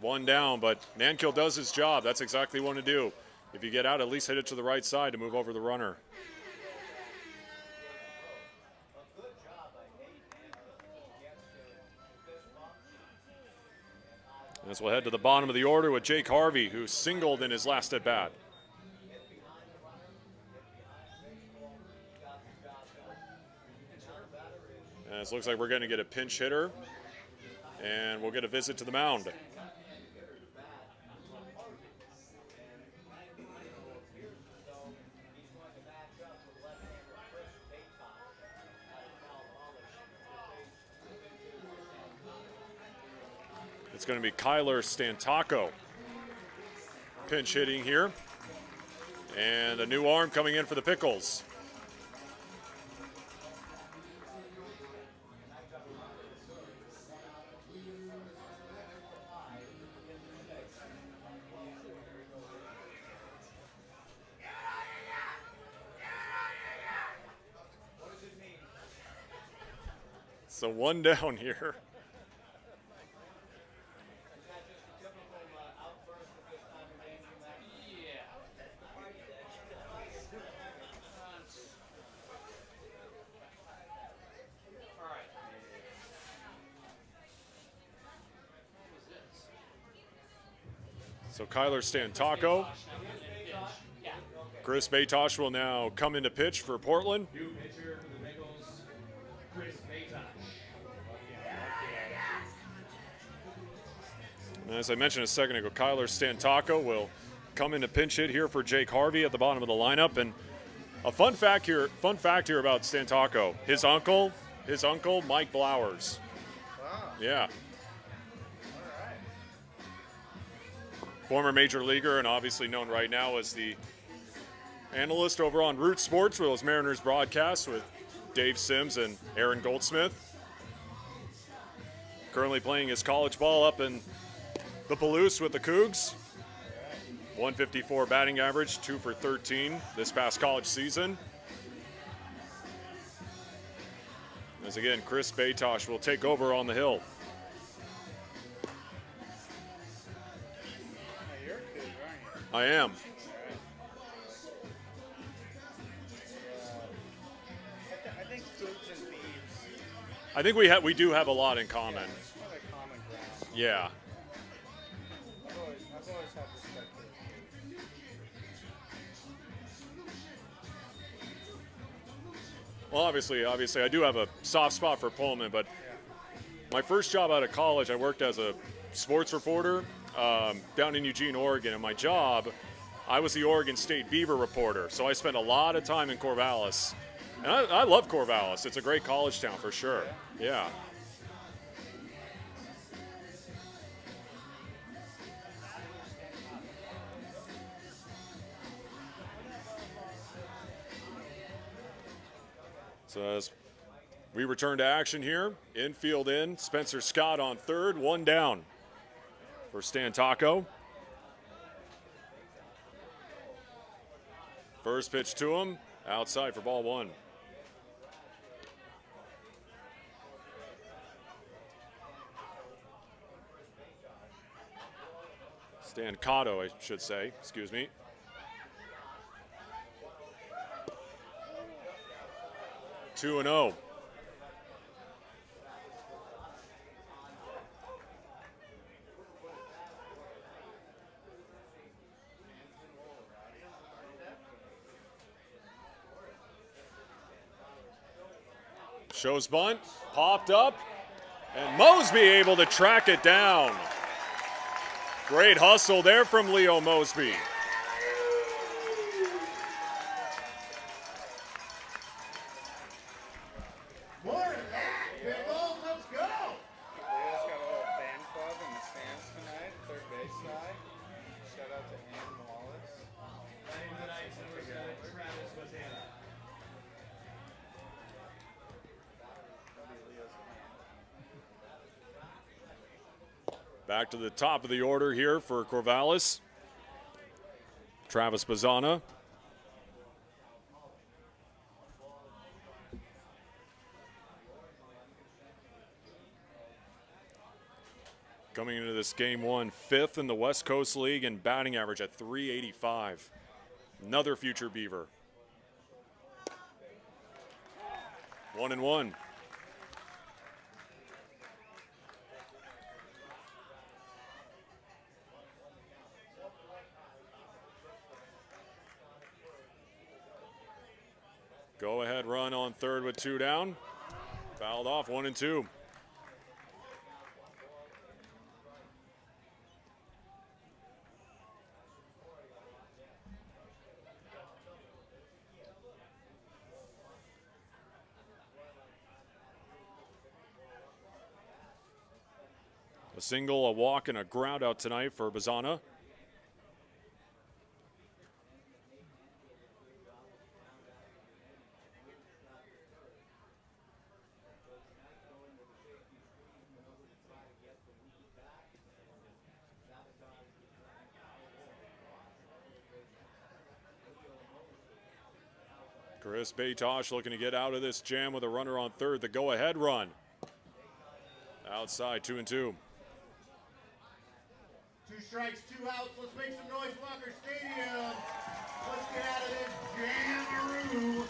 1 down, but Nankill does his job. That's exactly what to do. If you get out, at least hit it to the right side to move over the runner. As we'll head to the bottom of the order with Jake Harvey, who singled in his last at bat. And it looks like we're going to get a pinch hitter, and we'll get a visit to the mound. It's going to be Kyler Stantaco pinch hitting here. And a new arm coming in for the Pickles. So 1 down here. So Kyler Stantaco. Chris Batosh will now come into pitch for Portland. New pitcher for the Pickles, Chris Batosh. And as I mentioned a second ago, Kyler Stantaco will come into pinch hit here for Jake Harvey at the bottom of the lineup. And a fun fact here about Stantaco, his uncle, Mike Blowers. Wow. Yeah. Former major leaguer and obviously known right now as the analyst over on Root Sports, with those Mariners broadcasts with Dave Sims and Aaron Goldsmith. Currently playing his college ball up in the Palouse with the Cougs. 154 batting average, 2 for 13 this past college season. As again, Chris Batosh will take over on the hill. I am. I think Cougs and Beavs. I think we do have a lot in common. Yeah, there's a lot of common ground. Yeah. I've always had respect for the Cougs. Well, obviously, I do have a soft spot for Pullman, but my first job out of college, I worked as a sports reporter down in Eugene, Oregon, and my job, I was the Oregon State Beaver reporter, so I spent a lot of time in Corvallis. And I love Corvallis. It's a great college town for sure. Yeah. So as we return to action here, infield in, Spencer Scott on third, 1 down for Stantaco. First pitch to him, outside for ball 1. Stancato, I should say, excuse me. Shows bunt, popped up, and Mosby able to track it down. Great hustle there from Leo Mosby. More of that, Pickles. Let's go. Leo's got a little fan club in the stands tonight, third base side. Shout out to Ann Wallace. Playing the Knights, number 7, Travis Bazzana. Back to the top of the order here for Corvallis. Travis Bazzana. Coming into this game one, 5th in the West Coast League and batting average at .385. Another future Beaver. 1-1. Go ahead run on third with 2 down. Fouled off, 1-2. A single, a walk, and a ground out tonight for Bazzana. Chris Baytosh looking to get out of this jam with a runner on third. The go-ahead run. Outside, 2-2. 2 strikes, 2 outs. Let's make some noise, Walker Stadium. Let's get out of this jamaroo.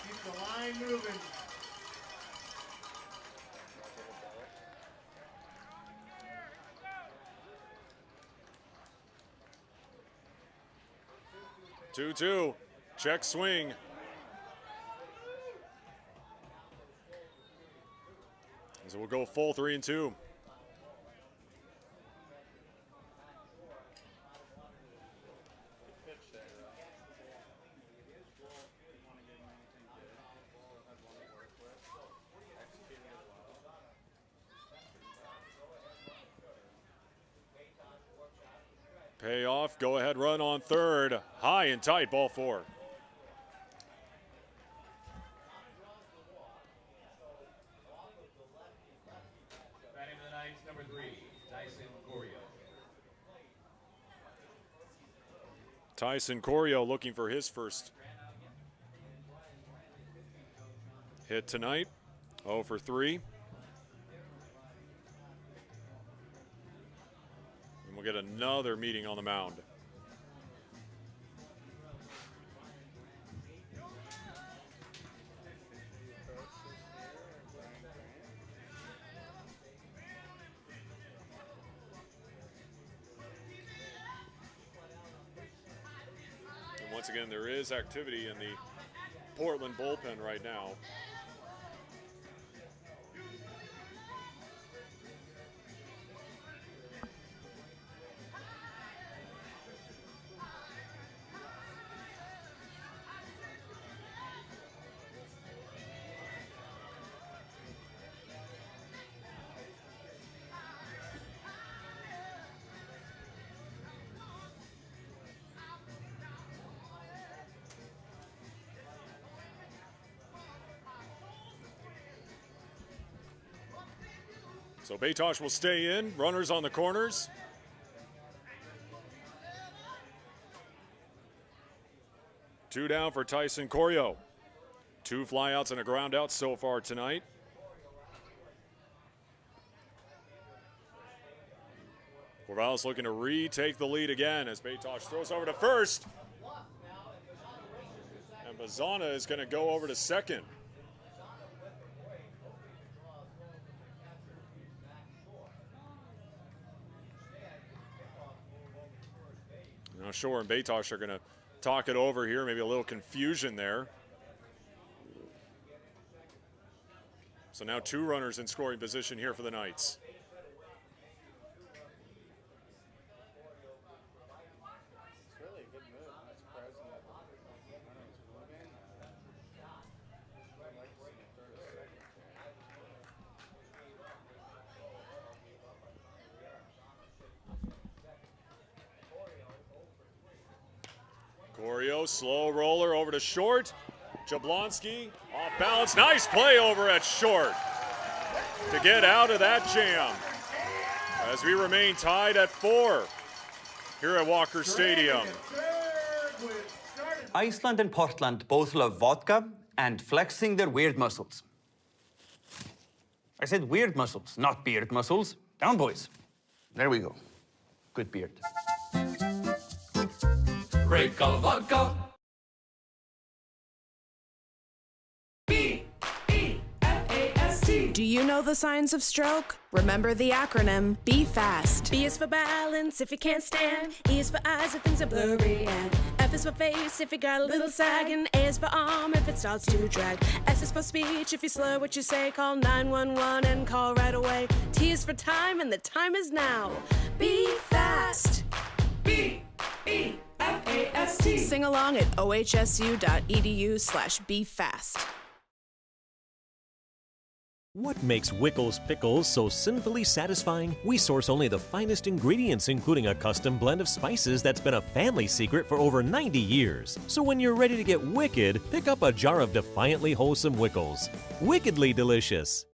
Keep the line moving. Two. Check swing. So we'll go full 3-2. Payoff, go ahead run on third. High and tight, ball 4. Batting for the Knights, number 3, Tyson Corio. Tyson Corio looking for his first hit tonight. 0 for 3. And we'll get another meeting on the mound. And once again, there is activity in the Portland bullpen right now. So Baytosh will stay in, runners on the corners. Two down for Tyson Corio. 2 flyouts and a ground out so far tonight. Corvallis looking to retake the lead again as Baytosh throws over to first. And Bazzana is going to go over to second. Now Shore and Baytosh are going to talk it over here. Maybe a little confusion there. So now 2 runners in scoring position here for the Knights. It's really a good move. I'm surprised that the runner was moving. I'd like to see him throw to second there. Corio, slow roller over to short. Jablonski off balance. Nice play over at short to get out of that jam as we remain tied at 4 here at Walker Stadium. Iceland and Portland both love vodka and flexing their weird muscles. I said weird muscles, not beard muscles. Down, boys. There we go. Good beard. Break of vodka. Do you know the signs of stroke? Remember the acronym Be Fast. B is for balance if you can't stand. E is for eyes if things are blurry. And F is for face if you got a little sag. And A is for arm if it starts to drag. S is for speech if you slur what you say. Call 911 and call right away. T is for time and the time is now. Be fast. B-E-F-A-S-T. Sing along at ohsu.edu/befast. What makes Wickles Pickles so sinfully satisfying? We source only the finest ingredients, including a custom blend of spices that's been a family secret for over 90 years. So when you're ready to get wicked, pick up a jar of defiantly wholesome Wickles. Wickedly delicious.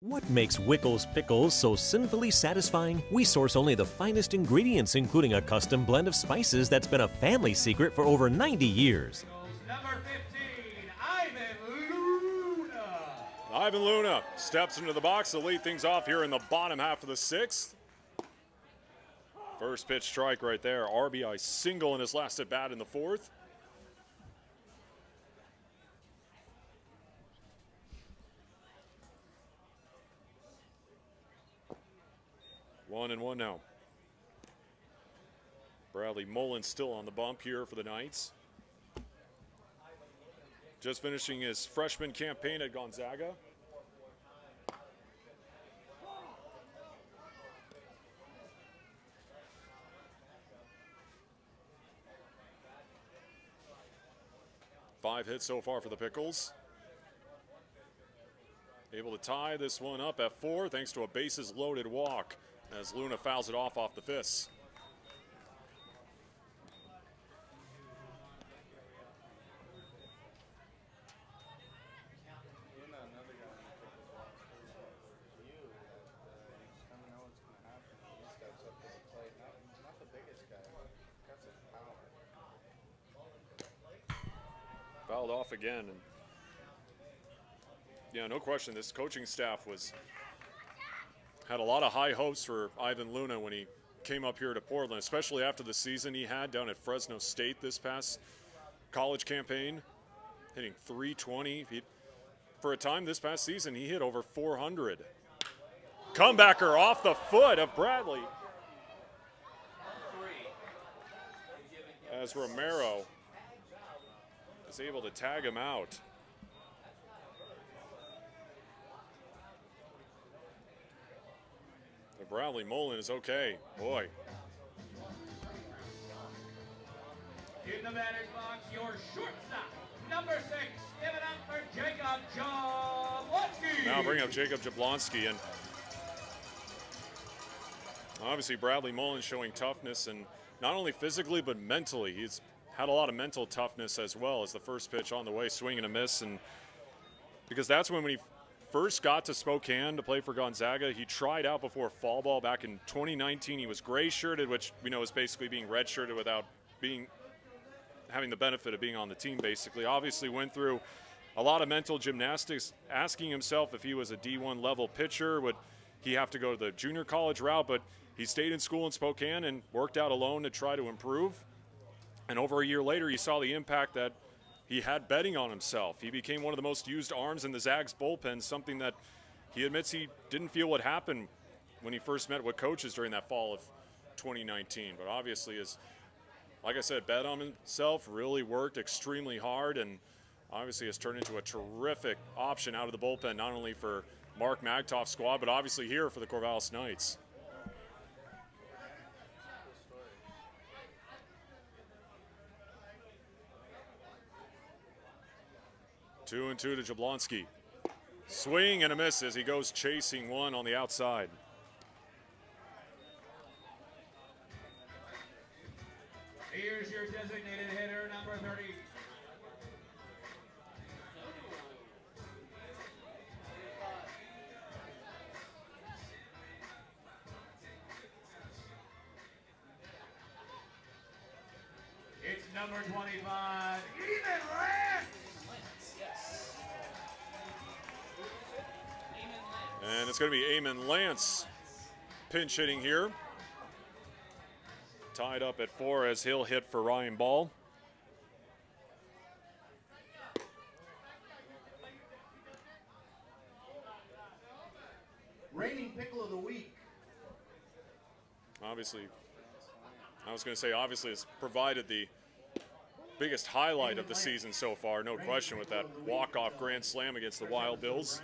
What makes Wickles Pickles so sinfully satisfying? We source only the finest ingredients, including a custom blend of spices that's been a family secret for over 90 years. Number 15, Ivan Luna. Ivan Luna steps into the box to lead things off here in the bottom half of the 6th. First pitch strike right there. RBI single in his last at bat in the 4th. One and one now. Bradley Mullen still on the bump here for the Knights. Just finishing his freshman campaign at Gonzaga. Five hits so far for the Pickles. Able to tie this one up at 4 thanks to a bases loaded walk as Luna fouls it off the fists. Another guy in the Pickles walks through you that you just never know what's going to happen. He steps up to the plate. Not the biggest guy, but got some power. Fouled off again. And yeah, no question, this coaching staff had a lot of high hopes for Ivan Luna when he came up here to Portland, especially after the season he had down at Fresno State this past college campaign, hitting .320. For a time this past season, he hit over .400. Comebacker off the foot of Bradley. As Romero is able to tag him out. Bradley Mullen is okay. Boy. In the batter's box, your shortstop, number 6, give it up for Jacob Jablonski. Now bring up Jacob Jablonski, and obviously Bradley Mullen showing toughness, and not only physically but mentally. He's had a lot of mental toughness as well as the first pitch on the way, swing and a miss, and because that's when he first got to Spokane to play for Gonzaga. He tried out before fall ball back in 2019. He was gray shirted, which we know is basically being red shirted without having the benefit of being on the team, basically. Obviously went through a lot of mental gymnastics, asking himself if he was a D1 level pitcher, would he have to go the junior college route, but he stayed in school in Spokane and worked out alone to try to improve. And over a year later, you saw the impact that he had betting on himself. He became one of the most used arms in the Zags bullpen, something that he admits he didn't feel would happen when he first met with coaches during that fall of 2019. But obviously, like I said, bet on himself, really worked extremely hard, and obviously has turned into a terrific option out of the bullpen, not only for Mark Magtoff's squad, but obviously here for the Corvallis Knights. Two and two to Jablonski. Swing and a miss as he goes chasing one on the outside. Here's your designated hitter, number 30. It's number 25, Ethan Lance. And it's going to be Eamon Lance pinch hitting here. Tied up at 4 as he'll hit for Ryan Ball. Reigning pickle of the week. Obviously, I was going to say, obviously, it's provided the biggest highlight of the season so far, no question, with that walk-off grand slam against the Wild Bills.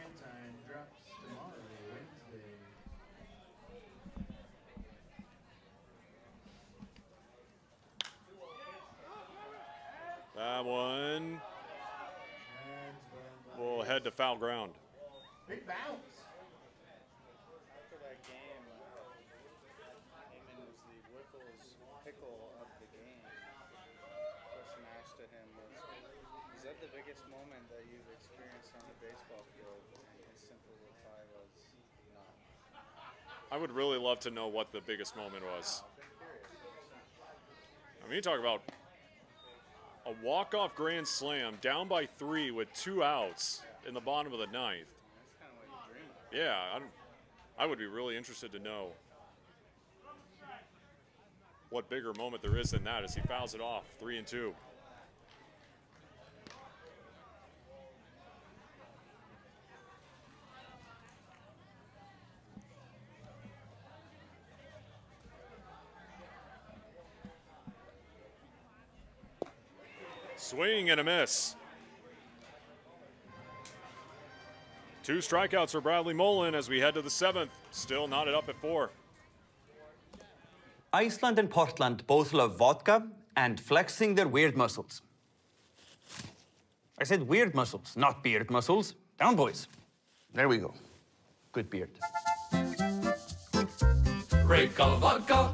That one will head to foul ground. Big bounce. After that game, Eamon was the Wickles pickle of the game. Question asked to him was, is that the biggest moment that you've experienced on the baseball field? And his simple reply was, no. I would really love to know what the biggest moment was. I mean, you talk about a walk-off grand slam, down by 3 with 2 outs in the bottom of the 9th. That's kind of what you dream of. Yeah, I would be really interested to know what bigger moment there is than that as he fouls it off, 3 and 2. Swing and a miss. 2 strikeouts for Bradley Mullen as we head to the 7th. Still knotted up at 4. Iceland and Portland both love vodka and flexing their weird muscles. I said weird muscles, not beard muscles. Down, boys. There we go. Good beard. Break of vodka.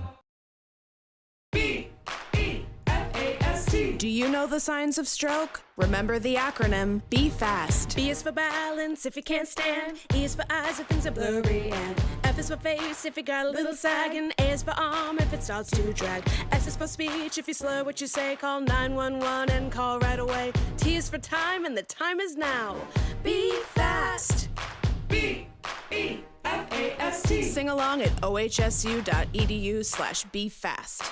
Do you know the signs of stroke? Remember the acronym Be Fast. B is for balance if you can't stand. E is for eyes if things are blurry. And F is for face if you got a little sag. And A is for arm if it starts to drag. S is for speech if you slur what you say. Call 911 and call right away. T is for time and the time is now. Be fast. B-E-F-A-S-T. Sing along at ohsu.edu/BeFast.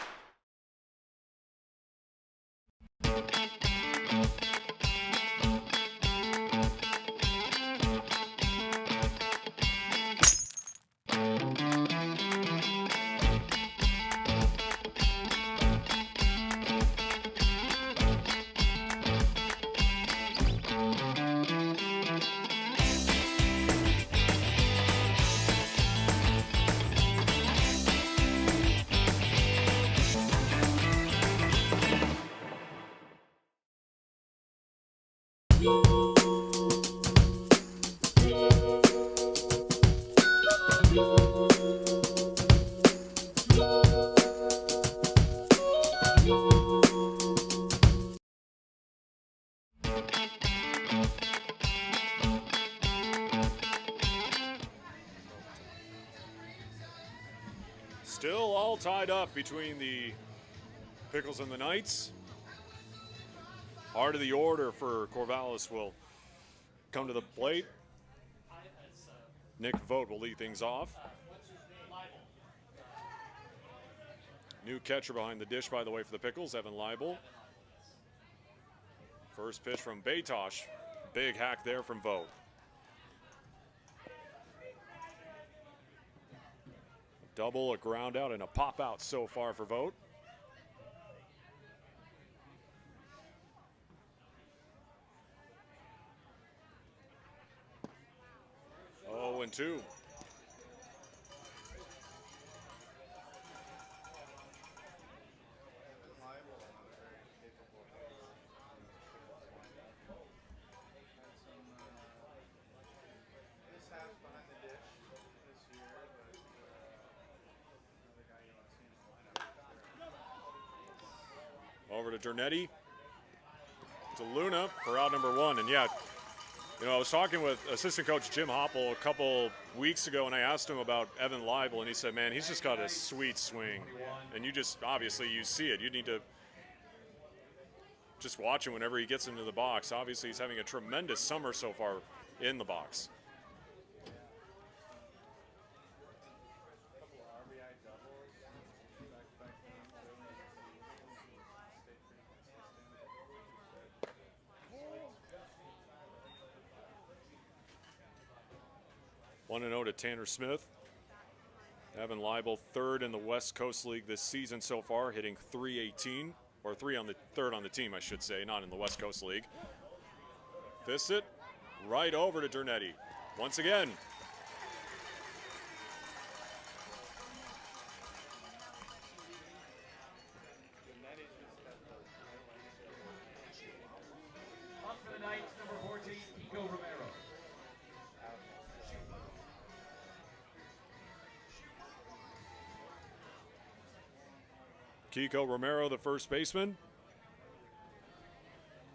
Still all tied up between the Pickles and the Knights. Heart of the order for Corvallis will come to the plate. Nick Vogt will lead things off. New catcher behind the dish, by the way, for the Pickles, Evan Leibel. First pitch from Batosh. Big hack there from Vogt. Double, a ground out, and a pop out so far for Vogt. 0-2. Over to Dernetti, to Luna for out number 1. And yeah, you know, I was talking with assistant coach Jim Hopple a couple weeks ago, and I asked him about Evan Leibel, and he said, man, he's just got a sweet swing. And you just, obviously, you see it. You need to just watch him whenever he gets into the box. Obviously, he's having a tremendous summer so far in the box. One and 0 to Tanner Smith. Evan Leibel, third in the West Coast League this season so far, hitting .318, or third on the team, I should say, not in the West Coast League. Fists it right over to Dernetti. Once again. Up for the Knights, number 14, Kiko Romero. Kiko Romero, the first baseman,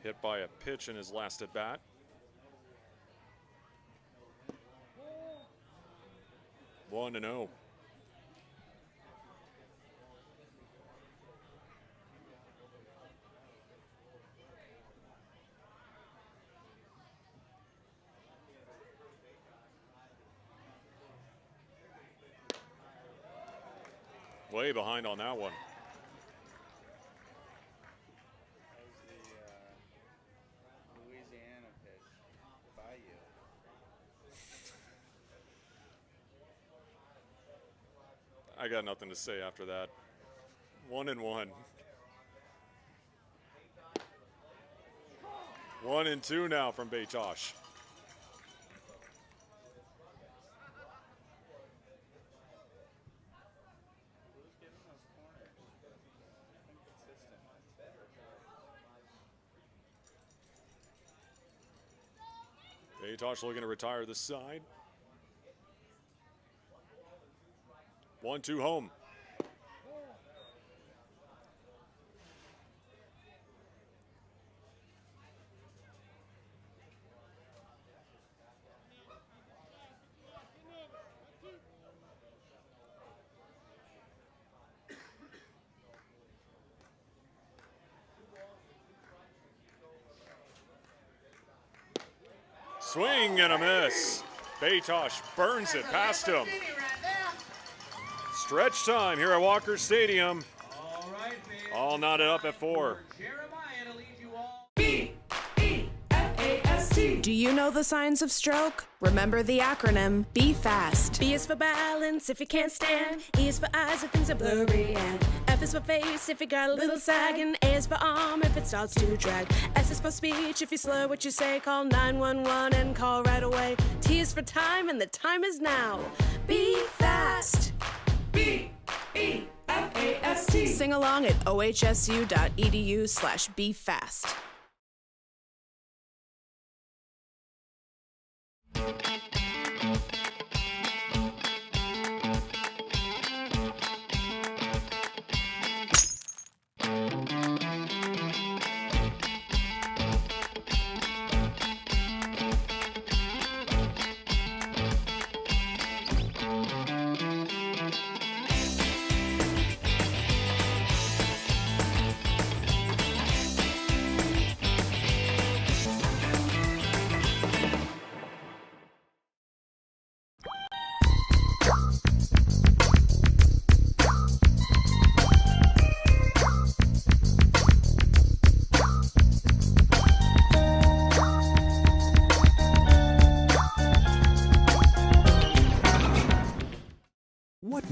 hit by a pitch in his last at bat. One and 0. Way behind on that one. I got nothing to say after that. 1 and 1. 1 and 2 now from Batosh. Batosh looking to retire the side. 1-2 home. Swing and a miss. Batosh burns it past him. Stretch time here at Walker Stadium. All knotted up at 4. B-E-F-A-S-T. Do you know the signs of stroke? Remember the acronym, be fast. B is for balance if you can't stand. E is for eyes if things are blurry. And F is for face if you got a little sag. And A is for arm if it starts to drag. S is for speech if you slur what you say. Call 911 and call right away. T is for time and the time is now. Be fast. B-E-F-A-S-T. Sing along at ohsu.edu/befast.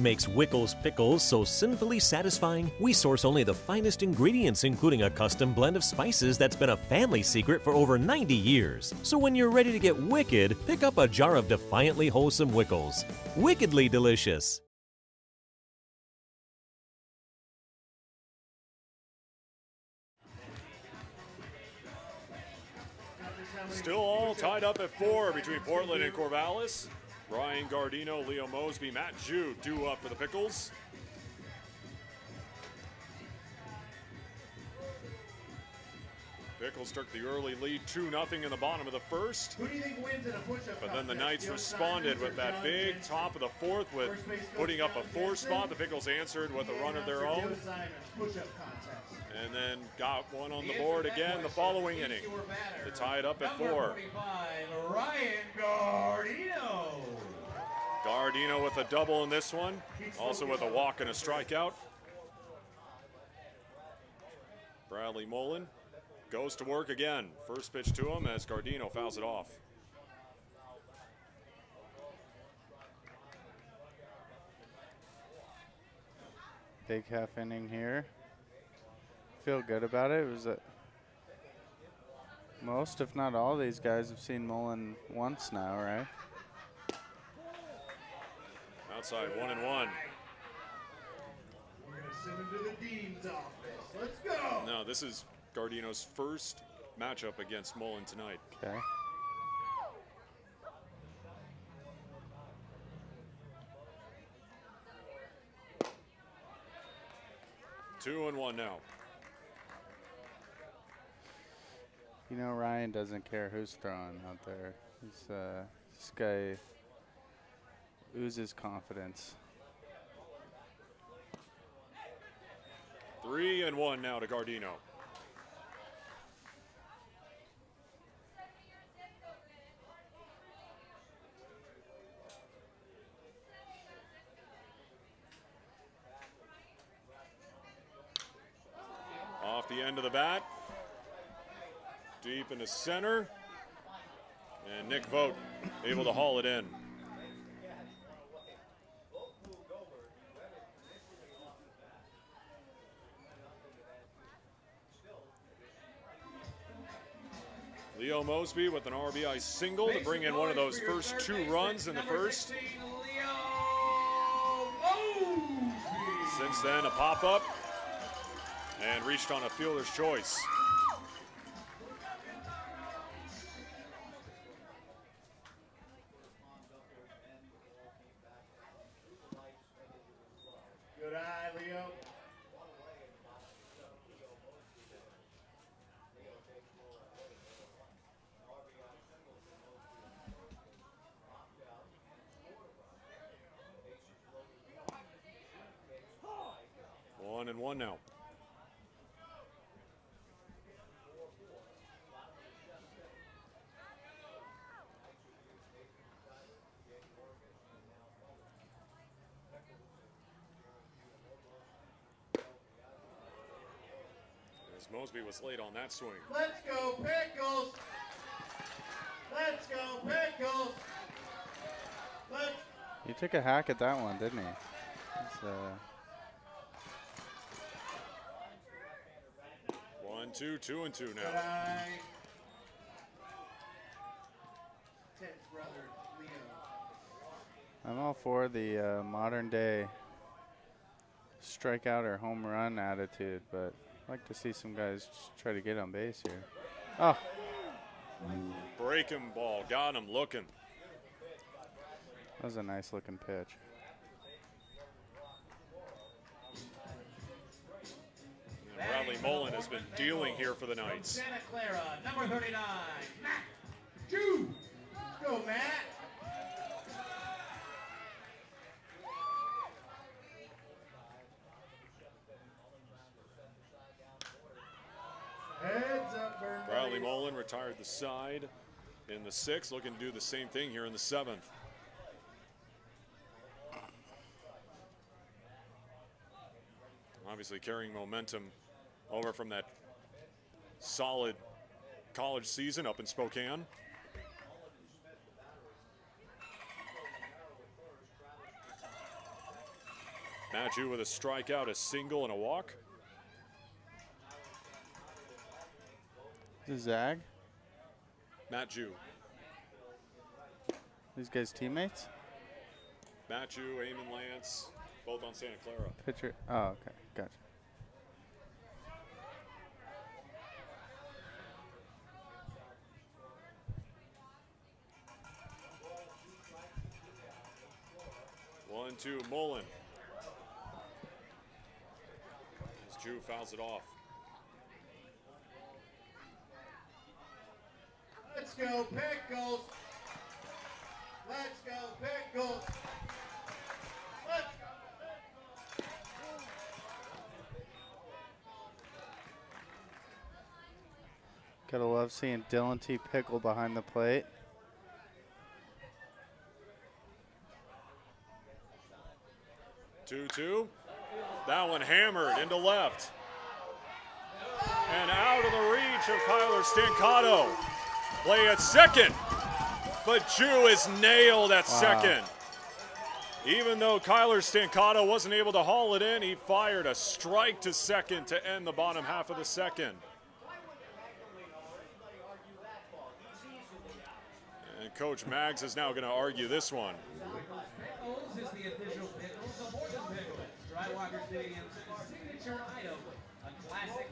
makes Wickles Pickles so sinfully satisfying, we source only the finest ingredients, including a custom blend of spices that's been a family secret for over 90 years. So when you're ready to get wicked, pick up a jar of defiantly wholesome Wickles. Wickedly delicious. Still all tied up at 4 between Portland and Corvallis. Ryan Gardino, Leo Mosby, Matt Jude due up for the Pickles. Pickles took the early lead 2-0 in the bottom of the first. Who do you think wins in a push-up But then the contest? Knights Field responded Simons or with that John big Jensen? top of the fourth with First base coach putting up a John 4 Jensen. spot. The Pickles answered with a run of their Announcer own Joe Simons, push-up contest. and then got one on the board again the following inning to tie it up at 4. Number 45, Ryan Gardino. Gardino with a double in this one, also with a walk and a strikeout. Bradley Mullen goes to work again. First pitch to him as Gardino fouls it off. Big half inning here. Feel good about it. It was most, if not all, these guys have seen Mullen once now, right? Outside 1-1. We're going to send him to the dean's office. Let's go. No, this is Gardino's first matchup against Mullen tonight. Okay. Two and 1 now. You know, Ryan doesn't care who's throwing out there. This guy oozes confidence. 3-1 now to Gardino. Off the end of the bat. Deep into center. And Nick Vogt able to haul it in. Leo Mosby with an RBI single to bring in one of those first 2 runs in the first. Since then, a pop-up and reached on a fielder's choice. Good eye, Leo. One and 1 now. As Mosby was late on that swing. Let's go, Pickles. Let's go, Pickles. Let's He took a hack at that one, didn't he? It's, 1-2, 2-2 Good now. eye. Ted's brother, Leo. I'm all for the modern day strikeout or home run attitude, but I'd like to see some guys just try to get on base here. Oh, Breaking ball, got him looking. that was a nice looking pitch. And Bradley Mullen has been dealing here for the Knights. Santa Clara, number 39, Matt. Jude. Let's go, Matt. Heads up, Burn Bradley Buddies. Mullen retired the side in the 6th, looking to do the same thing here in the 7th. Obviously carrying momentum over from that solid college season up in Spokane. Matthew with a strikeout, a single, and a walk. Is it Zag? Matthew. These guys teammates? Matthew, Eamon Lance, both on Santa Clara. Pitcher. Oh, okay. Gotcha. One, two, Mullen. As Jew fouls it off. Let's go, Pickles! Let's go, Pickles! Let's go, Gotta love seeing Dylan T. Pickle behind the plate. Two. That one hammered into left. And out of the reach of Kyler Stancato. Play at second. But Jew is nailed at second. Even though Kyler Stancato wasn't able to haul it in, he fired a strike to second to end the bottom half of the second. And Coach Maggs is now going to argue this one. Pickles is the official Pickles of Portland Pickles. Dry Walker Stadium's signature item, a classic.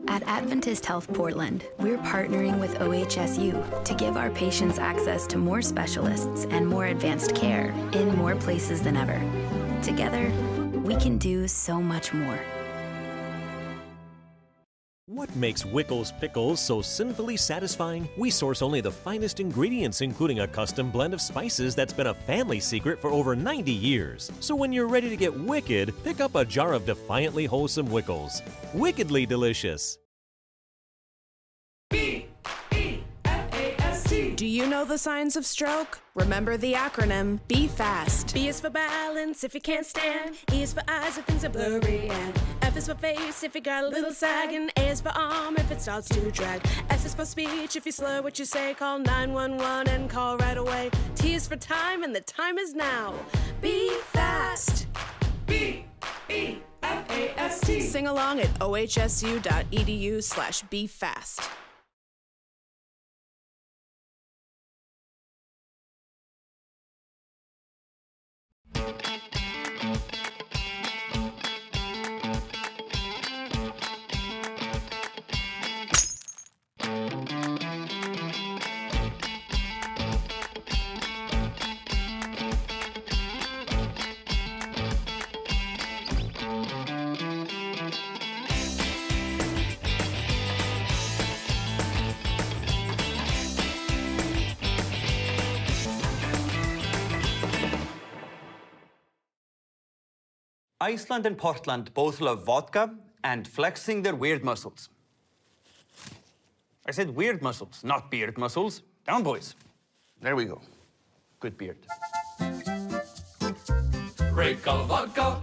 At Adventist Health Portland, we're partnering with OHSU to give our patients access to more specialists and more advanced care in more places than ever. Together, we can do so much more. What makes Wickles Pickles so sinfully satisfying? We source only the finest ingredients, including a custom blend of spices that's been a family secret for over 90 years. So when you're ready to get wicked, pick up a jar of defiantly wholesome Wickles. Wickedly delicious. Do you know the signs of stroke? Remember the acronym, be fast. B is for balance if you can't stand. E is for eyes if things are blurry. And F is for face if you got a little sag. And A is for arm if it starts to drag. S is for speech if you slur what you say. Call 911 and call right away. T is for time and the time is now. Be fast. B-E-F-A-S-T. Sing along at ohsu.edu/befast. Iceland and Portland both love vodka and flexing their weird muscles. I said weird muscles, not beard muscles. Down, boys. There we go. Good beard. Great color vodka.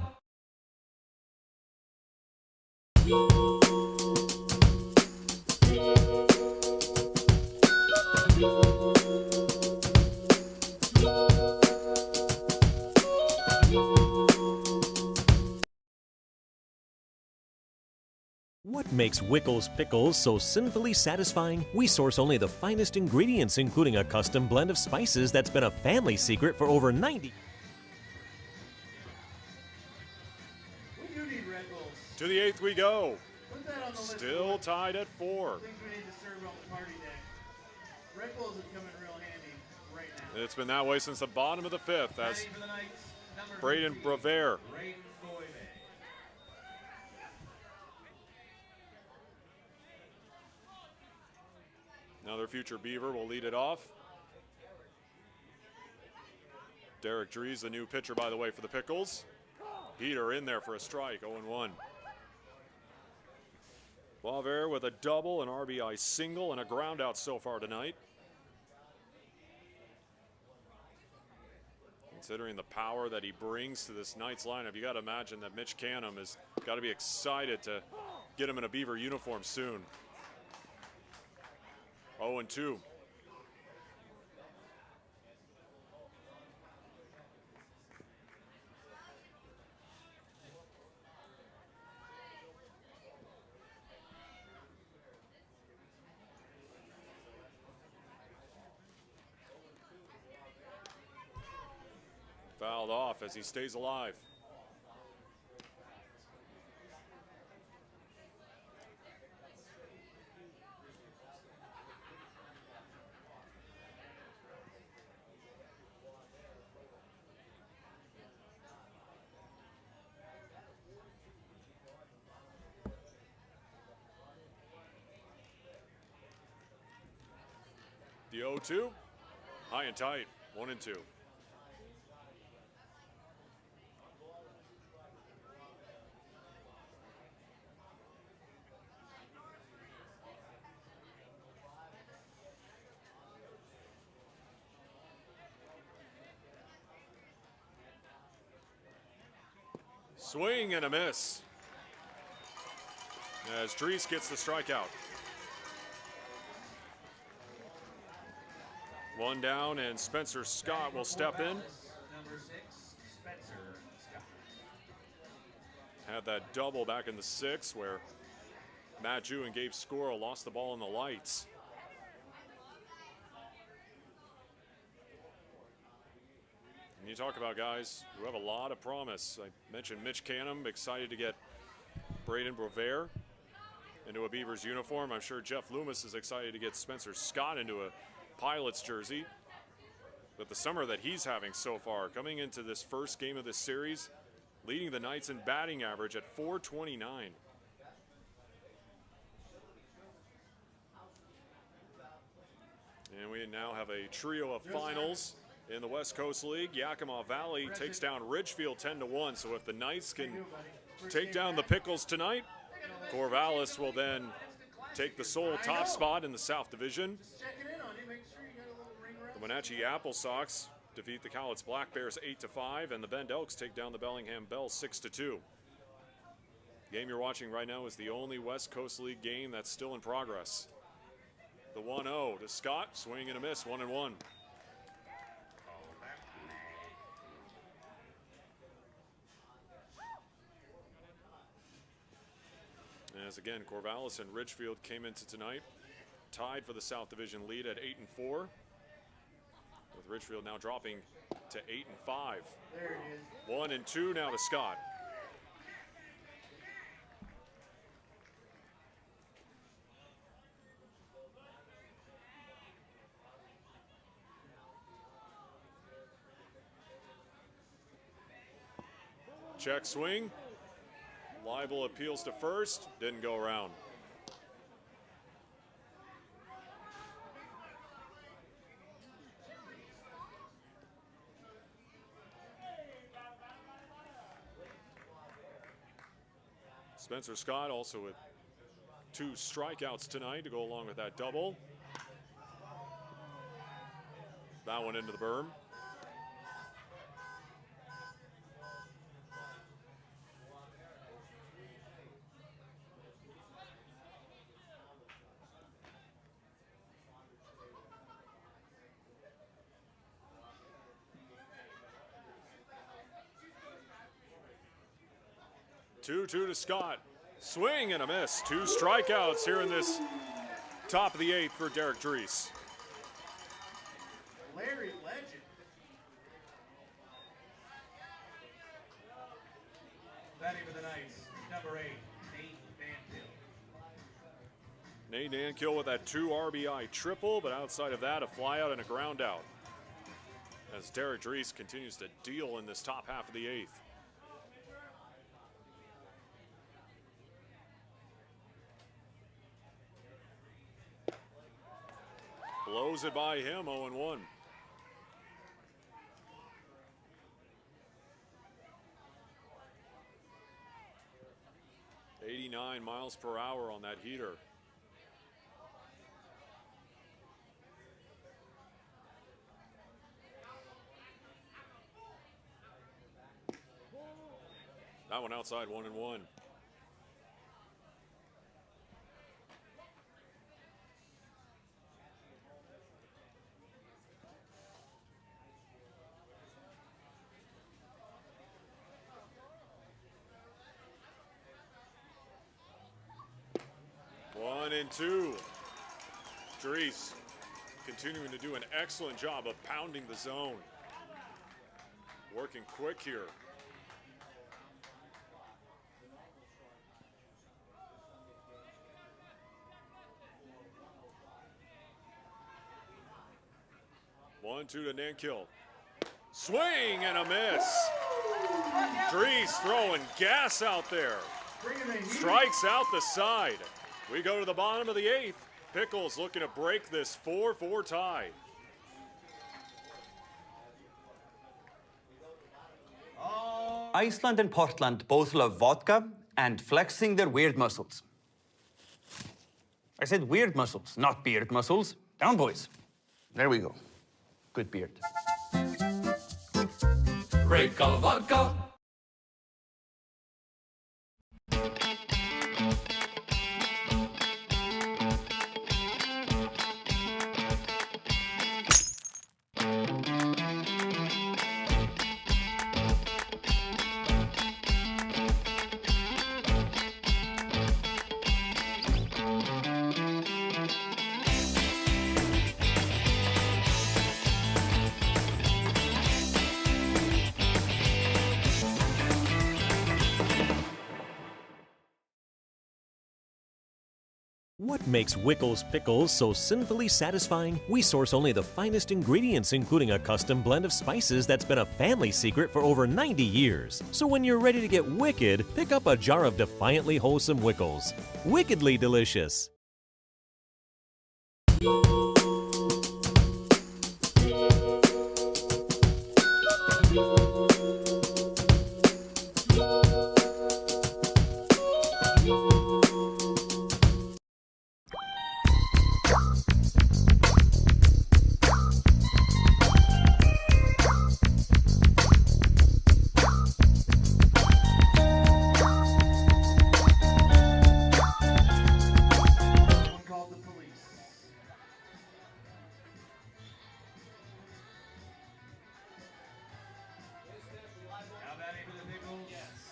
What makes Wickles Pickles so sinfully satisfying? We source only the finest ingredients, including a custom blend of spices that's been a family secret for over 90. We do need Red Bulls. To the eighth we go. Put that on the list. Still tied at 4. Things we need to serve on the party day. Red Bulls is coming real handy right now. It's been that way since the bottom of the 5th as Batting for the Knights, number Braden 15, Brever. Braden Boyman. Another future Beaver will lead it off. Derek Dries, the new pitcher, by the way, for the Pickles. Peter in there for a strike, 0-1. Boisvert with a double, an RBI single, and a ground out so far tonight. Considering the power that he brings to this Knights lineup, you got to imagine that Mitch Canham has got to be excited to get him in a Beaver uniform soon. 0-2. Fouled off as he stays alive. The 0-2, high and tight, 1-2. Swing and a miss as Dries gets the strikeout. One down, and Spencer Scott will step in. Number 6, Spencer Scott. Had that double back in the 6th where Matt Jew and Gabe Scora lost the ball in the lights. And you talk about guys who have a lot of promise. I mentioned Mitch Canham, excited to get Braden Brover into a Beavers uniform. I'm sure Jeff Loomis is excited to get Spencer Scott into a Pilots jersey. But the summer that he's having so far, coming into this first game of this series, leading the Knights in batting average at .429. And we now have a trio of finals in the West Coast League. Yakima Valley takes down Ridgefield 10-1. So if the Knights can take down the Pickles tonight, Corvallis will then take the sole top spot in the South Division. The Wenatchee Apple Sox defeat the Cowlitz Black Bears 8-5, and the Bend Elks take down the Bellingham Bells 6-2. The game you're watching right now is the only West Coast League game that's still in progress. The 1-0 to Scott, swing and a miss, 1-1. As again, Corvallis and Ridgefield came into tonight tied for the South Division lead at 8-4. With Ridgefield now dropping to 8-5. There it is. 1-2 now to Scott. Check swing. Leibel appeals to first, didn't go around. Spencer Scott also with 2 strikeouts tonight to go along with that double. That one into the berm. Two to Scott. Swing and a miss. 2 strikeouts here in this top of the 8th for Derek Dries. Larry Legend. Batting for the Knights, number 8, Nate Dankill. Nate Dankill with that 2 RBI triple, but outside of that, a flyout and a ground out. As Derek Dries continues to deal in this top half of the 8th. Blows it by him, 0-1. .89 miles per hour on that heater. That one outside, 1-1. And 2. Dries continuing to do an excellent job of pounding the zone. working quick here. One, two to Nankill. Swing and a miss. Dries throwing gas out there. Strikes out the side. We go to the bottom of the 8th. Pickles looking to break this 4-4 tie. Iceland and Portland both love vodka and flexing their weird muscles. I said weird muscles, not beard muscles. Down, boys. There we go. Good beard. Break of vodka. What makes Wickles Pickles so sinfully satisfying? We source only the finest ingredients, including a custom blend of spices that's been a family secret for over 90 years. So when you're ready to get wicked, pick up a jar of defiantly wholesome Wickles. Wickedly delicious.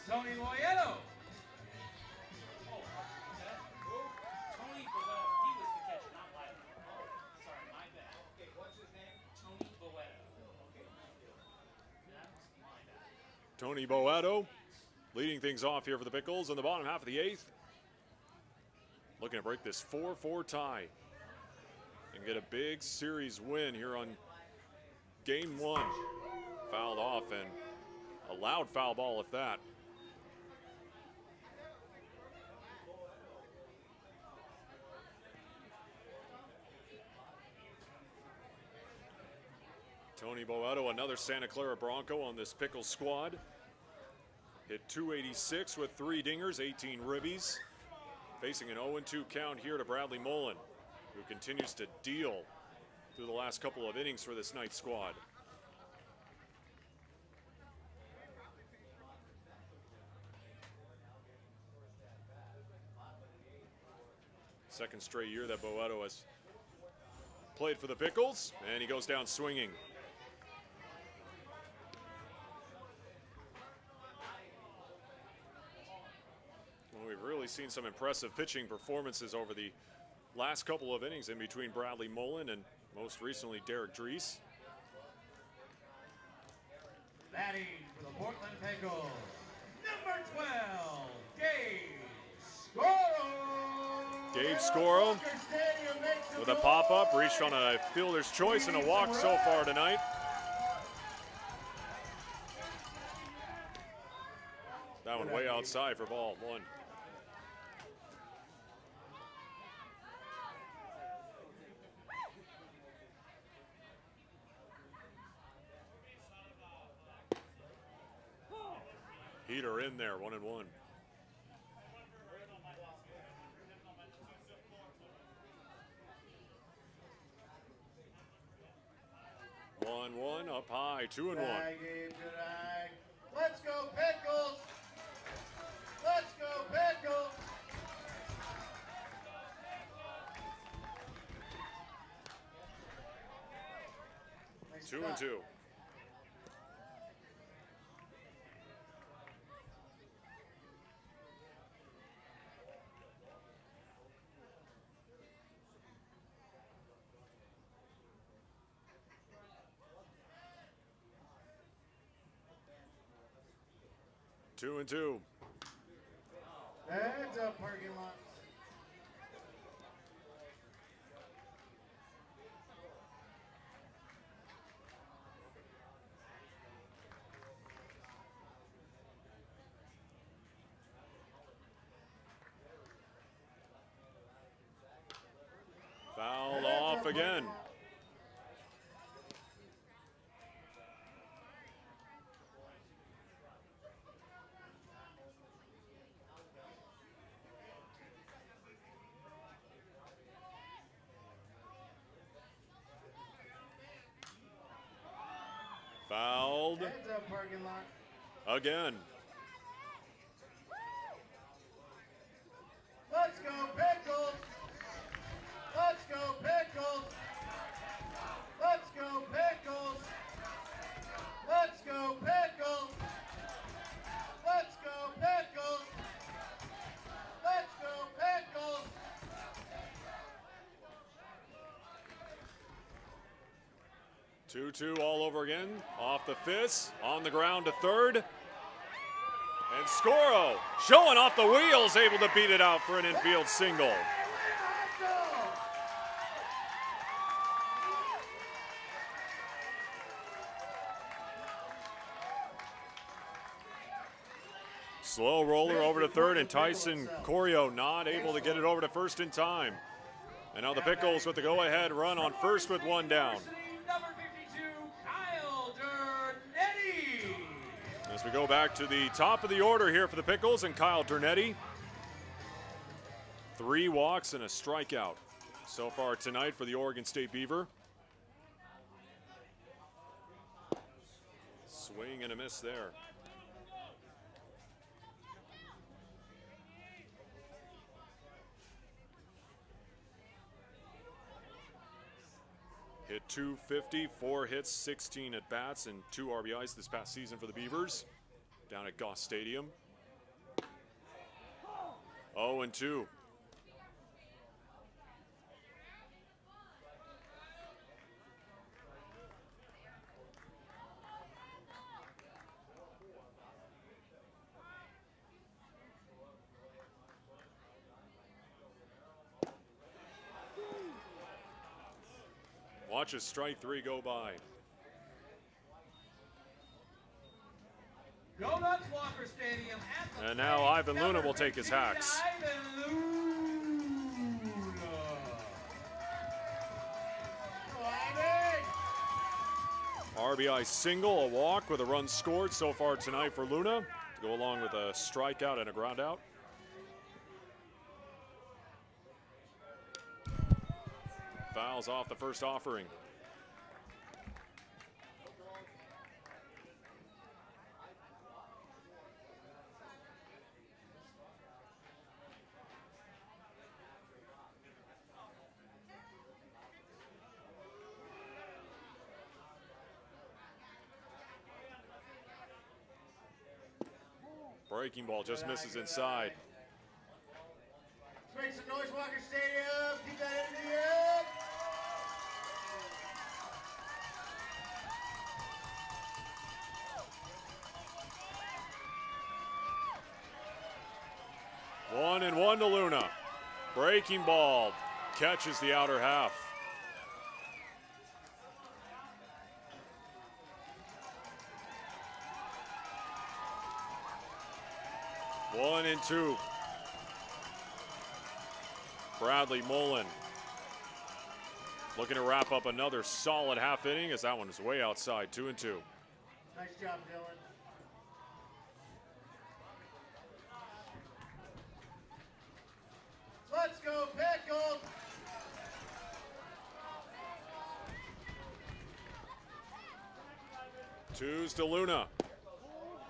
Tony Boyedo. Tony Bowedo. He was the catcher, not my bad. Oh, sorry, my bad. Okay, what's his name? Tony Bowedo. Okay, that's my bad. Tony Bowedo leading things off here for the Pickles in the bottom half of the 8th. Looking to break this 4-4 tie and get a big series win here on game 1. Fouled off and a loud foul ball if that. Tony Bowedo, another Santa Clara Bronco on this Pickles squad. Hit .286 with 3 dingers, 18 ribbies. Facing an 0-2 count here to Bradley Mullen, who continues to deal through the last couple of innings for this Knights squad. Second straight year that Bowedo has played for the Pickles, and he goes down swinging. Well, we've really seen some impressive pitching performances over the last couple of innings in between Bradley Mullen and most recently Derek Dries. Batting for the Portland Pickles, number 12, Gabe Scoro. Gabe Scoro with a pop-up, reached on a fielder's choice and a walk so far tonight. That one way outside for ball 1. Heater in there, 1-1. 1-1 up high, 2-1. Let's go Pickles! Let's go Pickles! Nice 2-2. 2-2. Heads up, parking lot. Foul off again. Fouled Heads up, parking lot. again. Let's go, Pickles! Let's go, Pickles! Let's go, Pickles! Let's go, Pickles! Let's go, Pickles! Let's go, Pickles! Two all over again. Off the fist, on the ground to third. And Scoro, showing off the wheels, able to beat it out for an infield single. Slow roller over to third, and Tyson Corio not able to get it over to first in time. And now the Pickles with the go-ahead run on first with one down. Number 52, Kyle Dernetti. As we go back to the top of the order here for the Pickles and Kyle Dernetti. 3 walks and a strikeout so far tonight for the Oregon State Beaver. Swing and a miss there. Hit 250, 4 hits, 16 at bats, and 2 RBIs this past season for the Beavers down at Goss Stadium. 0-2. Watch a strike 3 go by. Go Nuts Walker Stadium at the And now Ivan Luna will take his hacks. Ivan Luna. RBI single, a walk with a run scored so far tonight for Luna, to go along with a strikeout and a ground out. Fouls off the first offering. Breaking ball just misses inside. Let's make some noise, Walker Stadium. Keep that energy up. One and one to Luna. Breaking ball catches the outer half. One and two. Bradley Mullen looking to wrap up another solid half inning as that one is way outside. 2-2. Nice job, Dylan. Let's go, Pickles! Twos to Luna.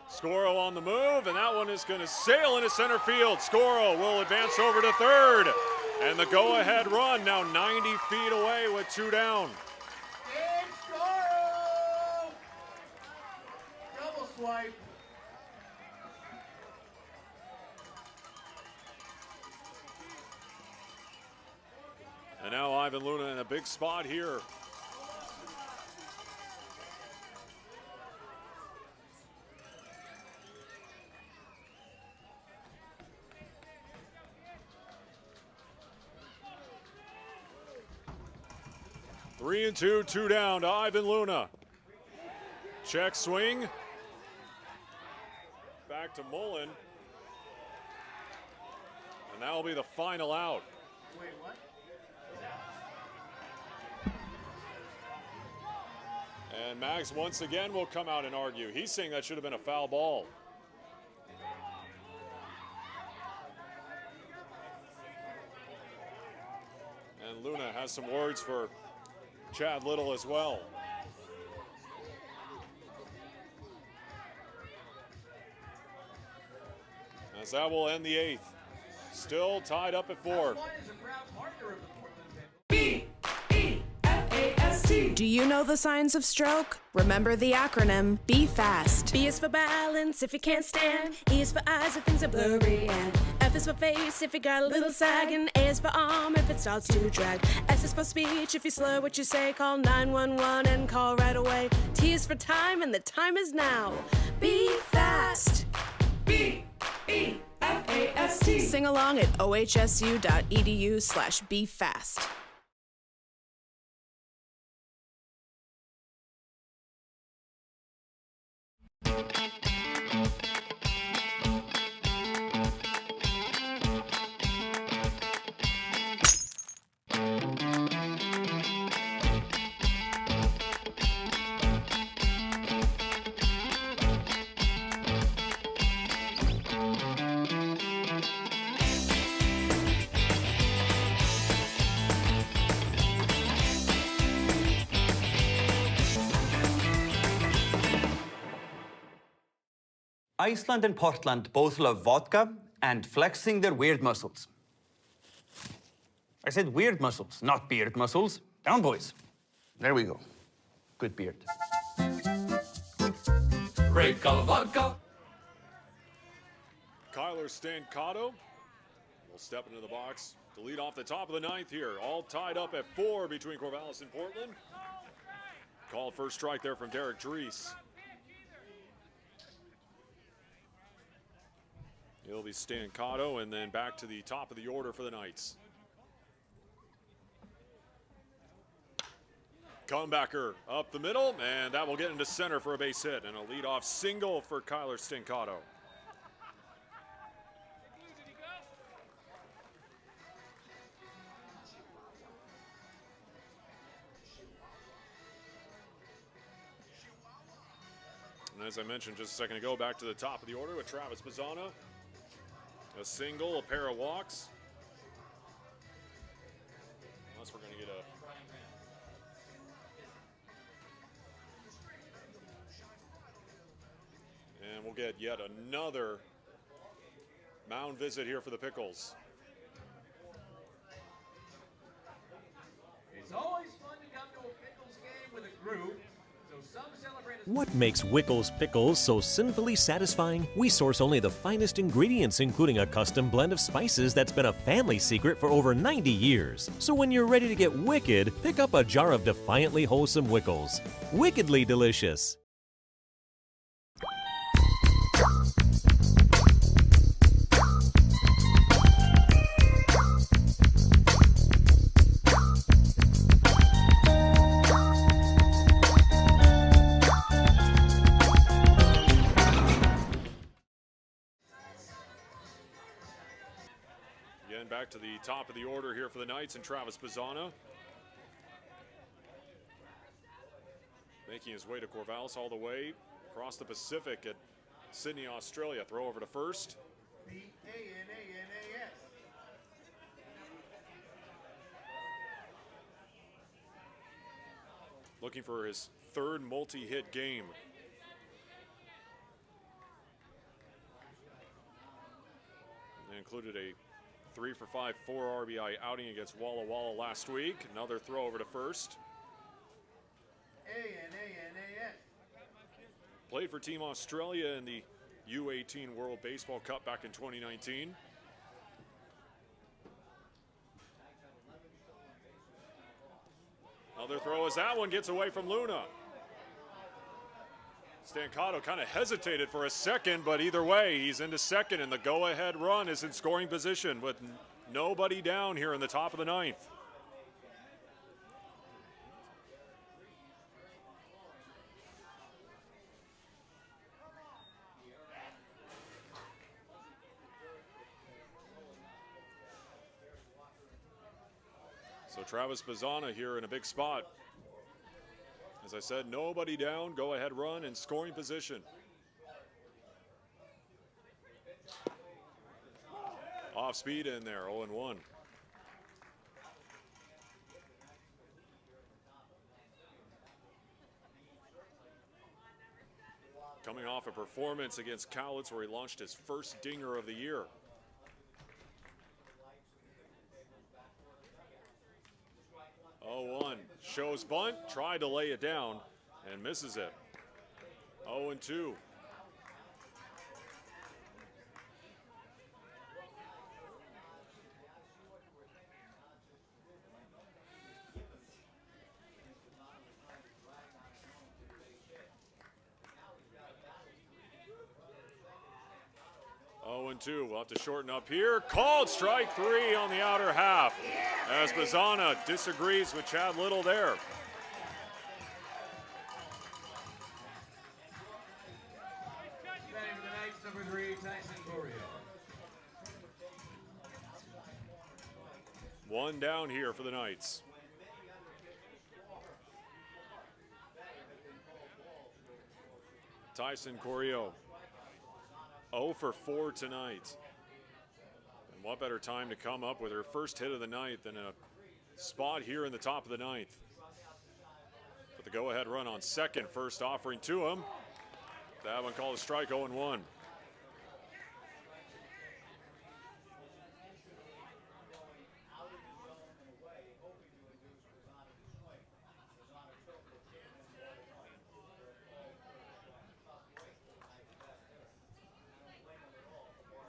Scoro on the move, and that one is going to sail into center field. Scoro will advance over to third, and the go-ahead run now 90 feet away with 2 down. Dave Scoro! Double swipe. And now Ivan Luna in a big spot here. 3-2, 2 down to Ivan Luna. Check swing. Back to Mullen. And that will be the final out. Wait, what? And Max once again will come out and argue. He's saying that should have been a foul ball. And Luna has some words for Chad Little as well. As that will end the 8th. Still tied up at 4. B-E-F-A-S-T. Do you know the signs of stroke? Remember the acronym, be fast. B is for balance if you can't stand. E is for eyes if things are blurry. And F is for face if you got a little sag. And A is for arm if it starts to drag. S is for speech if you slur what you say. Call 911 and call right away. T is for time and the time is now. Be fast. B-E-F-A-S-T. Sing along at ohsu.edu/befast. Iceland and Portland both love vodka and flexing their weird muscles. I said weird muscles, not beard muscles. Down, boys. There we go. Good beard. Break of vodka. Kyler Stancato will step into the box to lead off the top of the 9th here. All tied up at 4 between Corvallis and Portland. Called first strike there from Derek Drees. It'll be Stancato and then back to the top of the order for the Knights. Comebacker up the middle, and that will get into center for a base hit and a leadoff single for Kyler Stancato. And as I mentioned just a second ago, back to the top of the order with Travis Pizzana. A single, a pair of walks. Unless we're going to get a... And we'll get yet another mound visit here for the Pickles. It's always fun to come to a Pickles game with a group. What makes Wickles Pickles so sinfully satisfying? We source only the finest ingredients, including a custom blend of spices that's been a family secret for over 90 years. So when you're ready to get wicked, pick up a jar of defiantly wholesome Wickles. Wickedly delicious. Back to the top of the order here for the Knights and Travis Pizzana. Making his way to Corvallis all the way across the Pacific at Sydney, Australia. Throw over to first. B-A-N-A-N-A-S. Looking for his 3rd multi-hit game. They included a 3-for-5, 4 RBI outing against Walla Walla last week. Another throw over to first. A-N-A-N-A-S. Played for Team Australia in the U18 World Baseball Cup back in 2019. Another throw as that one gets away from Luna. Stancato kind of hesitated for a second, but either way, he's into second, and the go-ahead run is in scoring position with nobody down here in the top of the 9th. So Travis Bazzana here in a big spot. As I said, nobody down, go ahead run in scoring position. Off speed in there, 0-1. Coming off a performance against Cowlitz where he launched his first dinger of the year. Oh, 1 shows bunt, tried to lay it down and misses it. 0-2. We'll have to shorten up here. Called strike 3 on the outer half as Bazzana disagrees with Chad Little there. Batting for the Knights, number 3, Tyson Corio. 1 down here for the Knights. Tyson Corio. 0 for 4 tonight. And what better time to come up with her first hit of the night than a spot here in the top of the 9th. But the go-ahead run on second, first offering to him. That one called a strike, 0-1.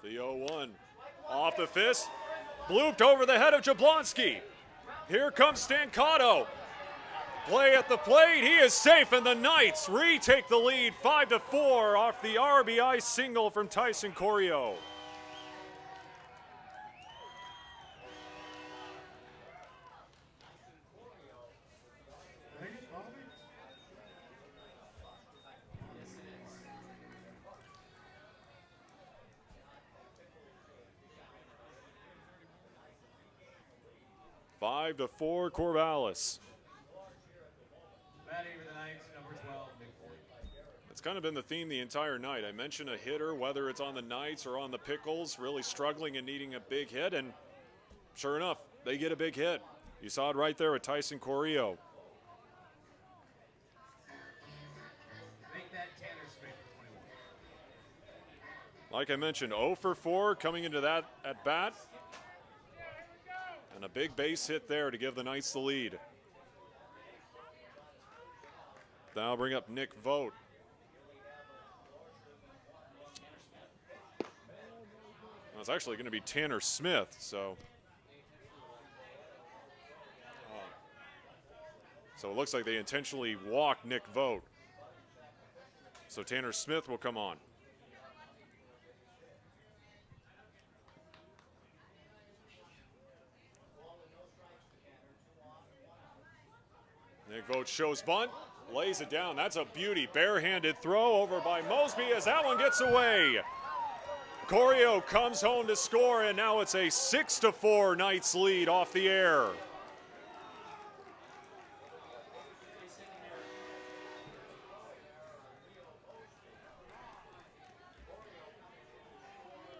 The 0-1 off the fist, blooped over the head of Jablonski. Here comes Stancato. Play at the plate, he is safe, and the Knights retake the lead 5-4 off the RBI single from Tyson Corio. Five to 4, Corvallis. Batting for the Knights, number 12, Nick Voigt. It's kind of been the theme the entire night. I mentioned a hitter, whether it's on the Knights or on the Pickles, really struggling and needing a big hit, and sure enough, they get a big hit. You saw it right there with Tyson Corio. Make that Tanner Smith, 21. Like I mentioned, 0 for 4 coming into that at bat. And a big base hit there to give the Knights the lead. Now bring up Nick Vogt. Well, it's actually going to be Tanner Smith, so. So it looks like they intentionally walked Nick Vogt. So Tanner Smith will come on. Nick Vogt shows bunt, lays it down. That's a beauty. Barehanded throw over by Mosby as that one gets away. Corio comes home to score, and now it's a 6-4 Knights lead off the air.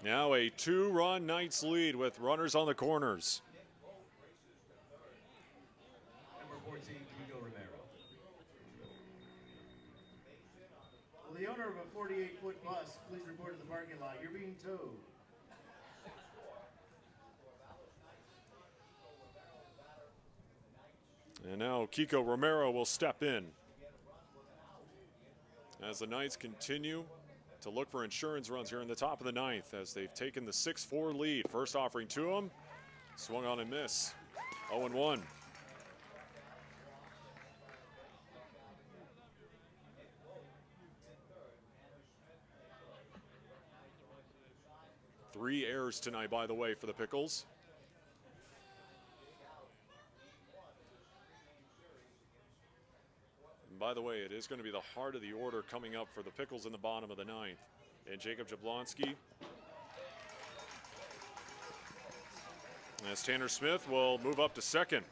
Now a 2-run Knights lead with runners on the corners. Number 14, Kiko Romero. Will the owner of a 48-foot bus please report to the parking lot? You're being towed. And now Kiko Romero will step in as the Knights continue to look for insurance runs here in the top of the 9th as they've taken the 6-4 lead. First offering to him, swung on and miss, 0-1. Three errors tonight, by the way, for the Pickles. By the way, it is going to be the heart of the order coming up for the Pickles in the bottom of the 9th. And Jacob Jablonski. As Tanner Smith will move up to second.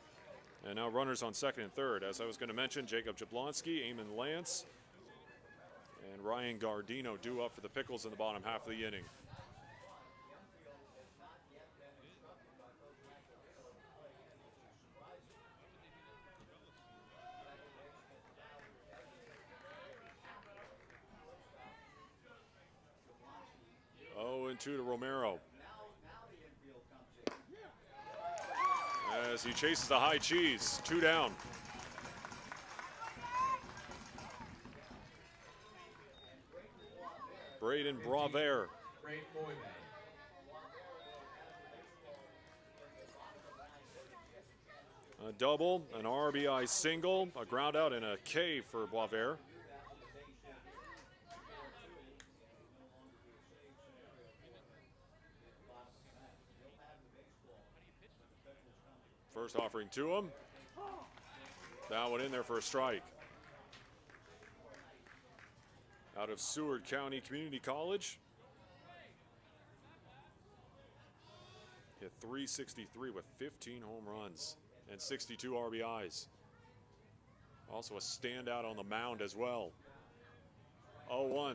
And now runners on second and third. As I was going to mention, Jacob Jablonski, Eamon Lance, and Ryan Gardino due up for the Pickles in the bottom half of the inning. Oh, and 2 to Romero. As he chases the high cheese, 2 down. Braden Bravere. A double, an RBI single, a ground out, and a K for Bravere. First offering to him. That one in there for a strike. Out of Seward County Community College. Hit .363 with 15 home runs and 62 RBIs. Also a standout on the mound as well. 0-1.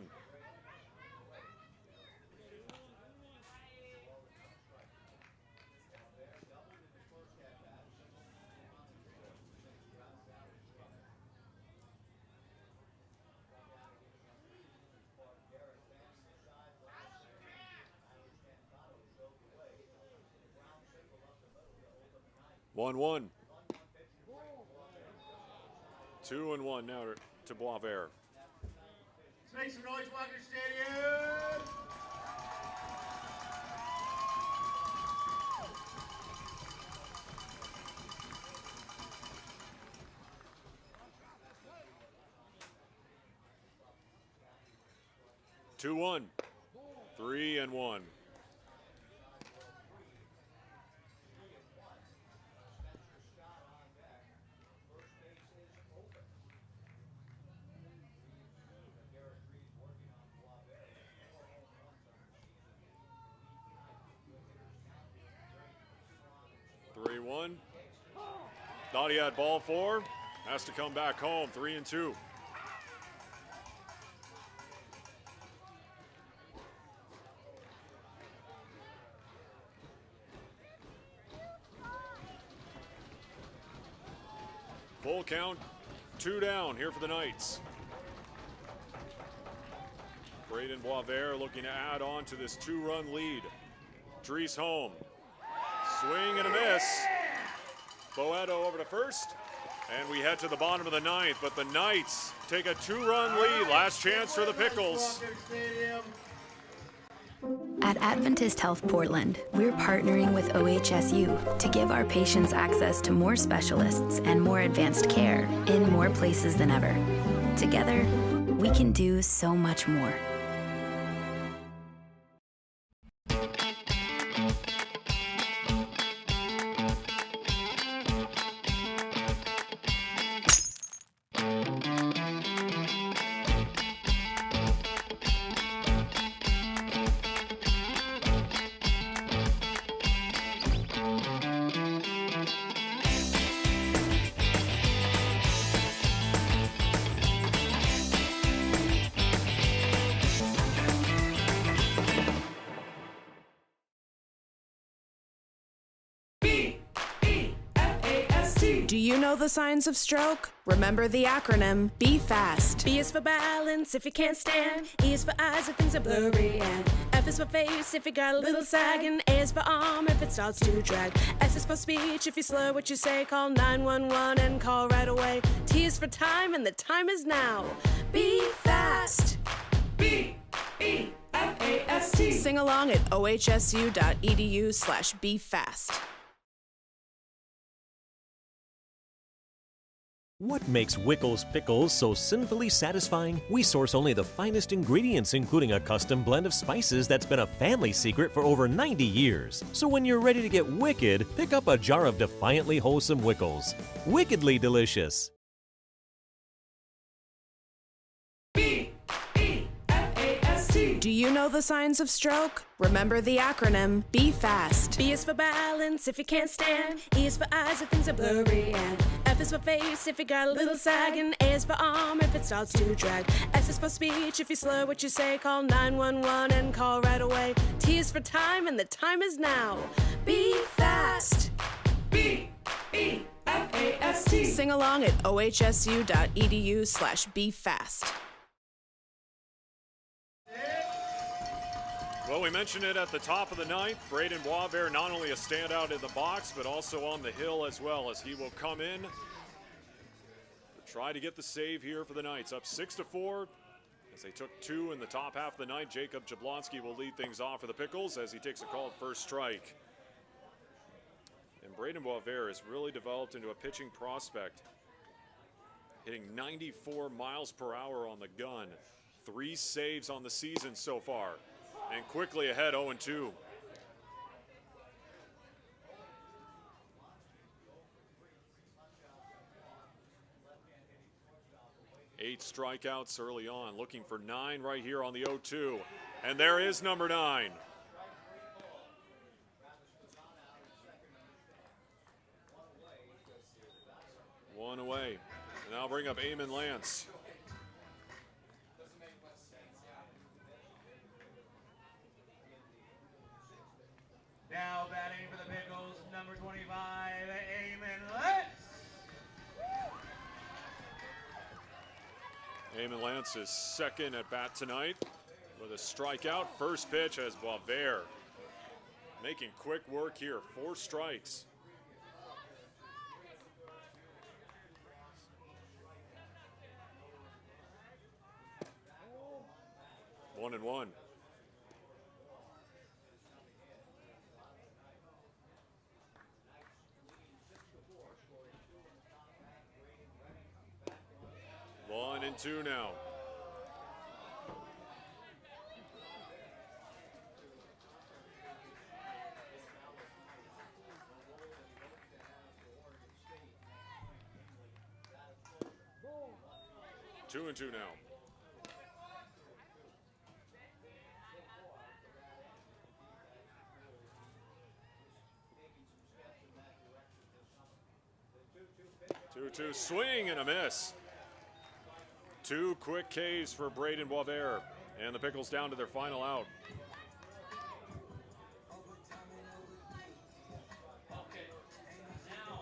One. 2-1 now to Boisvert. Let's make some noise, Walker Stadium. Two, 1. 3-1. Thought he had ball 4. Has to come back home. 3-2. Full count, 2 down here for the Knights. Braden Boisvert looking to add on to this 2-run lead. Dries home. Swing and a miss. Boedo over to first. And we head to the bottom of the 9th, but the Knights take a 2-run lead. Last chance for the Pickles. At Adventist Health Portland, we're partnering with OHSU to give our patients access to more specialists and more advanced care in more places than ever. Together, we can do so much more. Do you know the signs of stroke? Remember the acronym BE-FAST. B is for balance if you can't stand. E is for eyes if things are blurry. And F is for face if you got a little sag. And A is for arm if it starts to drag. S is for speech if you slur what you say. Call 911 and call right away. T is for time and the time is now. BE-FAST. B-E-F-A-S-T. Sing along at ohsu.edu/BeFast. What makes Wickles Pickles so sinfully satisfying? We source only the finest ingredients, including a custom blend of spices that's been a family secret for over 90 years. So when you're ready to get wicked, pick up a jar of defiantly wholesome Wickles. Wickedly delicious. B-E-F-A-S-T. Do you know the signs of stroke? Remember the acronym Be Fast. B is for balance if you can't stand. E is for eyes if things are blurry. And F is for face if you got a little sag. And A is for arm if it starts to drag. S is for speech if you slur what you say. Call 911 and call right away. T is for time and the time is now. Be fast. B-E-F-A-S-T. Sing along at ohsu.edu/befast. Well, we mentioned it at the top of the ninth. Braden Boisvert not only a standout in the box, but also on the hill as well, as he will come in to try to get the save here for the Knights. Up 6-4 as they took two in the top half of the ninth. Jacob Jablonski will lead things off for the Pickles as he takes a called first strike. And Braden Boisvert has really developed into a pitching prospect, hitting 94 miles per hour on the gun. 3 saves on the season so far. And quickly ahead, 0-2. Eight strikeouts early on, looking for 9 right here on the 0-2. And there is number 9. One away. And I'll bring up Eamon Lance. Now batting for the Pickles, number 25, Eamon Lance. Eamon Lance is second at bat tonight with a strikeout. First pitch as Boisvert making quick work here. 4 strikes. One and one. One and two now. Two and two now. Two swing and a miss. 2 quick Ks for Braden Boisvert, and the Pickles down to their final out.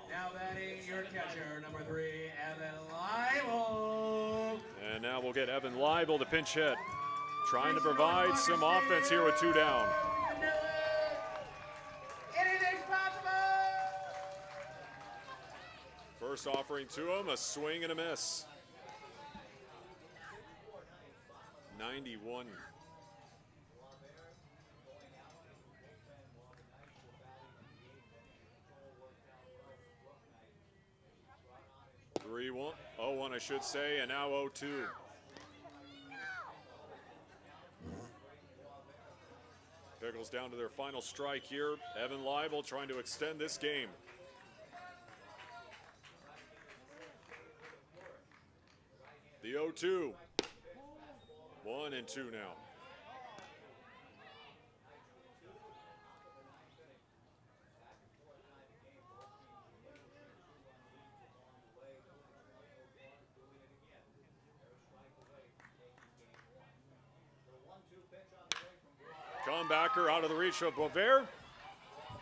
Now batting your catcher, number 3, Evan Leibel. And now we'll get Evan Leibel to pinch hit, trying to provide some offense here with 2 down. Anything's possible. First offering to him, a swing and a miss. 91. Three, 1, 0-1 I should say, and now 0-2. Pickles down to their final strike here. Evan Leibel trying to extend this game. The 0-2. 1 and 2 now. Comebacker out of the reach of Boisvert.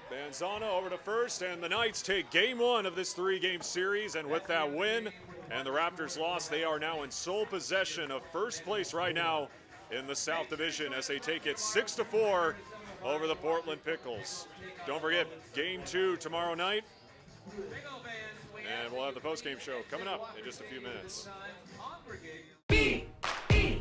Banzana over to first, and the Knights take game 1 of this 3-game series, and with that win and the Raptors loss, they are now in sole possession of first place right now in the South Division as they take it 6-4 over the Portland Pickles. Don't forget, game 2 tomorrow night, and we'll have the post-game show coming up in just a few minutes. B-E-F-A-S-T.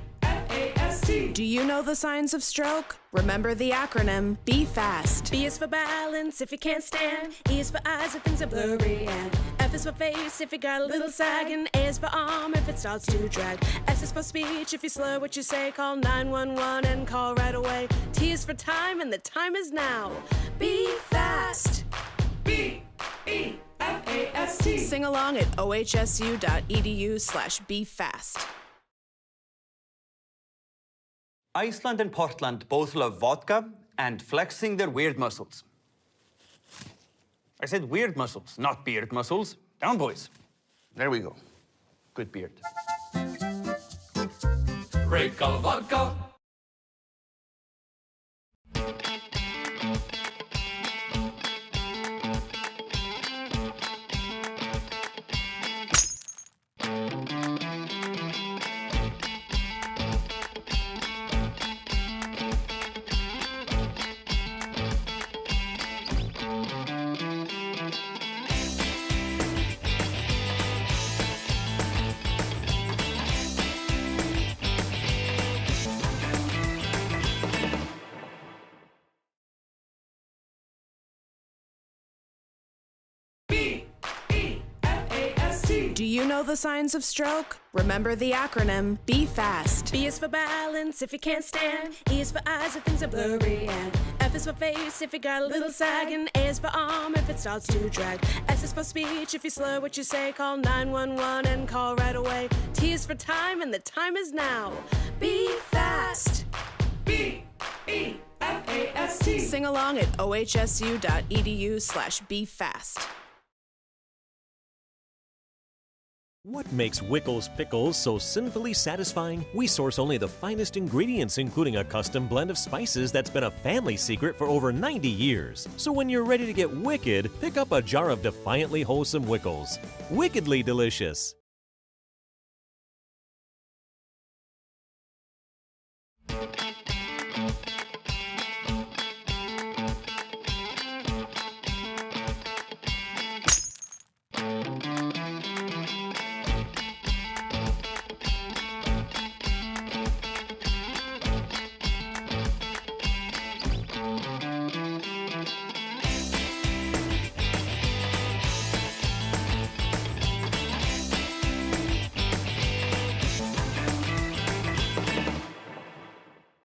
Do you know the signs of stroke? Remember the acronym Be Fast. B is for balance if you can't stand. E is for eyes if things are blurry. And F is for face if you got a little sag. And A is for arm if it starts to drag. S is for speech if you slur what you say. Call 911 and call right away. T is for time and the time is now. Be fast. B-E-F-A-S-T. Sing along at ohsu.edu/befast. Iceland and Portland both love vodka and flexing their weird muscles. I said weird muscles, not beard muscles. Down, boys. There we go. Good beard. Break of vodka. Do you know the signs of stroke? Remember the acronym Be Fast. B is for balance if you can't stand. E is for eyes if things are blurry. And F is for face if you got a little sag. And A is for arm if it starts to drag. S is for speech if you slur what you say. Call 911 and call right away. T is for time and the time is now. Be fast. B-E-F-A-S-T. Sing along at ohsu.edu/befast. What makes Wickles Pickles so sinfully satisfying? We source only the finest ingredients, including a custom blend of spices that's been a family secret for over 90 years. So when you're ready to get wicked, pick up a jar of defiantly wholesome Wickles. Wickedly delicious.